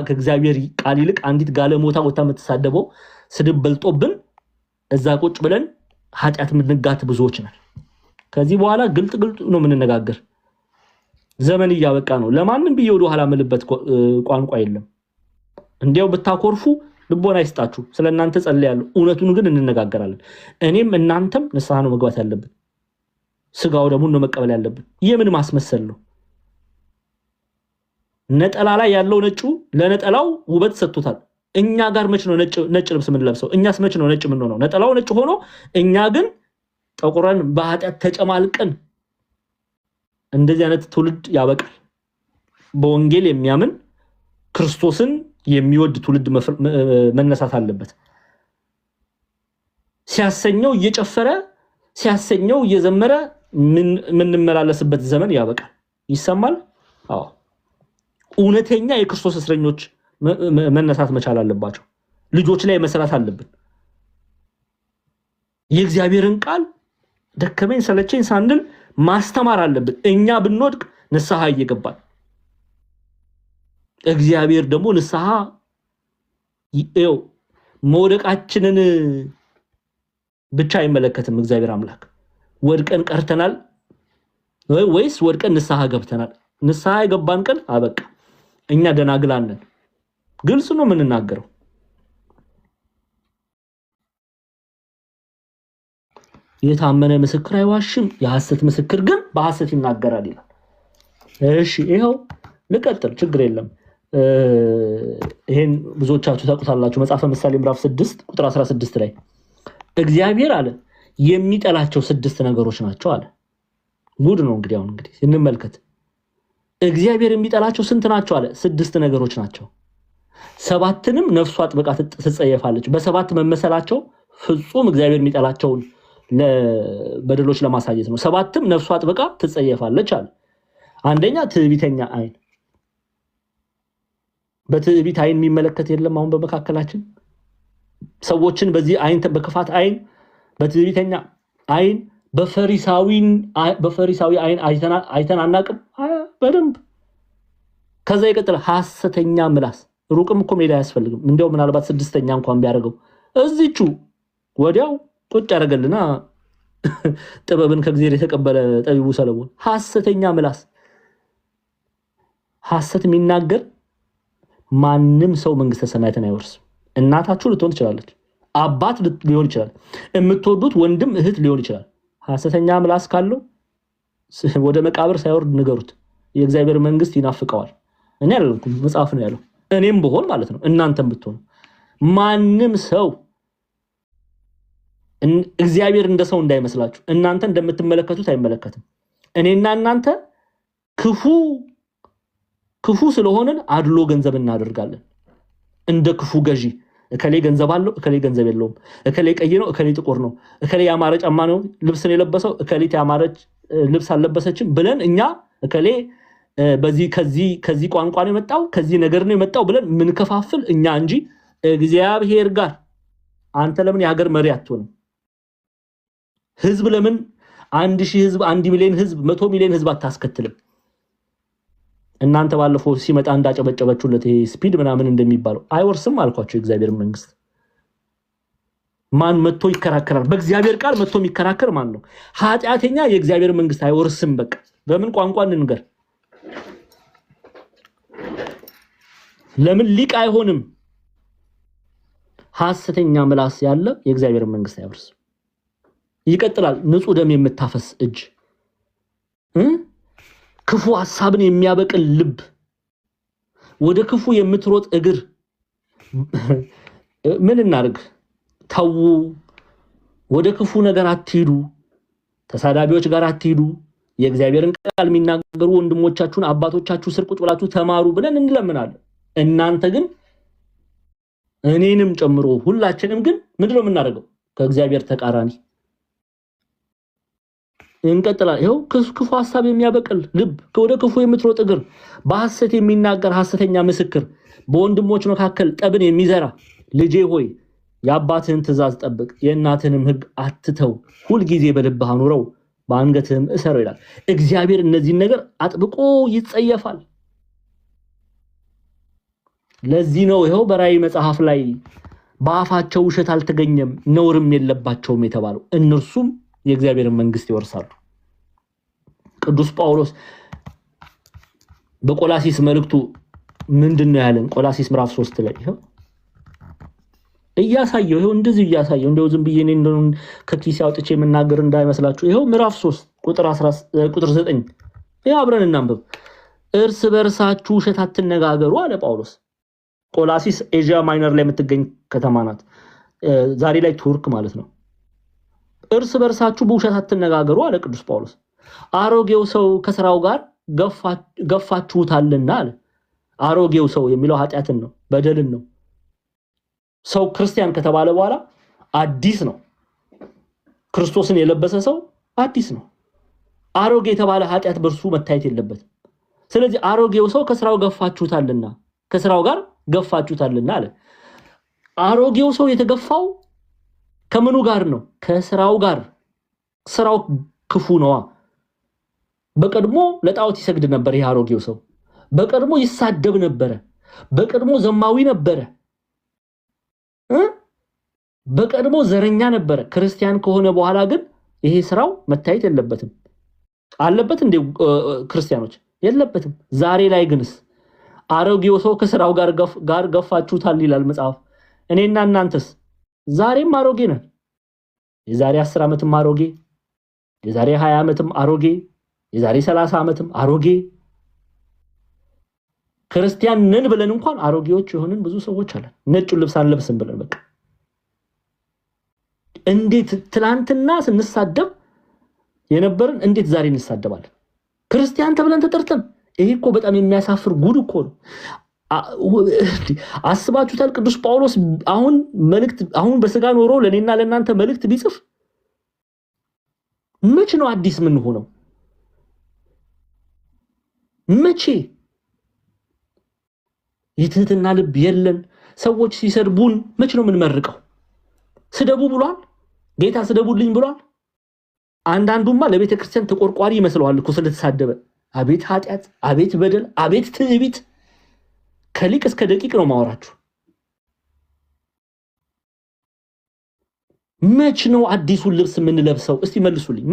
ከእግዚአብሔር ቃል ይልቅ አንዲት ጋለሞታ ወታ የምትሳደበው ስድብ በልጦብን እዛ ቁጭ ብለን ኃጢአት ምንጋት ብዙዎች ነን። ከዚህ በኋላ ግልጥ ነው የምንነጋገር። ዘመን እያበቃ ነው። ለማንም ብዬ ወደ ኋላ መልበት ቋንቋ የለም። እንዲያው ብታኮርፉ ልቦና ይስጣችሁ። ስለናንተ ጸልያለሁ። እውነቱን ግን እንነጋገራለን። እኔም እናንተም ንስሐ ነው መግባት ያለብን። ስጋው ደግሞ ነው መቀበል ያለብን። የምን ማስመሰል ነው? ነጠላ ላይ ያለው ነጩ ለነጠላው ውበት ሰጥቶታል። እኛ ጋር መች ነው ነጭ ልብስ ምን ለብሰው? እኛስ መች ነው ነጭ ምን ነው? ነጠላው ነጭ ሆኖ እኛ ግን ጠቁረን በኃጢአት ተጨማልቀን። እንደዚህ አይነት ትውልድ ያበቃል። በወንጌል የሚያምን ክርስቶስን የሚወድ ትውልድ መነሳት አለበት። ሲያሰኘው እየጨፈረ ሲያሰኘው እየዘመረ ምንመላለስበት ዘመን ያበቃል። ይሰማል? አዎ። እውነተኛ የክርስቶስ እስረኞች መነሳት መቻል አለባቸው። ልጆች ላይ መስራት አለብን። የእግዚአብሔርን ቃል ደከመኝ ሰለቸኝ ሳንል ማስተማር አለብን። እኛ ብንወድቅ ንስሐ እየገባን እግዚአብሔር ደግሞ ንስሐ ይው መውደቃችንን ብቻ አይመለከትም እግዚአብሔር አምላክ። ወድቀን ቀርተናል ወይስ ወድቀን ንስሐ ገብተናል? ንስሐ የገባን ቀን አበቃ። እኛ ደናግላን ነን። ግልጽ ነው የምንናገረው። የታመነ ምስክር አይዋሽም፣ የሐሰት ምስክር ግን በሐሰት ይናገራል ይላል። እሺ ይሄው ልቀጥል፣ ችግር የለም። ይሄን ብዙዎቻችሁ ታውቁታላችሁ። መጽሐፈ ምሳሌ ምዕራፍ 6 ቁጥር 16 ላይ እግዚአብሔር አለ የሚጠላቸው 6 ነገሮች ናቸው አለ። ጉድ ነው እንግዲህ። አሁን እንግዲህ እንመልከት። እግዚአብሔር የሚጠላቸው ስንት ናቸው አለ? 6 ነገሮች ናቸው። 7ንም ነፍሱ አጥብቃ ትጸየፋለች። በ7 መመሰላቸው ፍጹም እግዚአብሔር የሚጠላቸውን በደሎች ለማሳየት ነው። 7ም ነፍሱ አጥብቃ ትጸየፋለች አለ። አንደኛ ትዕቢተኛ አይን። በትዕቢት አይን የሚመለከት የለም አሁን በመካከላችን። ሰዎችን በዚህ አይን፣ በክፋት አይን፣ በትዕቢተኛ አይን፣ በፈሪሳዊ አይን አይተን አናቅም በደንብ። ከዛ ይቀጥል ሐሰተኛ ምላስ። ሩቅም እኮ ሜዳ አያስፈልግም። እንደው ምናልባት 6ኛ እንኳን ቢያደርገው እዚቹ ወዲያው ቁጭ ያደረገልና ጥበብን ከእግዚአብሔር የተቀበለ ጠቢቡ ሰለሞን። ሐሰተኛ ምላስ፣ ሐሰት የሚናገር ማንም ሰው መንግስተ ሰማያትን አይወርስም። እናታችሁ ልትሆን ትችላለች፣ አባት ሊሆን ይችላል፣ የምትወዱት ወንድም እህት ሊሆን ይችላል። ሐሰተኛ ምላስ ካለው ወደ መቃብር ሳይወርድ ንገሩት፣ የእግዚአብሔር መንግስት ይናፍቀዋል። እኔ አይደለም መጽሐፍ ነው ያለው፣ እኔም ብሆን ማለት ነው፣ እናንተም ብትሆኑ። ማንም ሰው እግዚአብሔር እንደ ሰው እንዳይመስላችሁ፣ እናንተ እንደምትመለከቱት አይመለከትም። እኔና እናንተ ክፉ ስለሆነን አድሎ ገንዘብ እናደርጋለን። እንደ ክፉ ገዢ እከሌ ገንዘብ አለው፣ እከሌ ገንዘብ የለውም፣ እከሌ ቀይ ነው፣ እከሌ ጥቁር ነው፣ እከሌ ያማረ ጫማ ነው ልብስን የለበሰው፣ እከሌ ያማረች ልብስ አልለበሰችም ብለን እኛ እከሌ ከዚህ ቋንቋ ነው የመጣው፣ ከዚህ ነገር ነው የመጣው ብለን ምንከፋፍል እኛ እንጂ እግዚአብሔር ጋር አንተ ለምን የሀገር መሪ አትሆንም? ህዝብ ለምን 1000 ህዝብ 1 ሚሊዮን ህዝብ 100 ሚሊዮን ህዝብ አታስከትልም? እናንተ ባለፈው ሲመጣ እንዳጨበጨበችሁለት ይሄ ስፒድ ምናምን እንደሚባለው አይወርስም አልኳችሁ። የእግዚአብሔር መንግስት ማን መጥቶ ይከራከራል? በእግዚአብሔር ቃል መጥቶ የሚከራከር ማን ነው? ኃጢአተኛ የእግዚአብሔር መንግስት አይወርስም። በቃ በምን ቋንቋ እንንገር? ለምን ሊቅ አይሆንም? ሐሰተኛ ምላስ ያለ የእግዚአብሔር መንግስት አይወርስም። ይቀጥላል። ንጹህ ደም የምታፈስ እጅ፣ ክፉ ሐሳብን የሚያበቅል ልብ፣ ወደ ክፉ የምትሮጥ እግር። ምን እናርግ? ተው፣ ወደ ክፉ ነገር አትሂዱ፣ ተሳዳቢዎች ጋር አትሂዱ፣ የእግዚአብሔርን ቃል የሚናገሩ ወንድሞቻችሁን አባቶቻችሁ ስር ቁጭ ብላችሁ ተማሩ ብለን እንለምናለን። እናንተ ግን እኔንም ጨምሮ ሁላችንም ግን ምንድነው የምናደርገው? ከእግዚአብሔር ተቃራኒ እንቀጥላለን። ይኸው ክፉ ሐሳብ የሚያበቅል ልብ፣ ወደ ክፉ የምትሮጥ እግር፣ በሐሰት የሚናገር ሐሰተኛ ምስክር፣ በወንድሞች መካከል ጠብን የሚዘራ። ልጄ ሆይ የአባትህን ትእዛዝ ጠብቅ፣ የእናትህንም ሕግ አትተው፣ ሁልጊዜ በልብህ አኑረው፣ በአንገትህም እሰረው ይላል። እግዚአብሔር እነዚህን ነገር አጥብቆ ይጸየፋል። ለዚህ ነው ይኸው በራእይ መጽሐፍ ላይ በአፋቸው ውሸት አልተገኘም ነውርም የለባቸውም የተባለው። እነርሱም የእግዚአብሔርን መንግስት ይወርሳሉ። ቅዱስ ጳውሎስ በቆላሲስ መልእክቱ ምንድነው ያለን? ቆላሲስ ምዕራፍ 3 ላይ ይሄው እያሳየው ይሄው እንደዚህ እያሳየው እንደው ዝም ብዬ እኔ እንደው ከኪስ አውጥቼ የምናገር እንዳይመስላችሁ። ይሄው ምዕራፍ 3 ቁጥር 9 ይሄ አብረን እናንብብ። እርስ በርሳችሁ ውሸት አትነጋገሩ አለ ጳውሎስ። ቆላሲስ ኤዥያ ማይነር ላይ የምትገኝ ከተማ ናት፣ ዛሬ ላይ ቱርክ ማለት ነው። እርስ በርሳችሁ በውሸት አትነጋገሩ አለ ቅዱስ ጳውሎስ። አሮጌው ሰው ከስራው ጋር ገፋችሁታልና አለ። አሮጌው ሰው የሚለው ኃጢአትን ነው፣ በደልን ነው። ሰው ክርስቲያን ከተባለ በኋላ አዲስ ነው። ክርስቶስን የለበሰ ሰው አዲስ ነው። አሮጌ የተባለ ኃጢአት በእርሱ መታየት የለበትም። ስለዚህ አሮጌው ሰው ከስራው ገፋችሁታልና፣ ከስራው ጋር ገፋችሁታልና አለ። አሮጌው ሰው የተገፋው ከምኑ ጋር ነው? ከስራው ጋር። ስራው ክፉ ነዋ። በቀድሞ ለጣዖት ይሰግድ ነበር ይህ አሮጌው ሰው። በቀድሞ ይሳደብ ነበረ። በቀድሞ ዘማዊ ነበረ። በቀድሞ ዘረኛ ነበረ። ክርስቲያን ከሆነ በኋላ ግን ይሄ ስራው መታየት የለበትም። አለበት እንዴ ክርስቲያኖች? የለበትም። ዛሬ ላይ ግንስ አሮጌው ሰው ከስራው ጋር ገፋችሁታል ይላል መጽሐፍ። እኔና እናንተስ ዛሬም አሮጌ ነን። የዛሬ 10 ዓመትም አሮጌ፣ የዛሬ 20 ዓመትም አሮጌ፣ የዛሬ 30 ዓመትም አሮጌ። ክርስቲያን ነን ብለን እንኳን አሮጌዎች የሆንን ብዙ ሰዎች አለን። ነጩን ልብስ አንለብስም ብለን በቃ እንዴት ትላንትና ስንሳደብ የነበርን እንዴት ዛሬ እንሳደባለን? ክርስቲያን ተብለን ተጠርተን። ይሄ እኮ በጣም የሚያሳፍር ጉድ እኮ ነው። አስባችሁታል? ቅዱስ ጳውሎስ አሁን በስጋ ኖሮ ለኔና ለእናንተ መልእክት ቢጽፍ መቼ ነው አዲስ ምን ሆነው? መቼ? የትህትና ልብ የለን። ሰዎች ሲሰድቡን መቼ ነው የምንመርቀው? ስደቡ ብሏል ጌታ፣ ስደቡልኝ ብሏል። አንዳንዱማ ለቤተ ክርስቲያን ተቆርቋሪ ይመስለዋል እኮ ስለተሳደበ። አቤት ኃጢአት፣ አቤት በደል፣ አቤት ትዕቢት። ከሊቅ እስከ ደቂቅ ነው ማወራችሁ። መች ነው አዲሱን ልብስ የምንለብሰው? እስቲ መልሱልኝ።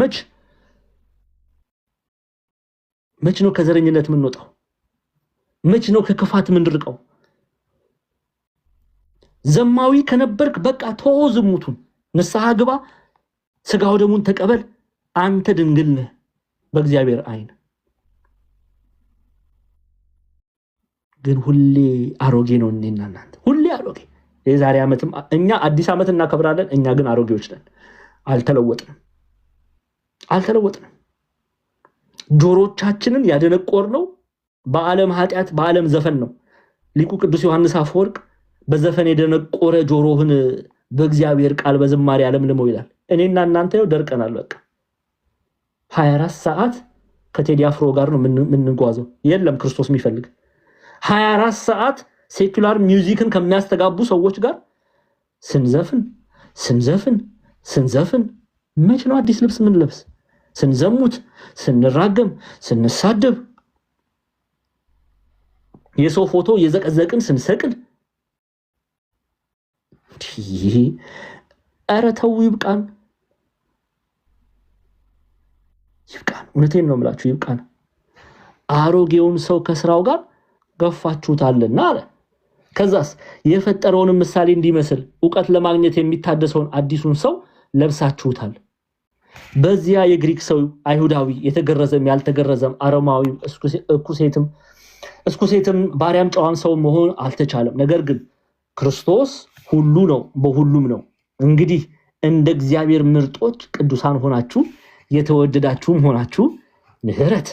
መች ነው ከዘረኝነት የምንወጣው? መች ነው ከክፋት የምንርቀው? ዘማዊ ከነበርክ በቃ ተው ዝሙቱን፣ ንስሐ ግባ፣ ስጋው ደሙን ተቀበል። አንተ ድንግል ነህ በእግዚአብሔር አይን። ግን ሁሌ አሮጌ ነው እኔና እናንተ፣ ሁሌ አሮጌ። የዛሬ ዓመትም እኛ አዲስ ዓመት እናከብራለን፣ እኛ ግን አሮጌዎች ነን። አልተለወጥንም። ጆሮቻችንን ያደነቆርነው በዓለም ኃጢአት፣ በዓለም ዘፈን ነው። ሊቁ ቅዱስ ዮሐንስ አፈወርቅ በዘፈን የደነቆረ ጆሮህን በእግዚአብሔር ቃል በዝማሬ አለምልመው ይላል። እኔና እናንተ ይኸው ደርቀናል። በቃ 24 ሰዓት ከቴዲ አፍሮ ጋር ነው የምንጓዘው። የለም ክርስቶስ የሚፈልግ 24 ሰዓት ሴኩላር ሚውዚክን ከሚያስተጋቡ ሰዎች ጋር ስንዘፍን። መች ነው አዲስ ልብስ ምን ለብስ? ስንዘሙት፣ ስንራገም፣ ስንሳደብ፣ የሰው ፎቶ የዘቀዘቅን ስንሰቅል። ኧረ ተው ይብቃን። እውነቴን ነው የምላችሁ፣ ይብቃን። አሮጌውን ሰው ከስራው ጋር ገፋችሁታልና አለ። ከዛስ የፈጠረውን ምሳሌ እንዲመስል እውቀት ለማግኘት የሚታደሰውን አዲሱን ሰው ለብሳችሁታል። በዚያ የግሪክ ሰው አይሁዳዊ፣ የተገረዘም ያልተገረዘም፣ አረማዊ፣ እስኩሴትም ባሪያም ጨዋም ሰው መሆን አልተቻለም። ነገር ግን ክርስቶስ ሁሉ ነው፣ በሁሉም ነው። እንግዲህ እንደ እግዚአብሔር ምርጦች ቅዱሳን ሆናችሁ የተወደዳችሁም ሆናችሁ ምሕረት፣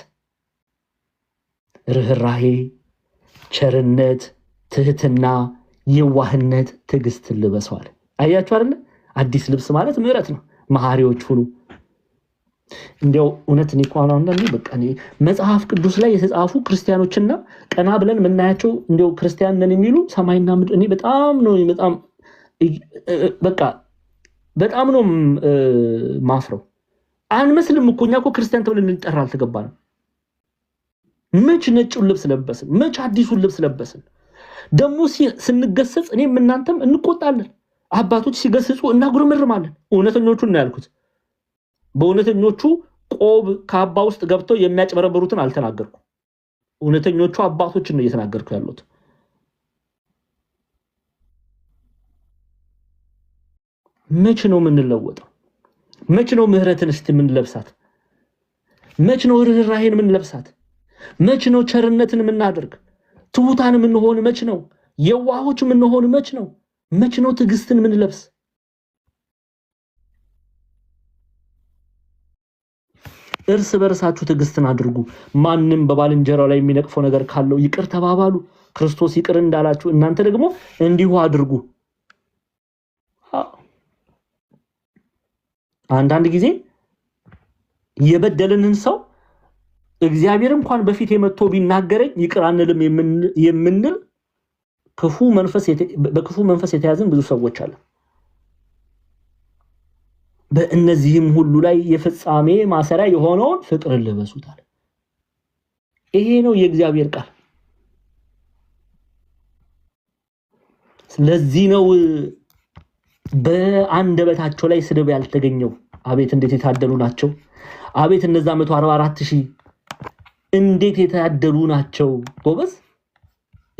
ርህራሄ፣ ቸርነት፣ ትህትና፣ የዋህነት፣ ትዕግስት ልበሷል። አያችሁ አይደለ? አዲስ ልብስ ማለት ምሕረት ነው። መሐሪዎች ሁኑ። እንዲያው እውነት እኔ እንኳን አንዳንዴ በቃ መጽሐፍ ቅዱስ ላይ የተጻፉ ክርስቲያኖችና ቀና ብለን የምናያቸው እንዲያው ክርስቲያን ነን የሚሉ ሰማይና ምድር እኔ በጣም ነው ማፍረው። አንመስልም እኮ እኛ እኮ ክርስቲያን ተብለን ልንጠራ አልተገባንም። መች ነጭውን ልብስ ለበስን? መች አዲሱን ልብስ ለበስን? ደግሞ ስንገሰጽ እኔም እናንተም እንቆጣለን። አባቶች ሲገስጹ እናጉረመርማለን። እውነተኞቹን ነው ያልኩት። በእውነተኞቹ ቆብ ከአባ ውስጥ ገብተው የሚያጭበረበሩትን አልተናገርኩም። እውነተኞቹ አባቶችን ነው እየተናገርኩ ያሉት። መች ነው የምንለወጠው? መች ነው ምህረትን እስቲ የምንለብሳት? መች ነው ርህራሄን የምንለብሳት? መች ነው ቸርነትን የምናደርግ? ትሁታን የምንሆን መች ነው? የዋሆች የምንሆን መች ነው? መች ነው ትዕግስትን የምንለብስ? እርስ በርሳችሁ ትዕግስትን አድርጉ። ማንም በባልንጀራው ላይ የሚነቅፈው ነገር ካለው ይቅር ተባባሉ፣ ክርስቶስ ይቅር እንዳላችሁ እናንተ ደግሞ እንዲሁ አድርጉ። አንዳንድ ጊዜ የበደልንን ሰው እግዚአብሔር እንኳን በፊት የመጥቶ ቢናገረኝ ይቅር አንልም የምንል በክፉ መንፈስ የተያዘን ብዙ ሰዎች አሉ። በእነዚህም ሁሉ ላይ የፍጻሜ ማሰሪያ የሆነውን ፍቅርን ልበሱታል። ይሄ ነው የእግዚአብሔር ቃል። ስለዚህ ነው በአንደበታቸው ላይ ስድብ ያልተገኘው አቤት እንዴት የታደሉ ናቸው! አቤት እነዛ 144,000 እንዴት የታደሉ ናቸው ጎበዝ!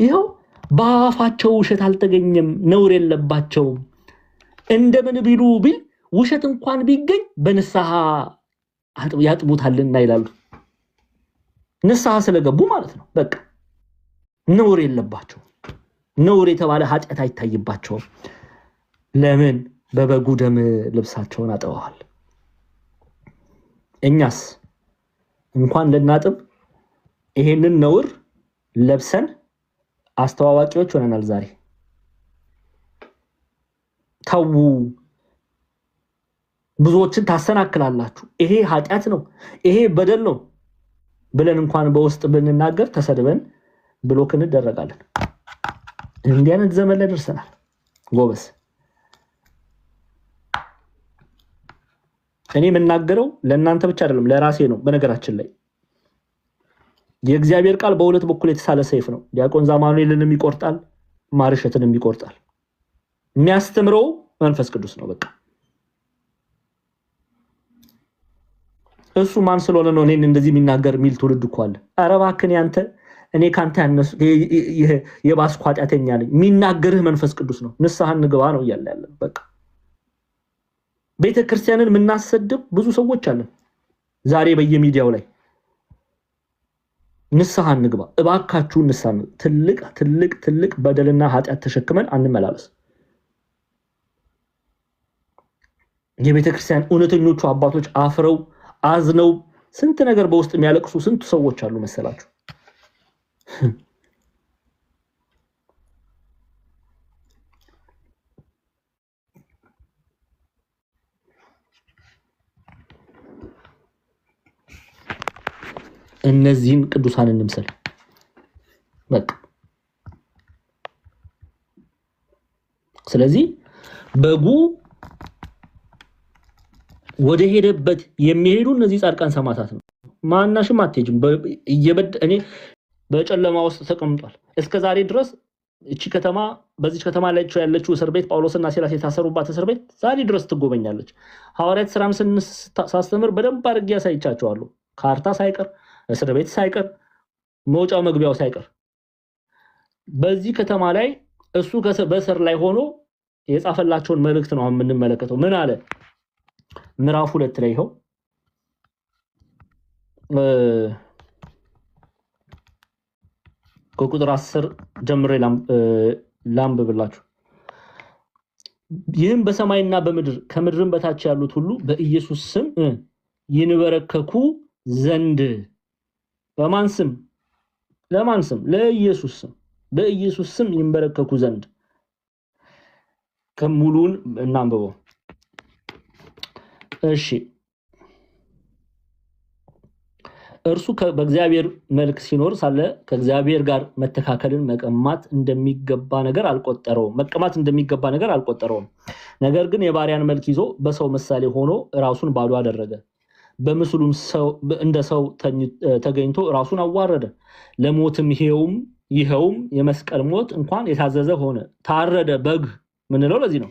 ይኸው በአፋቸው ውሸት አልተገኘም፣ ነውር የለባቸውም። እንደምን ቢሉ ቢል ውሸት እንኳን ቢገኝ በንስሐ ያጥቡታልና ይላሉ። ንስሐ ስለገቡ ማለት ነው። በቃ ነውር የለባቸው፣ ነውር የተባለ ኃጢአት አይታይባቸውም። ለምን? በበጉ ደም ልብሳቸውን አጥበዋል። እኛስ እንኳን ልናጥብ ይሄንን ነውር ለብሰን አስተዋዋቂዎች ሆነናል። ዛሬ ተው፣ ብዙዎችን ታሰናክላላችሁ፣ ይሄ ኃጢአት ነው፣ ይሄ በደል ነው ብለን እንኳን በውስጥ ብንናገር ተሰድበን ብሎክ እንደረጋለን። እንዲህ አይነት ዘመን ላይ ደርሰናል ጎበዝ። እኔ የምናገረው ለእናንተ ብቻ አይደለም ለራሴ ነው። በነገራችን ላይ የእግዚአብሔር ቃል በሁለት በኩል የተሳለ ሰይፍ ነው። ዲያቆን ዛማኑኤልንም ይቆርጣል፣ ማርሸትንም ይቆርጣል። የሚያስተምረው መንፈስ ቅዱስ ነው። በቃ እሱ ማን ስለሆነ ነው እኔን እንደዚህ የሚናገር የሚል ትውልድ እኮ አለ። ኧረ እባክህን ያንተ እኔ ካንተ ያነሱ የባስኩ ኃጢአተኛ ነኝ። የሚናገርህ መንፈስ ቅዱስ ነው። ንስሐ እንግባ ነው እያለ ያለን። በቃ ቤተክርስቲያንን የምናሰድብ ብዙ ሰዎች አለን ዛሬ በየሚዲያው ላይ። ንስሐ እንግባ እባካችሁ፣ ንስሐ። ትልቅ ትልቅ ትልቅ በደልና ኃጢአት ተሸክመን አንመላለስ። የቤተክርስቲያን እውነተኞቹ አባቶች አፍረው አዝነው ስንት ነገር በውስጥ የሚያለቅሱ ስንት ሰዎች አሉ መሰላችሁ። እነዚህን ቅዱሳን እንምሰል በቃ። ስለዚህ በጉ ወደ ሄደበት የሚሄዱ እነዚህ ጻድቃን ሰማዕታት ነው። ማናሽም አትሄጂም። እኔ በጨለማ ውስጥ ተቀምጧል እስከ ዛሬ ድረስ። እቺ ከተማ በዚህ ከተማ ላይ ያለችው እስር ቤት ጳውሎስና ሲላስ የታሰሩባት እስር ቤት ዛሬ ድረስ ትጎበኛለች። ሐዋርያት ሥራን ሳስተምር በደንብ አድርጌ ያሳይቻቸዋለሁ። ካርታ ሳይቀር፣ እስር ቤት ሳይቀር፣ መውጫው መግቢያው ሳይቀር። በዚህ ከተማ ላይ እሱ በእስር ላይ ሆኖ የጻፈላቸውን መልእክት ነው የምንመለከተው። ምን አለ? ምዕራፍ 2 ላይ ይኸው ከቁጥር 10 ጀምሬ ላንብብላችሁ። ይህም በሰማይና በምድር ከምድርም በታች ያሉት ሁሉ በኢየሱስ ስም ይንበረከኩ ዘንድ። በማን ስም? ለማን ስም? ለኢየሱስ ስም። በኢየሱስ ስም ይንበረከኩ ዘንድ። ከሙሉን እናንብበው። እሺ። እርሱ በእግዚአብሔር መልክ ሲኖር ሳለ ከእግዚአብሔር ጋር መተካከልን መቀማት እንደሚገባ ነገር አልቆጠረውም። ነገር ግን የባሪያን መልክ ይዞ በሰው ምሳሌ ሆኖ ራሱን ባዶ አደረገ። በምስሉም እንደ ሰው ተገኝቶ ራሱን አዋረደ፣ ለሞትም ይኸውም የመስቀል ሞት እንኳን የታዘዘ ሆነ። ታረደ። በግ ምንለው ለዚህ ነው።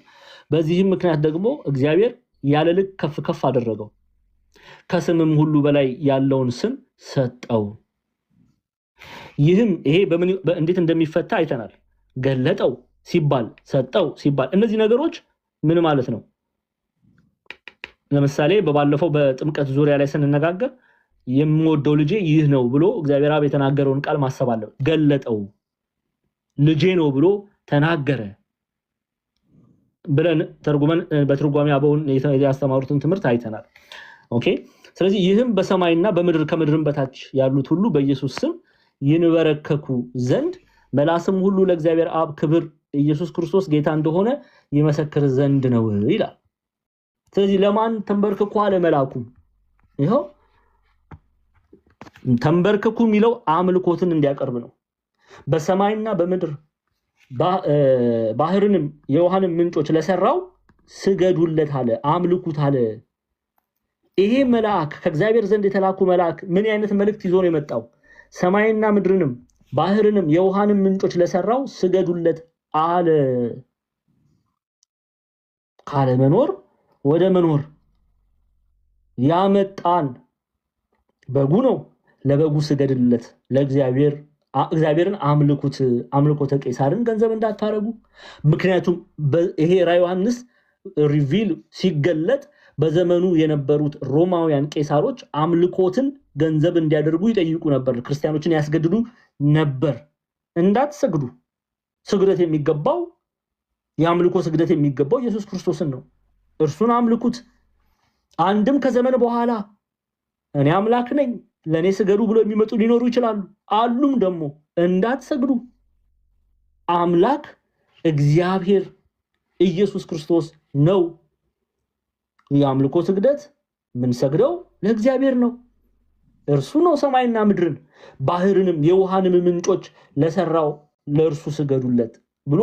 በዚህም ምክንያት ደግሞ እግዚአብሔር ያለ ልክ ከፍ ከፍ አደረገው፣ ከስምም ሁሉ በላይ ያለውን ስም ሰጠው። ይሄ እንዴት እንደሚፈታ አይተናል። ገለጠው ሲባል፣ ሰጠው ሲባል፣ እነዚህ ነገሮች ምን ማለት ነው? ለምሳሌ በባለፈው በጥምቀት ዙሪያ ላይ ስንነጋገር የምወደው ልጄ ይህ ነው ብሎ እግዚአብሔር አብ የተናገረውን ቃል ማሰብ አለ። ገለጠው፣ ልጄ ነው ብሎ ተናገረ ብለን ተርጉመን በትርጓሜ አበውን ያስተማሩትን ትምህርት አይተናል። ኦኬ። ስለዚህ ይህም በሰማይና በምድር ከምድርም በታች ያሉት ሁሉ በኢየሱስ ስም ይንበረከኩ ዘንድ መላስም ሁሉ ለእግዚአብሔር አብ ክብር ኢየሱስ ክርስቶስ ጌታ እንደሆነ ይመሰክር ዘንድ ነው ይላል። ስለዚህ ለማን ተንበርክኩ አለ? መላኩ። ይኸው ተንበርክኩ የሚለው አምልኮትን እንዲያቀርብ ነው። በሰማይና በምድር ባህርንም የውሃንም ምንጮች ለሰራው ስገዱለት አለ፣ አምልኩት አለ። ይሄ መልአክ ከእግዚአብሔር ዘንድ የተላኩ መልአክ ምን አይነት መልእክት ይዞ ነው የመጣው? ሰማይና ምድርንም ባህርንም የውሃንም ምንጮች ለሰራው ስገዱለት አለ። ካለመኖር ወደ መኖር ያመጣን በጉ ነው። ለበጉ ስገድለት፣ እግዚአብሔርን አምልኮተ ቄሳርን ገንዘብ እንዳታረጉ። ምክንያቱም ይሄ ራዕየ ዮሐንስ ሪቪል ሲገለጥ በዘመኑ የነበሩት ሮማውያን ቄሳሮች አምልኮትን ገንዘብ እንዲያደርጉ ይጠይቁ ነበር፣ ክርስቲያኖችን ያስገድዱ ነበር። እንዳትሰግዱ፣ ስግደት የሚገባው የአምልኮ ስግደት የሚገባው ኢየሱስ ክርስቶስን ነው። እርሱን አምልኩት። አንድም ከዘመን በኋላ እኔ አምላክ ነኝ ለእኔ ስገዱ ብሎ የሚመጡ ሊኖሩ ይችላሉ። አሉም ደግሞ እንዳትሰግዱ። አምላክ እግዚአብሔር ኢየሱስ ክርስቶስ ነው። የአምልኮ ስግደት ምንሰግደው ለእግዚአብሔር ነው። እርሱ ነው ሰማይና ምድርን ባህርንም የውሃንም ምንጮች ለሰራው ለእርሱ ስገዱለት ብሎ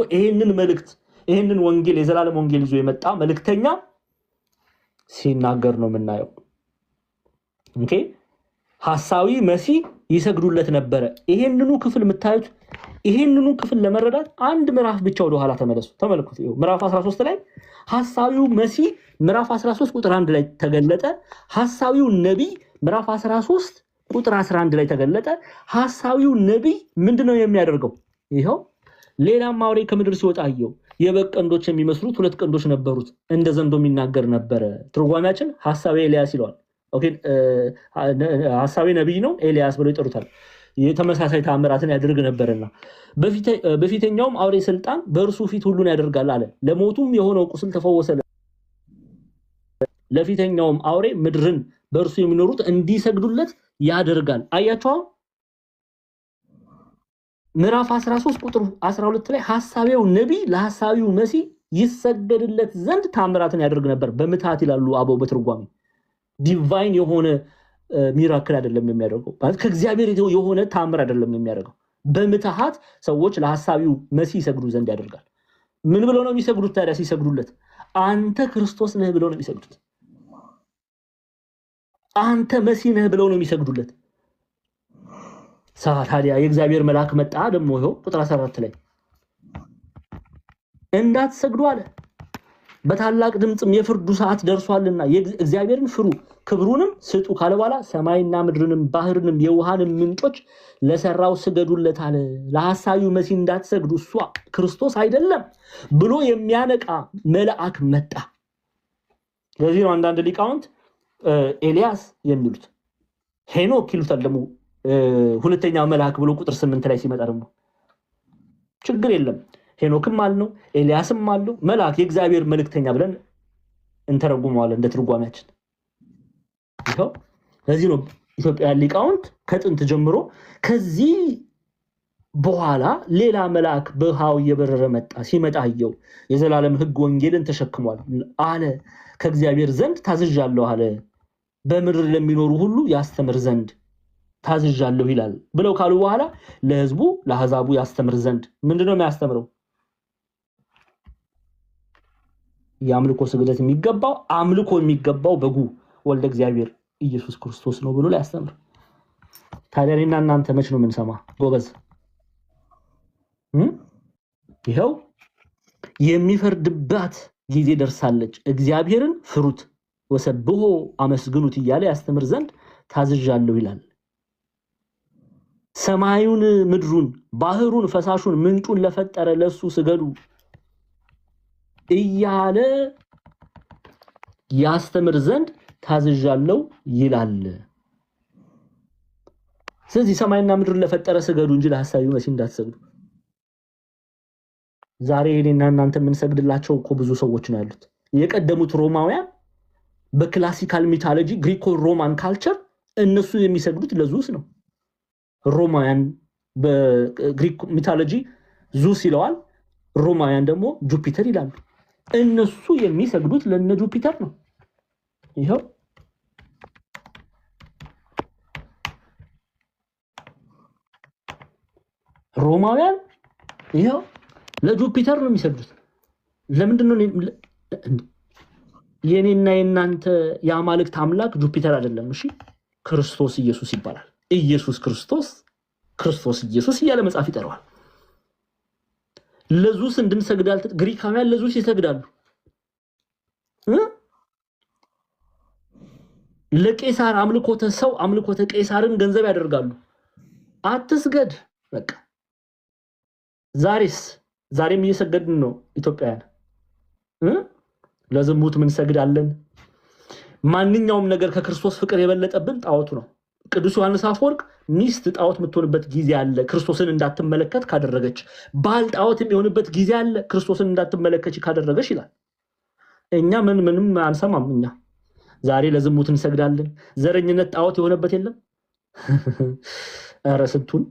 ይህንን ወንጌል የዘላለም ወንጌል ይዞ የመጣ መልእክተኛ ሲናገር ነው የምናየው። ኦኬ ሐሳዊ መሲህ ይሰግዱለት ነበረ። ይሄንኑ ክፍል የምታዩት ይሄንኑ ክፍል ለመረዳት አንድ ምዕራፍ ብቻ ወደ ኋላ ተመልከቱ። ምዕራፍ 13 ላይ ሐሳዊው መሲህ ምዕራፍ 13 ቁጥር 1 ላይ ተገለጠ። ሐሳዊው ነቢይ ምዕራፍ 13 ቁጥር 11 ላይ ተገለጠ። ሐሳዊው ነቢይ ምንድነው የሚያደርገው? ይሄው ሌላም አውሬ ከምድር ሲወጣ አየሁ። የበግ ቀንዶች የሚመስሉት 2 ቀንዶች ነበሩት፣ እንደ ዘንዶ የሚናገር ነበረ። ትርጓሜያችን ሐሳዊ ኤልያስ ይለዋል። ኦኬ ሐሳዊ ነቢይ ነው፣ ኤልያስ ብለው ይጠሩታል። የተመሳሳይ ተአምራትን ያደርግ ነበርና በፊተኛውም አውሬ ስልጣን በእርሱ ፊት ሁሉን ያደርጋል አለ። ለሞቱም የሆነው ቁስል ተፈወሰ። ለፊተኛውም አውሬ ምድርን በእርሱ የሚኖሩት እንዲሰግዱለት ያደርጋል። አያችሁ ምዕራፍ 13 ቁጥር 12 ላይ ሐሳዊው ነቢይ ለሐሳዊው መሲህ ይሰገድለት ዘንድ ተአምራትን ያደርግ ነበር። በምትሃት ይላሉ አበው በትርጓሜ። ዲቫይን የሆነ ሚራክል አይደለም የሚያደርገው፣ ማለት ከእግዚአብሔር የሆነ ተአምር አይደለም የሚያደርገው። በምትሃት ሰዎች ለሐሳዊው መሲህ ይሰግዱ ዘንድ ያደርጋል። ምን ብለው ነው የሚሰግዱት ታዲያ? ሲሰግዱለት አንተ ክርስቶስ ነህ ብለው ነው የሚሰግዱት። አንተ መሲህ ነህ ብለው ነው የሚሰግዱለት። ታዲያ የእግዚአብሔር መልአክ መጣ ደግሞ ይኸው ቁጥር 14 ላይ እንዳትሰግዱ አለ። በታላቅ ድምጽም የፍርዱ ሰዓት ደርሷልና እግዚአብሔርን ፍሩ ክብሩንም ስጡ ካለ በኋላ ሰማይና ምድርንም ባህርንም የውሃንም ምንጮች ለሰራው ስገዱለት አለ። ለሐሳዊው መሲህ እንዳትሰግዱ እሱ ክርስቶስ አይደለም ብሎ የሚያነቃ መልአክ መጣ። ለዚህ ነው አንዳንድ ሊቃውንት ኤልያስ የሚሉት፣ ሄኖክ ይሉታል ደግሞ ሁለተኛው መልአክ ብሎ ቁጥር 8 ላይ ሲመጣ ደግሞ ችግር የለም ሄኖክም አልነው ኤልያስም አለው መልአክ የእግዚአብሔር መልእክተኛ ብለን እንተረጉመዋለን እንደ ትርጓሜያችን። ይሄው ለዚህ ነው ኢትዮጵያ ሊቃውንት ከጥንት ጀምሮ ከዚህ በኋላ ሌላ መልአክ በውሃው እየበረረ መጣ። ሲመጣ አየው፣ የዘላለም ሕግ ወንጌልን ተሸክሟል አለ። ከእግዚአብሔር ዘንድ ታዝዣለሁ አለ። በምድር ለሚኖሩ ሁሉ ያስተምር ዘንድ ታዝዣለሁ ይላል ብለው ካሉ በኋላ ለሕዝቡ ለአሕዛቡ ያስተምር ዘንድ ምንድነው የሚያስተምረው? የአምልኮ ስግደት የሚገባው አምልኮ የሚገባው በጉ ወልደ እግዚአብሔር ኢየሱስ ክርስቶስ ነው ብሎ ያስተምር። ታዲያ እኔና እናንተ መች ነው የምንሰማ? ጎበዝ ይሄው የሚፈርድባት ጊዜ ደርሳለች። እግዚአብሔርን ፍሩት ወሰብሖ አመስግኑት እያለ ያስተምር ዘንድ ታዝዣለሁ ይላል። ሰማዩን ምድሩን ባህሩን ፈሳሹን ምንጩን ለፈጠረ ለሱ ስገዱ እያለ ያስተምር ዘንድ ታዝዣለሁ ይላል። ስለዚህ ሰማይና ምድርን ለፈጠረ ስገዱ እንጂ ለሐሳዊው መሲህ እንዳትሰግዱ። ዛሬ እኔና እናንተ የምንሰግድላቸው እኮ ብዙ ሰዎች ነው ያሉት። የቀደሙት ሮማውያን በክላሲካል ሚቶሎጂ ግሪኮ ሮማን ካልቸር እነሱ የሚሰግዱት ለዙስ ነው። ሮማውያን በግሪክ ሚቶሎጂ ዙስ ይለዋል፣ ሮማውያን ደግሞ ጁፒተር ይላሉ። እነሱ የሚሰግዱት ለነ ጁፒተር ነው። ይሄው ሮማውያን ይሄው ለጁፒተር ነው የሚሰግዱት። ለምንድን ነው የኔና የናንተ የአማልክት አምላክ ጁፒተር አይደለም? እሺ ክርስቶስ ኢየሱስ ይባላል። ኢየሱስ ክርስቶስ ኢየሱስ እያለ መጽሐፍ ይጠራዋል። ለዙስ እንድንሰግዳል። ግሪካውያን ለዙስ ይሰግዳሉ። ለቄሳር አምልኮተ ሰው አምልኮተ ቄሳርን ገንዘብ ያደርጋሉ። አትስገድ በቃ። ዛሬም እየሰገድን ነው ኢትዮጵያውያን። ለዝሙት ምን ሰግዳለን? ማንኛውም ነገር ከክርስቶስ ፍቅር የበለጠብን ጣዖቱ ነው። ቅዱስ ዮሐንስ አፈወርቅ ሚስት ጣዖት የምትሆንበት ጊዜ አለ ክርስቶስን እንዳትመለከት ካደረገች፣ ባል ጣዖት የሚሆንበት ጊዜ አለ ክርስቶስን እንዳትመለከች ካደረገች ይላል። እኛ ምንም አንሰማም። እኛ ዛሬ ለዝሙት እንሰግዳለን። ዘረኝነት ጣዖት የሆነበት የለም። ኧረ ስንቱን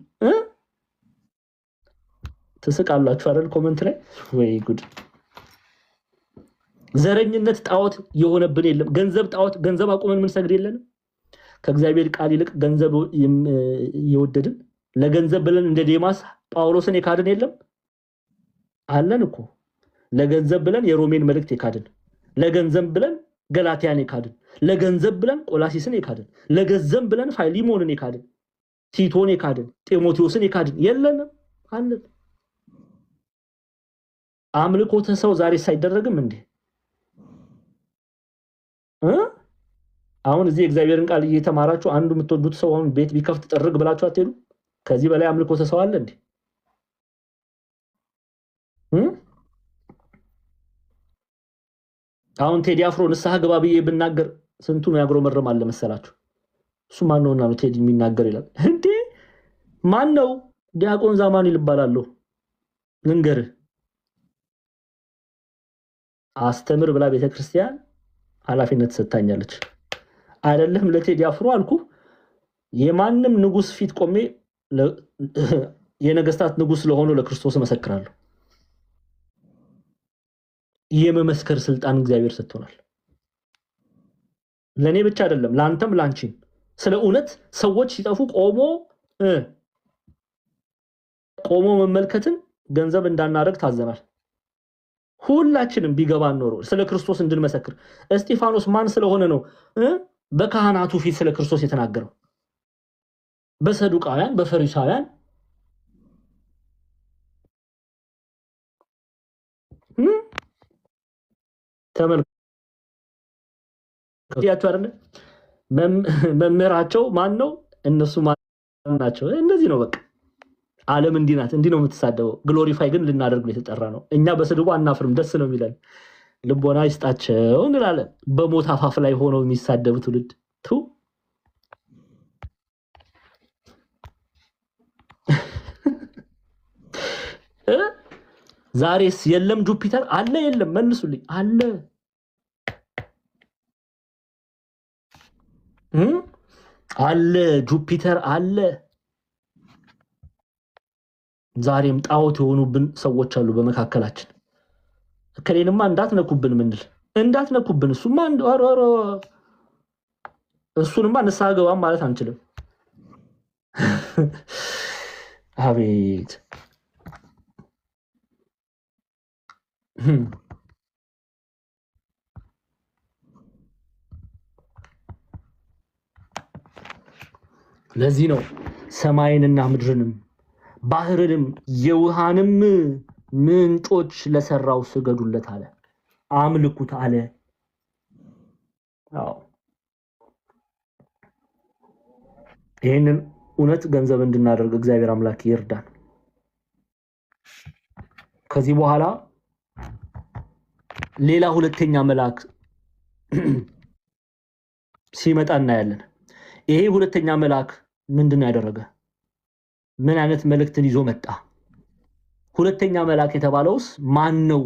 ትስቃላችሁ አይደል? ኮመንት ላይ ወይ ጉድ! ዘረኝነት ጣዖት የሆነብን የለም። ገንዘብ ጣዖት፣ ገንዘብ አቁመን ምን ሰግድ የለንም። ከእግዚአብሔር ቃል ይልቅ ገንዘብ የወደድን ለገንዘብ ብለን እንደ ዴማስ ጳውሎስን የካድን የለም አለን እኮ። ለገንዘብ ብለን የሮሜን መልእክት የካድን፣ ለገንዘብ ብለን ገላትያን የካድን፣ ለገንዘብ ብለን ቆላሲስን የካድን፣ ለገንዘብ ብለን ፋይሊሞንን የካድን፣ ቲቶን የካድን፣ ጢሞቴዎስን የካድን የለንም አለን። አምልኮተ ሰው ዛሬ ሳይደረግም እንዴ? አሁን እዚህ እግዚአብሔርን ቃል እየተማራችሁ አንዱ የምትወዱት ሰው አሁን ቤት ቢከፍት ጥርግ ብላችሁ አትሄዱ? ከዚህ በላይ አምልኮተ ሰው አለ እንዴ? አሁን ቴዲ አፍሮ ንስሐ ግባ ብዬ ብናገር ስንቱን ያግሮመረም አለ መሰላችሁ? እሱ ማን ነውና ነው ቴዲ የሚናገር ይላል እንዴ? ማን ነው? ዲያቆን ዛማኒ ልባላለሁ። ልንገርህ፣ አስተምር ብላ ቤተክርስቲያን ኃላፊነት ሰጥታኛለች። አይደለም ለቴዲ አፍሮ አልኩ፣ የማንም ንጉስ ፊት ቆሜ የነገስታት ንጉስ ለሆነው ለክርስቶስ መሰክራለሁ። የመመስከር ስልጣን እግዚአብሔር ሰጥቶናል። ለኔ ብቻ አይደለም፣ ላንተም ላንቺም። ስለ እውነት ሰዎች ሲጠፉ ቆሞ መመልከትን ገንዘብ እንዳናደርግ ታዘናል። ሁላችንም ቢገባን ኖሮ ስለ ክርስቶስ እንድንመሰክር። እስጢፋኖስ ማን ስለሆነ ነው በካህናቱ ፊት ስለ ክርስቶስ የተናገረው? በሰዱቃውያን በፈሪሳውያን ተመልከቱ አይደለ? መምህራቸው ማን ነው? እነሱ ማን ናቸው? እነዚህ ነው በቃ። ዓለም እንዲህ ናት፣ እንዲህ ነው የምትሳደበው። ግሎሪፋይ ግን ልናደርግ ነው የተጠራ ነው። እኛ በስድቡ አናፍርም፣ ደስ ነው የሚለን። ልቦና ይስጣቸው እንላለን። በሞት አፋፍ ላይ ሆነው የሚሳደቡ ትውልድ ዛሬስ የለም ጁፒተር አለ? የለም መልሱልኝ። አለ አለ ጁፒተር አለ። ዛሬም ጣዖት የሆኑብን ሰዎች አሉ በመካከላችን። ከሌንማ እንዳትነኩብን ምንል እንዳትነኩብን። እሱንማ ንስሐ ገባም ማለት አንችልም። አቤት ለዚህ ነው ሰማይንና ምድርንም ባህርንም የውሃንም ምንጮች ለሰራው ስገዱለት አለ፣ አምልኩት አለ። ይህንን እውነት ገንዘብ እንድናደርግ እግዚአብሔር አምላክ ይርዳን። ከዚህ በኋላ ሌላ ሁለተኛ መልአክ ሲመጣ እናያለን። ይሄ ሁለተኛ መልአክ ምንድን ያደረገ? ምን አይነት መልእክትን ይዞ መጣ? ሁለተኛ መልአክ የተባለውስ ማን ነው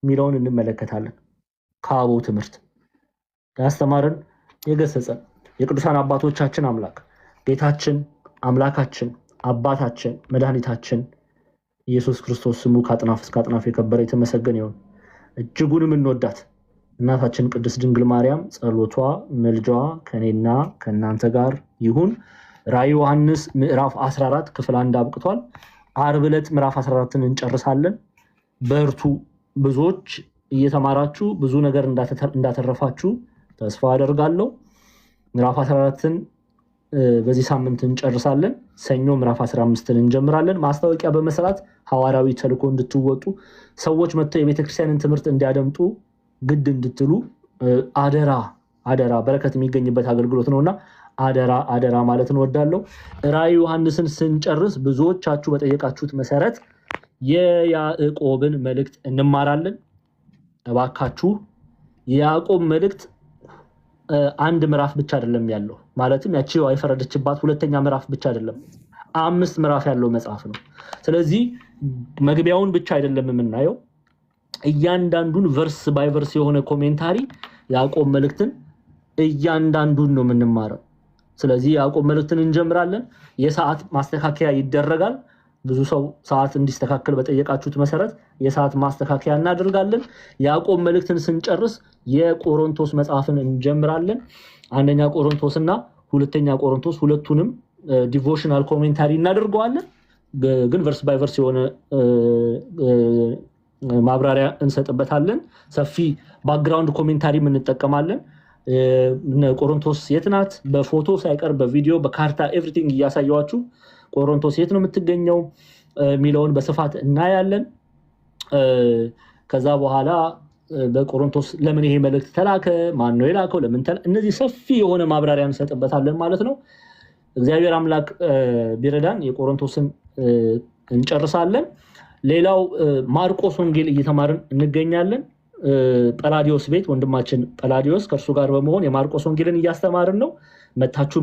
የሚለውን እንመለከታለን። ከአበው ትምህርት ያስተማረን የገሰጸን የቅዱሳን አባቶቻችን አምላክ ጌታችን አምላካችን አባታችን መድኃኒታችን ኢየሱስ ክርስቶስ ስሙ ከአጥናፍ እስከ አጥናፍ የከበረ የተመሰገነ ይሁን። እጅጉንም እንወዳት እናታችን ቅድስት ድንግል ማርያም ጸሎቷ መልጃዋ ከኔና ከእናንተ ጋር ይሁን። ራዕይ ዮሐንስ ምዕራፍ 14 ክፍል 1 አብቅቷል። ዓርብ ዕለት ምዕራፍ 14ን እንጨርሳለን። በርቱ። ብዙዎች እየተማራችሁ ብዙ ነገር እንዳተረፋችሁ ተስፋ አደርጋለሁ። ምዕራፍ 14ን በዚህ ሳምንት እንጨርሳለን። ሰኞ ምዕራፍ 15ን እንጀምራለን። ማስታወቂያ በመስራት ሐዋርያዊ ተልእኮ እንድትወጡ ሰዎች መጥተው የቤተክርስቲያንን ትምህርት እንዲያደምጡ ግድ እንድትሉ አደራ በረከት የሚገኝበት አገልግሎት ነውና አደራ ማለት እንወዳለሁ። ራዕይ ዮሐንስን ስንጨርስ ብዙዎቻችሁ በጠየቃችሁት መሰረት የያዕቆብን መልእክት እንማራለን። እባካችሁ የያዕቆብ መልእክት አንድ ምዕራፍ ብቻ አይደለም ያለው፣ ማለትም ያቺ የፈረደችባት ሁለተኛ ምዕራፍ ብቻ አይደለም፣ 5 ምዕራፍ ያለው መጽሐፍ ነው። ስለዚህ መግቢያውን ብቻ አይደለም የምናየው፣ እያንዳንዱን ቨርስ ባይ ቨርስ የሆነ ኮሜንታሪ ያዕቆብ መልእክትን እያንዳንዱን ነው የምንማረው። ስለዚህ ያዕቆብ መልእክትን እንጀምራለን። የሰዓት ማስተካከያ ይደረጋል። ብዙ ሰው ሰዓት እንዲስተካከል በጠየቃችሁት መሰረት የሰዓት ማስተካከያ እናደርጋለን። ያዕቆብ መልእክትን ስንጨርስ የቆሮንቶስ መጽሐፍን እንጀምራለን። አንደኛ ቆሮንቶስ እና ሁለተኛ ቆሮንቶስ ሁለቱንም ዲቮሽናል ኮሜንታሪ እናደርገዋለን። ግን ቨርስ ባይ ቨርስ የሆነ ማብራሪያ እንሰጥበታለን። ሰፊ ባክግራውንድ ኮሜንታሪ እንጠቀማለን። ቆሮንቶስ የት ናት? በፎቶ ሳይቀር በቪዲዮ በካርታ ኤቭሪቲንግ እያሳየዋችሁ ቆሮንቶስ የት ነው የምትገኘው የሚለውን በስፋት እናያለን። ከዛ በኋላ በቆሮንቶስ ለምን ይሄ መልእክት ተላከ፣ ማን ነው የላከው፣ ለምን እነዚህ ሰፊ የሆነ ማብራሪያ እንሰጥበታለን ማለት ነው። እግዚአብሔር አምላክ ቢረዳን የቆሮንቶስን እንጨርሳለን። ሌላው ማርቆስ ወንጌል እየተማርን እንገኛለን። ጳላዲዮስ ቤት ወንድማችን ጳላዲዮስ ከእርሱ ጋር በመሆን የማርቆስ ወንጌልን እያስተማርን ነው። መታችሁ